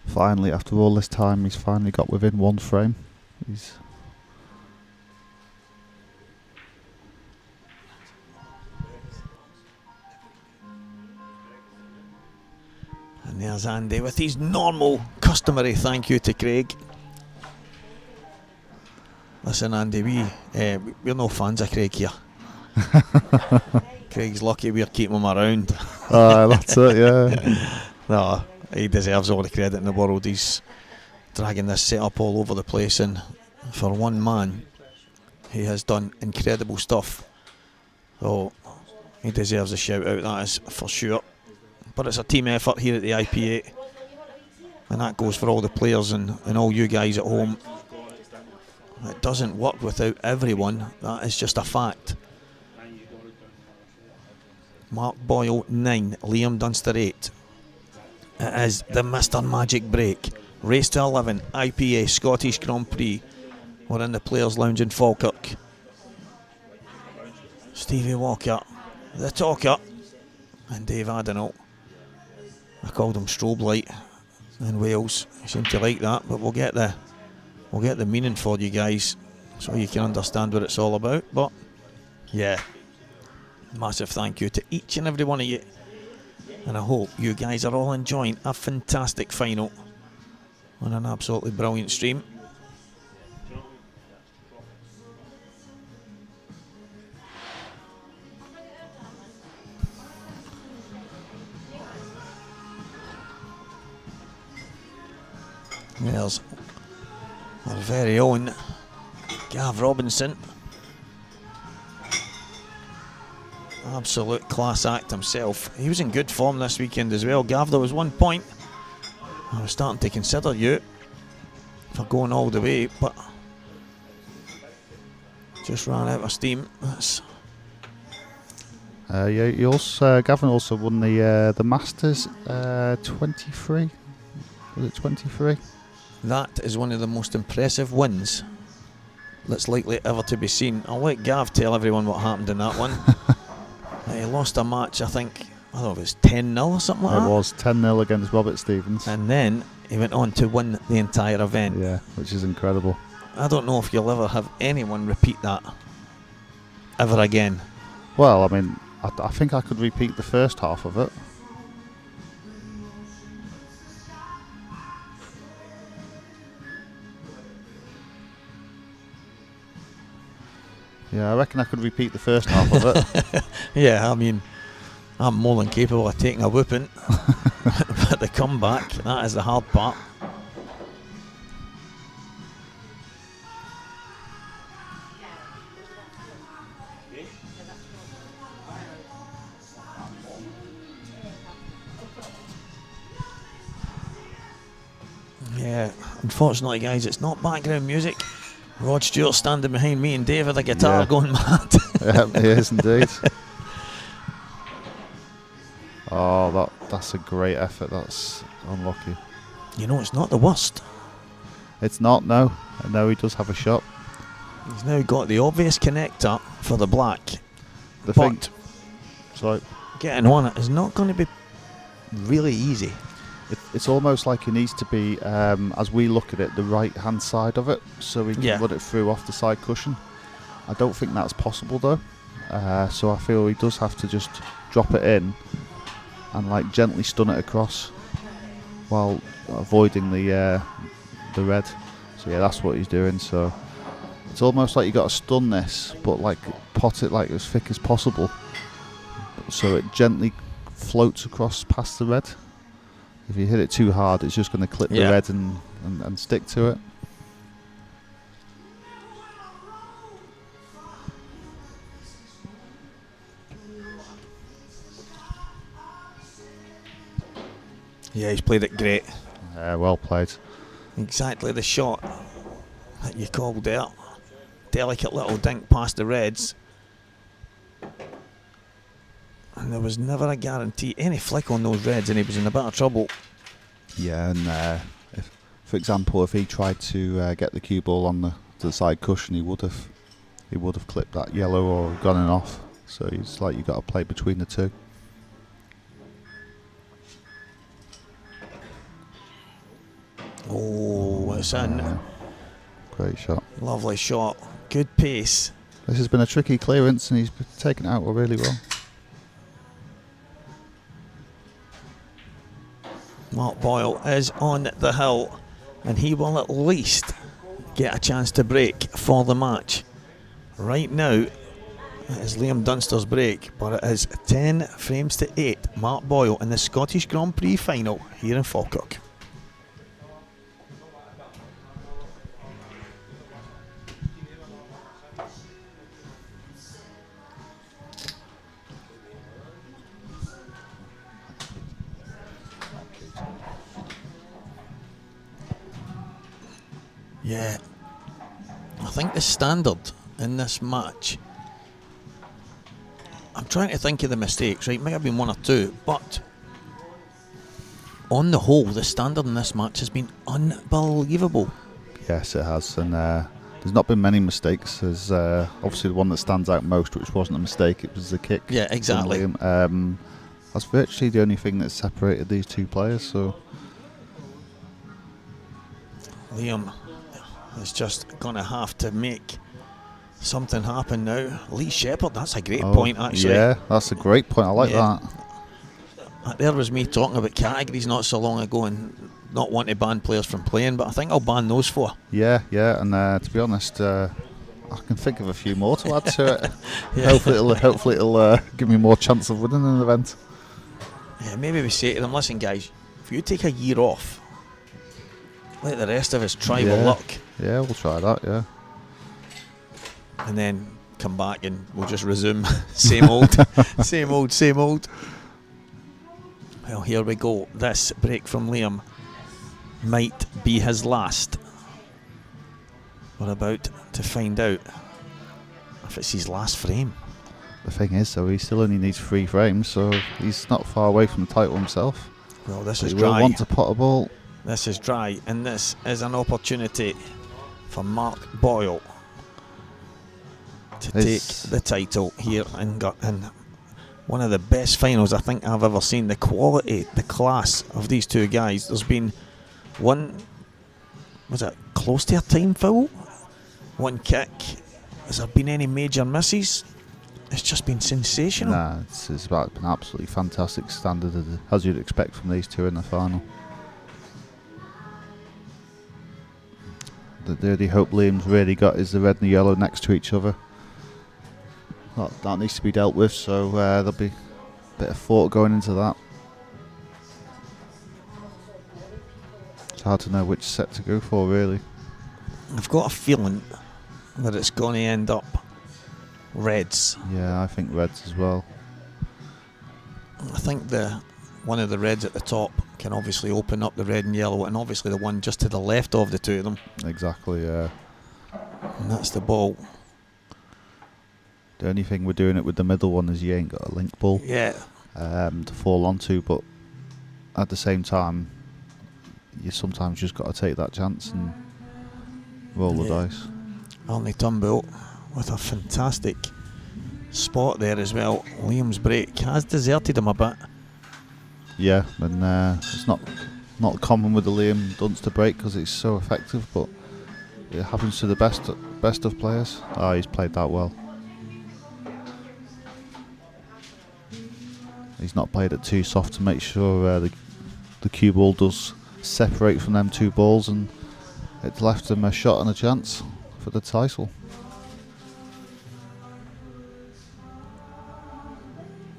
Finally, after all this time, he's finally got within 1 frame. He's And there's Andy with his normal, customary thank you to Craig. Listen, Andy, we're no fans of Craig here. Craig's lucky we're keeping him around. that's it, yeah. No, he deserves all the credit in the world. He's dragging this setup all over the place, and for one man, he has done incredible stuff. So he deserves a shout out, that is for sure. But it's a team effort here at the IPA, and that goes for all the players and all you guys at home. It doesn't work without everyone, that is just a fact. Mark Boyle 9, Liam Dunster 8. It is the Mr. Magic Break. Race to 11, IPA Scottish Grand Prix. We're in the Players' Lounge in Falkirk. Stevie Walker, the talker, and Dave Adenau. I called him strobe light in Wales. I seem to like that, but we'll get the meaning for you guys so you can understand what it's all about. But yeah, massive thank you to each and every one of you, and I hope you guys are all enjoying a fantastic final on an absolutely brilliant stream. There's our very own Gav Robinson. Absolute class act himself. He was in good form this weekend as well. Gav, there was one point I was starting to consider you for going all the way, but just ran out of steam. That's Gavin also won the Masters 23. Was it 23? That is one of the most impressive wins that's likely ever to be seen. I'll let Gav tell everyone what happened in that one. He lost a match, I think, I don't know if it was 10-0 or something like that. It was 10-0 against Robert Stevens. And then he went on to win the entire event. Yeah, which is incredible. I don't know if you'll ever have anyone repeat that ever again. Well, I mean, I think I could repeat the first half of it. Yeah, I reckon I could repeat the first half of it. Yeah, I mean, I'm more than capable of taking a whooping. But the comeback, that is the hard part. Yeah, unfortunately, guys, it's not background music. Rod Stewart standing behind me and Dave with a guitar going mad. Yeah, he is indeed. Oh, that's a great effort. That's unlucky. You know, it's not the worst. It's not, no. No, he does have a shot. He's now got the obvious connector for the black. But sorry. Getting on it is not going to be really easy. It's almost like he needs to be, as we look at it, the right-hand side of it, so he can run it through off the side cushion. I don't think that's possible, though. So I feel he does have to just drop it in and like gently stun it across while avoiding the red. So yeah, that's what he's doing. So it's almost like you got to stun this, but like pot it like as thick as possible, so it gently floats across past the red. If you hit it too hard, it's just going to clip the red and stick to it. Yeah, he's played it great. Well played. Exactly the shot that you called there. Delicate little dink past the reds. And there was never a guarantee, any flick on those reds and he was in a bit of trouble. Yeah, and if, for example, if he tried to get the cue ball on the side cushion, he would have clipped that yellow or gone in off. So it's like you got to play between the two. Oh, it's in. Great shot. Lovely shot. Good pace. This has been a tricky clearance and he's taken it out really well. Mark Boyle is on the hill and he will at least get a chance to break for the match. Right now, it is Liam Dunster's break, but it is 10 frames to 8. Mark Boyle in the Scottish Grand Prix final here in Falkirk. Yeah, I think the standard in this match, I'm trying to think of the mistakes, right? Might have been one or two, but on the whole, the standard in this match has been unbelievable. Yes, it has, and there's not been many mistakes. There's obviously the one that stands out most, which wasn't a mistake, it was the kick. Yeah, exactly. That's virtually the only thing that separated these two players, so... Liam is just going to have to make something happen now. Lee Shepherd, that's a great point, actually. Yeah, that's a great point. I like that. There was me talking about categories not so long ago and not wanting to ban players from playing, but I think I'll ban those four. Yeah, and to be honest, I can think of a few more to add to it. Yeah. Hopefully it'll give me more chance of winning an event. Yeah, maybe we say to them, listen guys, if you take a year off, let the rest of us try with luck. Yeah, we'll try that, yeah. And then come back and we'll just resume same old, same old. Well, here we go. This break from Liam might be his last. We're about to find out if it's his last frame. The thing is, though, he still only needs 3 frames, so he's not far away from the title himself. Well, this is he dry. Will want to pot a ball. This is dry, and this is an opportunity for Mark Boyle to take the title here in one of the best finals I think I've ever seen. The quality, the class of these two guys. There's been one, was it close to a time foul? One kick. Has there been any major misses? It's just been sensational. Nah, it's been absolutely fantastic standard, as you'd expect from these two in the final. The only hope Liam's really got is the red and the yellow next to each other. That needs to be dealt with, so there'll be a bit of thought going into that. It's hard to know which set to go for, really. I've got a feeling that it's going to end up reds. Yeah, I think reds as well. I think one of the reds at the top can obviously open up the red and yellow, and obviously the one just to the left of the two of them. Exactly, yeah. And that's the ball. The only thing we're doing it with the middle one is you ain't got a link ball to fall onto, but at the same time, you sometimes just got to take that chance and roll the dice. Arnie Turnbull with a fantastic spot there as well. Liam's break has deserted him a bit. Yeah, and it's not common with the Liam Dunster break because it's so effective, but it happens to the best of players. Oh, he's played that well. He's not played it too soft to make sure the cue ball does separate from them two balls, and it's left him a shot and a chance for the title.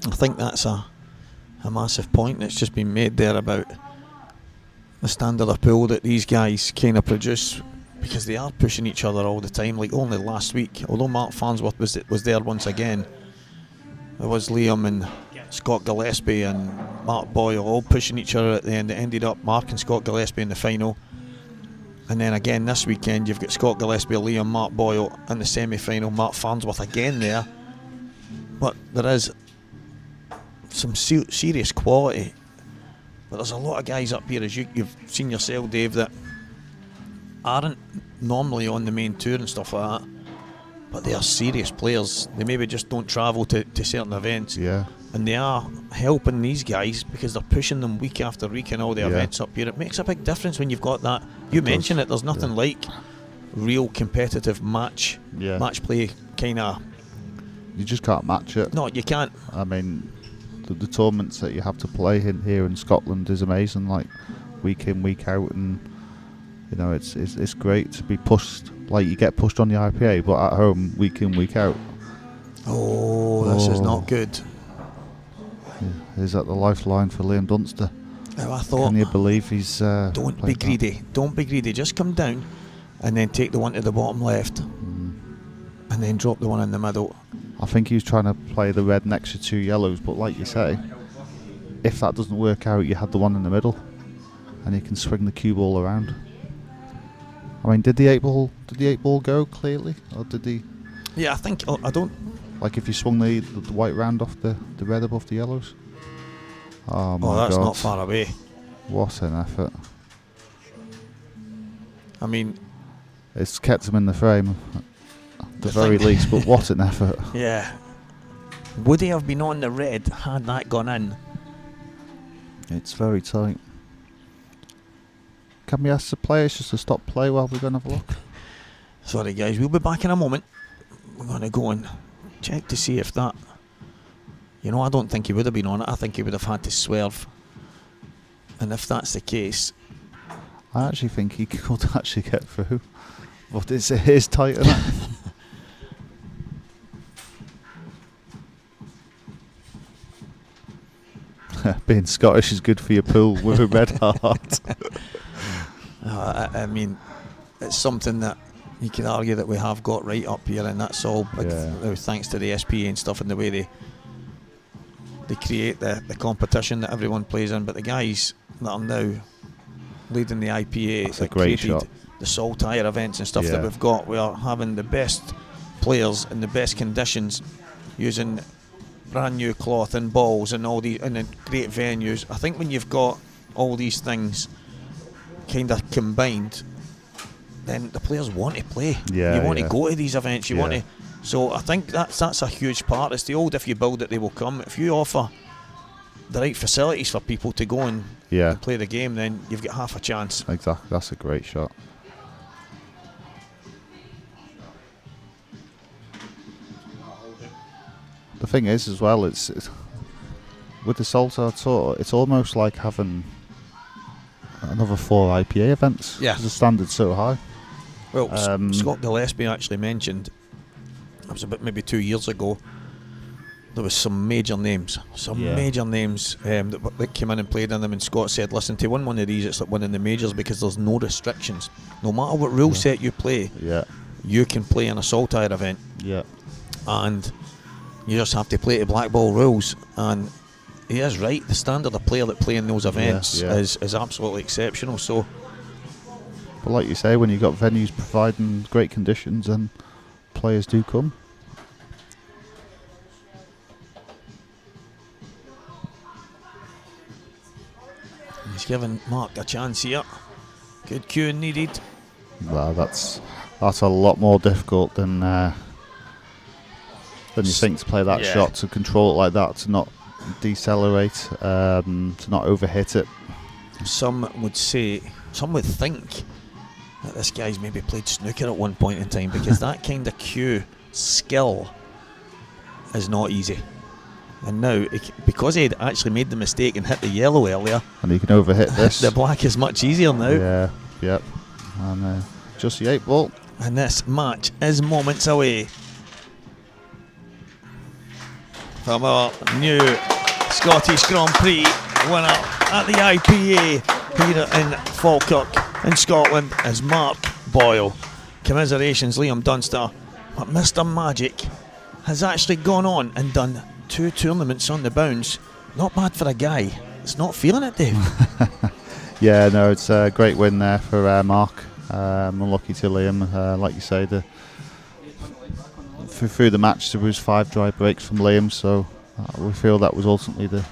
I think that's a massive point that's just been made there about the standard of pool that these guys kind of produce, because they are pushing each other all the time. Like only last week, although Mark Farnsworth was there once again, there was Liam and Scott Gillespie and Mark Boyle all pushing each other at the end. It ended up Mark and Scott Gillespie in the final, and then again this weekend you've got Scott Gillespie, Liam, Mark Boyle in the semi-final, Mark Farnsworth again there. But there is some serious quality, but there's a lot of guys up here, as you've seen yourself, Dave, that aren't normally on the main tour and stuff like that, but they are serious players. They maybe just don't travel to certain events, and they are helping these guys because they're pushing them week after week in all the events up here. It makes a big difference when you've got that. You mentioned it. There's nothing like real competitive match play kind of. You just can't match it. No, you can't. I mean, the tournaments that you have to play in here in Scotland is amazing. Like week in, week out, and you know it's great to be pushed. Like you get pushed on the IPA, but at home week in, week out. This is not good. Yeah, is that the lifeline for Liam Dunster? I thought. Can you believe he's? Don't be greedy. That? Don't be greedy. Just come down, and then take the one to the bottom left, and then drop the one in the middle. I think he was trying to play the red next to 2 yellows, but like you say, if that doesn't work out, you had the one in the middle, and you can swing the cue ball around. I mean, did the 8-ball go clearly, or did he? Yeah, I think I don't. Like if you swung the white round off the red above the yellows. Oh my that's God. not far away. What an effort! I mean, it's kept him in the frame, at the very least. But what an effort! Yeah. Would he have been on the red had that gone in? It's very tight. Can we ask the players just to stop play while we go and have a look? Sorry guys, we'll be back in a moment. We're going to go and check to see if that... You know, I don't think he would have been on it. I think he would have had to swerve. And if that's the case... I actually think he could actually get through. But it is tight enough. Being Scottish is good for your pool with a red heart. I mean, it's something that you could argue that we have got right up here, and that's all thanks to the SPA and stuff and the way they create the competition that everyone plays in. But the guys that are now leading the IPA, that's a great shot. The Saltire events and stuff that we've got, we are having the best players in the best conditions, using brand new cloth and balls and all the great venues. I think when you've got all these things kind of combined, then the players want to play. You want to go to these events. You want to. So I think that's a huge part. It's the old "if you build it, they will come." If you offer the right facilities for people to go and play the game, then you've got half a chance. Exactly. That's a great shot. The thing is, as well, it's with the Saltire Tour, it's almost like having another 4 IPA events. Yeah, the standard's so high. Well, Scott Gillespie actually mentioned, it was about maybe 2 years ago, there was some major names that came in and played in them, and Scott said, listen, to win one of these, it's like winning the majors, because there's no restrictions. No matter what rule set you play, you can play in a Saltire event. And you just have to play to blackball rules. And he is right, the standard of player that play in those events is absolutely exceptional. So, but like you say, when you've got venues providing great conditions, and players do come. He's giving Mark a chance here. Good cue needed. Well, that's a lot more difficult than you think, to play that shot, to control it like that, to not decelerate, to not overhit it. Some would think that this guy's maybe played snooker at one point in time, because that kind of cue skill is not easy. And now, because he'd actually made the mistake and hit the yellow earlier, and he can overhit this, the black is much easier now. And just the 8-ball. And this match is moments away from our new Scottish Grand Prix winner at the IPA here in Falkirk in Scotland is Mark Boyle. Commiserations, Liam Dunster. But Mr. Magic has actually gone on and done 2 tournaments on the bounce. Not bad for a guy. It's not feeling it, Dave. It's a great win there for Mark. Unlucky to Liam. Like you say, through the match there was 5 dry breaks from Liam, so we feel that was ultimately the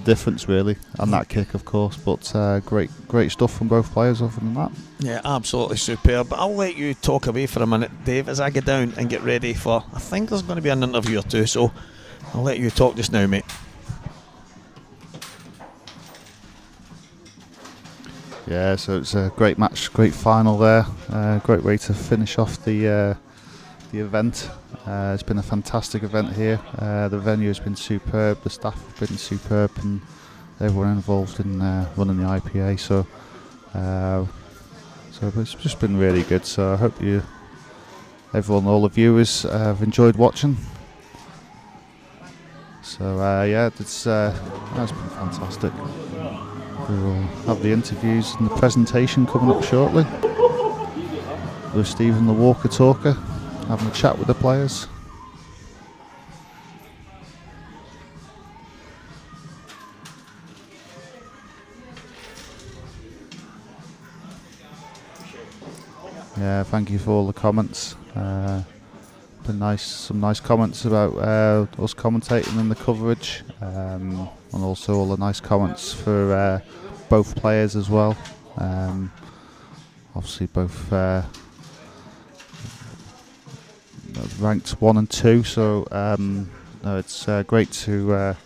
difference, really, and that kick, of course. But great stuff from both players other than that. Yeah, absolutely superb. But I'll let you talk away for a minute, Dave, as I get down and get ready for, I think there's going to be an interview or two, so I'll let you talk just now, mate. Yeah, so it's a great match, great final there. Great way to finish off the event. It's been a fantastic event here. The venue has been superb, the staff have been superb, and everyone involved in running the IPA. So it's just been really good. So I hope everyone, all the viewers, have enjoyed watching. So yeah, it's been fantastic. We will have the interviews and the presentation coming up shortly with Stephen the Walker Talker, having a chat with the players. Yeah, thank you for all the comments. Been some nice comments about us commentating and the coverage, and also all the nice comments for both players as well. Obviously both ranked 1 and 2, so no, it's great to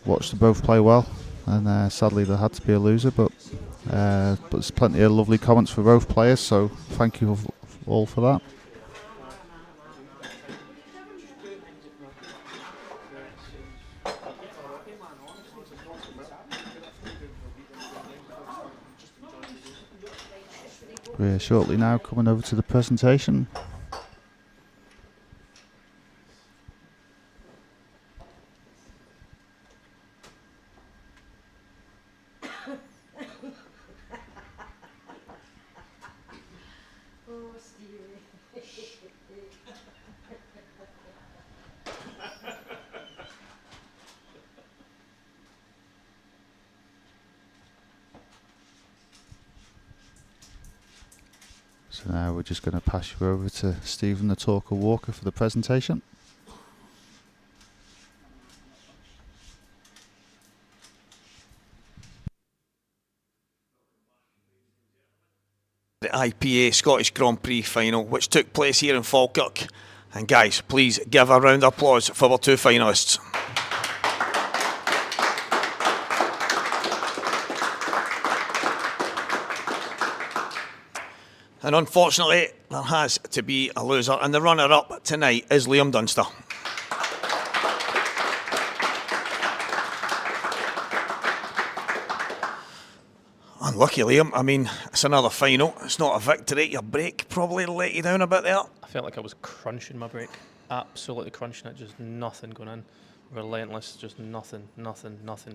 watch them both play well, and sadly there had to be a loser, but there's plenty of lovely comments for both players, so thank you all for that. We're shortly now coming over to the presentation. So now we're just going to pass you over to Stephen the Talker Walker for the presentation. The IPA Scottish Grand Prix final, which took place here in Falkirk. And guys, please give a round of applause for our 2 finalists. And unfortunately, there has to be a loser, and the runner-up tonight is Liam Dunster. Unlucky, Liam. I mean, it's another final. It's not a victory. Your break probably let you down a bit there. I felt like I was crunching my break. Absolutely crunching it. Just nothing going in. Relentless. Just nothing.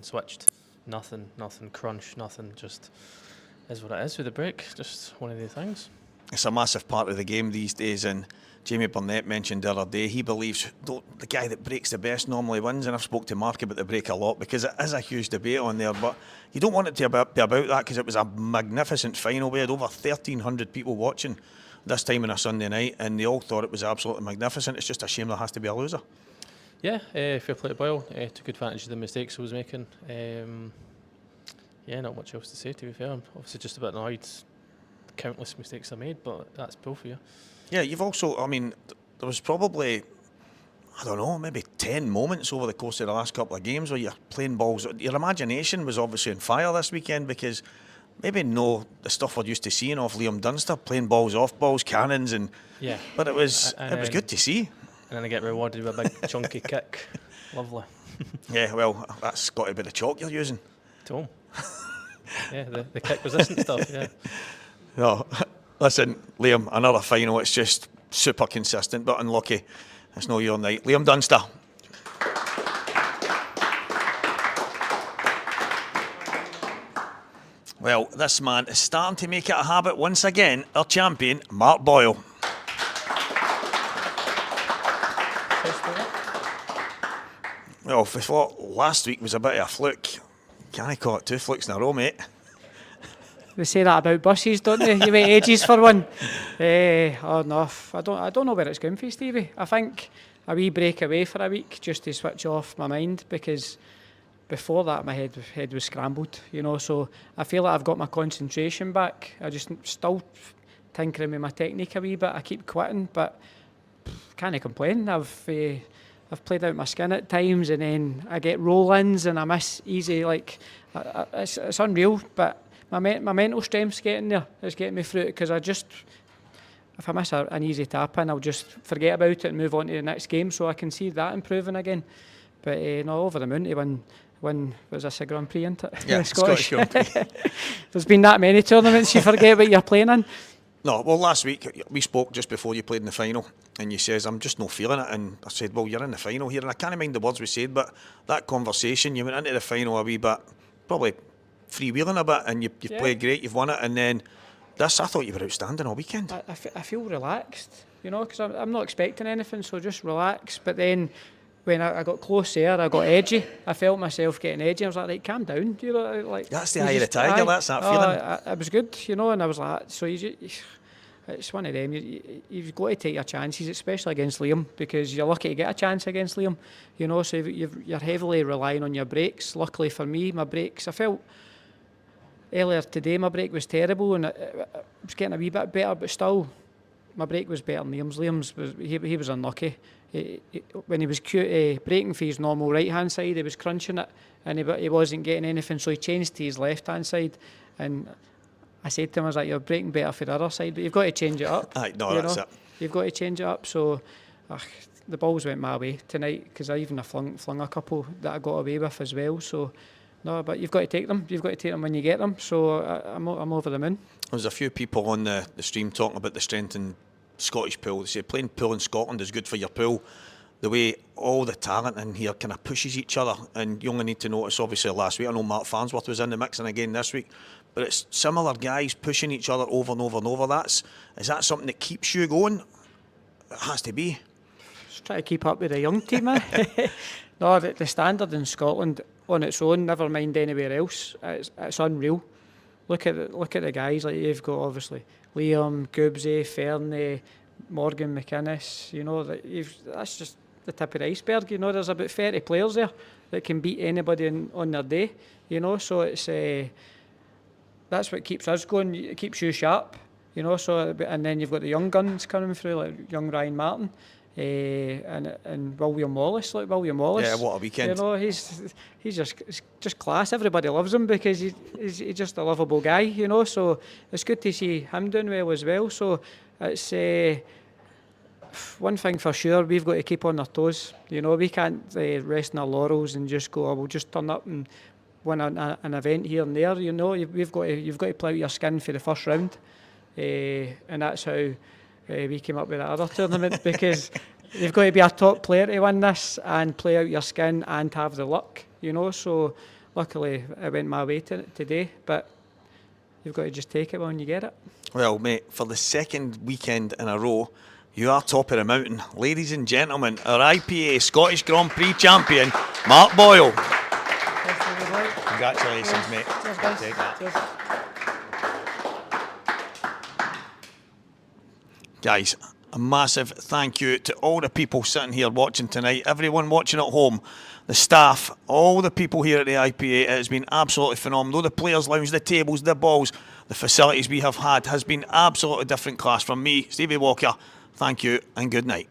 Switched. Nothing. Crunch. Nothing. Just is what it is with the break. Just one of the things. It's a massive part of the game these days, and Jamie Burnett mentioned the other day he believes the guy that breaks the best normally wins, and I've spoke to Mark about the break a lot because it is a huge debate on there, but you don't want it to be about that because it was a magnificent final. We had over 1,300 people watching this time on a Sunday night, and they all thought it was absolutely magnificent. It's just a shame there has to be a loser. Yeah, fair play to Boyle. Took advantage of the mistakes I was making. Yeah, not much else to say, to be fair. I'm obviously just a bit annoyed. Countless mistakes I made, but that's Bill for you. Yeah, you've also, I mean, there was probably, I don't know, maybe 10 moments over the course of the last couple of games where you're playing balls. Your imagination was obviously on fire this weekend because maybe the stuff we're used to seeing off Liam Dunster, playing balls off balls, cannons, and yeah. But it was good to see. And then I get rewarded with a big chunky kick. Lovely. Yeah, well, that's got to be the chalk you're using. To him. Yeah, the kick resistant stuff, yeah. No, listen, Liam, another final. It's just super consistent, but unlucky. It's no your night. Liam Dunster. Well, this man is starting to make it a habit once again. Our champion, Mark Boyle. Well, if we thought last week was a bit of a fluke, can't I call it 2 flukes in a row, mate? They say that about buses, don't they? You wait ages for one. Oh no, I don't know where it's going for, Stevie. I think a wee break away for a week just to switch off my mind, because before that my head was scrambled, you know. So I feel like I've got my concentration back. I just still tinkering with my technique a wee bit. I keep quitting, but can't complain. I've played out my skin at times, and then I get roll-ins and I miss easy. Like it's unreal, but my mental strength's getting there. It's getting me through it because if I miss an easy tap in, I'll just forget about it and move on to the next game. So I can see that improving again. But no, over the moon to win was this a Grand Prix, isn't it? Yeah, Scottish Grand Prix. There's been that many tournaments you forget what you're playing in. No, well, last week we spoke just before you played in the final, and you says, I'm just no feeling it. And I said, well, you're in the final here, and I can't mind the words we said, but that conversation, you went into the final a wee bit, probably freewheeling a bit, and you've played great, you've won it, and then this, I thought you were outstanding all weekend. I feel relaxed, you know, because I'm not expecting anything, so just relax. But then when I got close there, I got edgy. I felt myself getting edgy. I was like, right, calm down. You know, like That's the eye of the tiger, that's that feeling. It was good, you know, and I was like, so it's one of them. You've got to take your chances, especially against Liam, because you're lucky to get a chance against Liam, you know, so you're heavily relying on your breaks. Luckily for me, my breaks, I felt earlier today my break was terrible and it was getting a wee bit better, but still my break was better than Liam's. He was unlucky. When he was breaking for his normal right hand side, he was crunching it and he wasn't getting anything, so he changed to his left hand side. And I said to him, I was like, you're breaking better for the other side, but you've got to change it up. That's it. You've got to change it up. So the balls went my way tonight because I even flung a couple that I got away with as well. So no, but you've got to take them. You've got to take them when you get them. So I'm over the moon. There's a few people on the stream talking about the strength in Scottish pool. They say playing pool in Scotland is good for your pool. The way all the talent in here kind of pushes each other, and you only need to notice, obviously last week, I know Mark Farnsworth was in the mix and again this week, but it's similar guys pushing each other over and over and over. Is that something that keeps you going? It has to be. Just try to keep up with the young team, man. No, the standard in Scotland on its own, never mind anywhere else, it's unreal. Look at the guys, like you've got obviously Liam, Goobsy, Fernie, Morgan McInnes, you know, that's just the tip of the iceberg, you know. There's about 30 players there that can beat anybody on their day, you know, so it's that's what keeps us going. It keeps you sharp, you know. So and then you've got the young guns coming through, like young Ryan Martin, and William Wallace. Like William Wallace, yeah, what a weekend! You know, he's just class. Everybody loves him because he's just a lovable guy, you know. So it's good to see him doing well as well. So it's one thing for sure, we've got to keep on our toes. You know, we can't rest on our laurels and just go, we'll just turn up and win an event here and there. You know, you've got to play out your skin for the first round, and that's how we came up with that other tournament because you've got to be a top player to win this and play out your skin and have the luck. You know, so luckily it went my way today, but you've got to just take it when you get it. Well, mate, for the second weekend in a row, you are top of the mountain. Ladies and gentlemen, our IPA Scottish Grand Prix champion, Mark Boyle. Congratulations, mate. Cheers, guys. Take that. Cheers. Guys, a massive thank you to all the people sitting here watching tonight, everyone watching at home, the staff, all the people here at the IPA. It has been absolutely phenomenal. The players' lounge, the tables, the balls, the facilities we have had has been absolutely different class. From me, Stevie Walker, thank you and good night.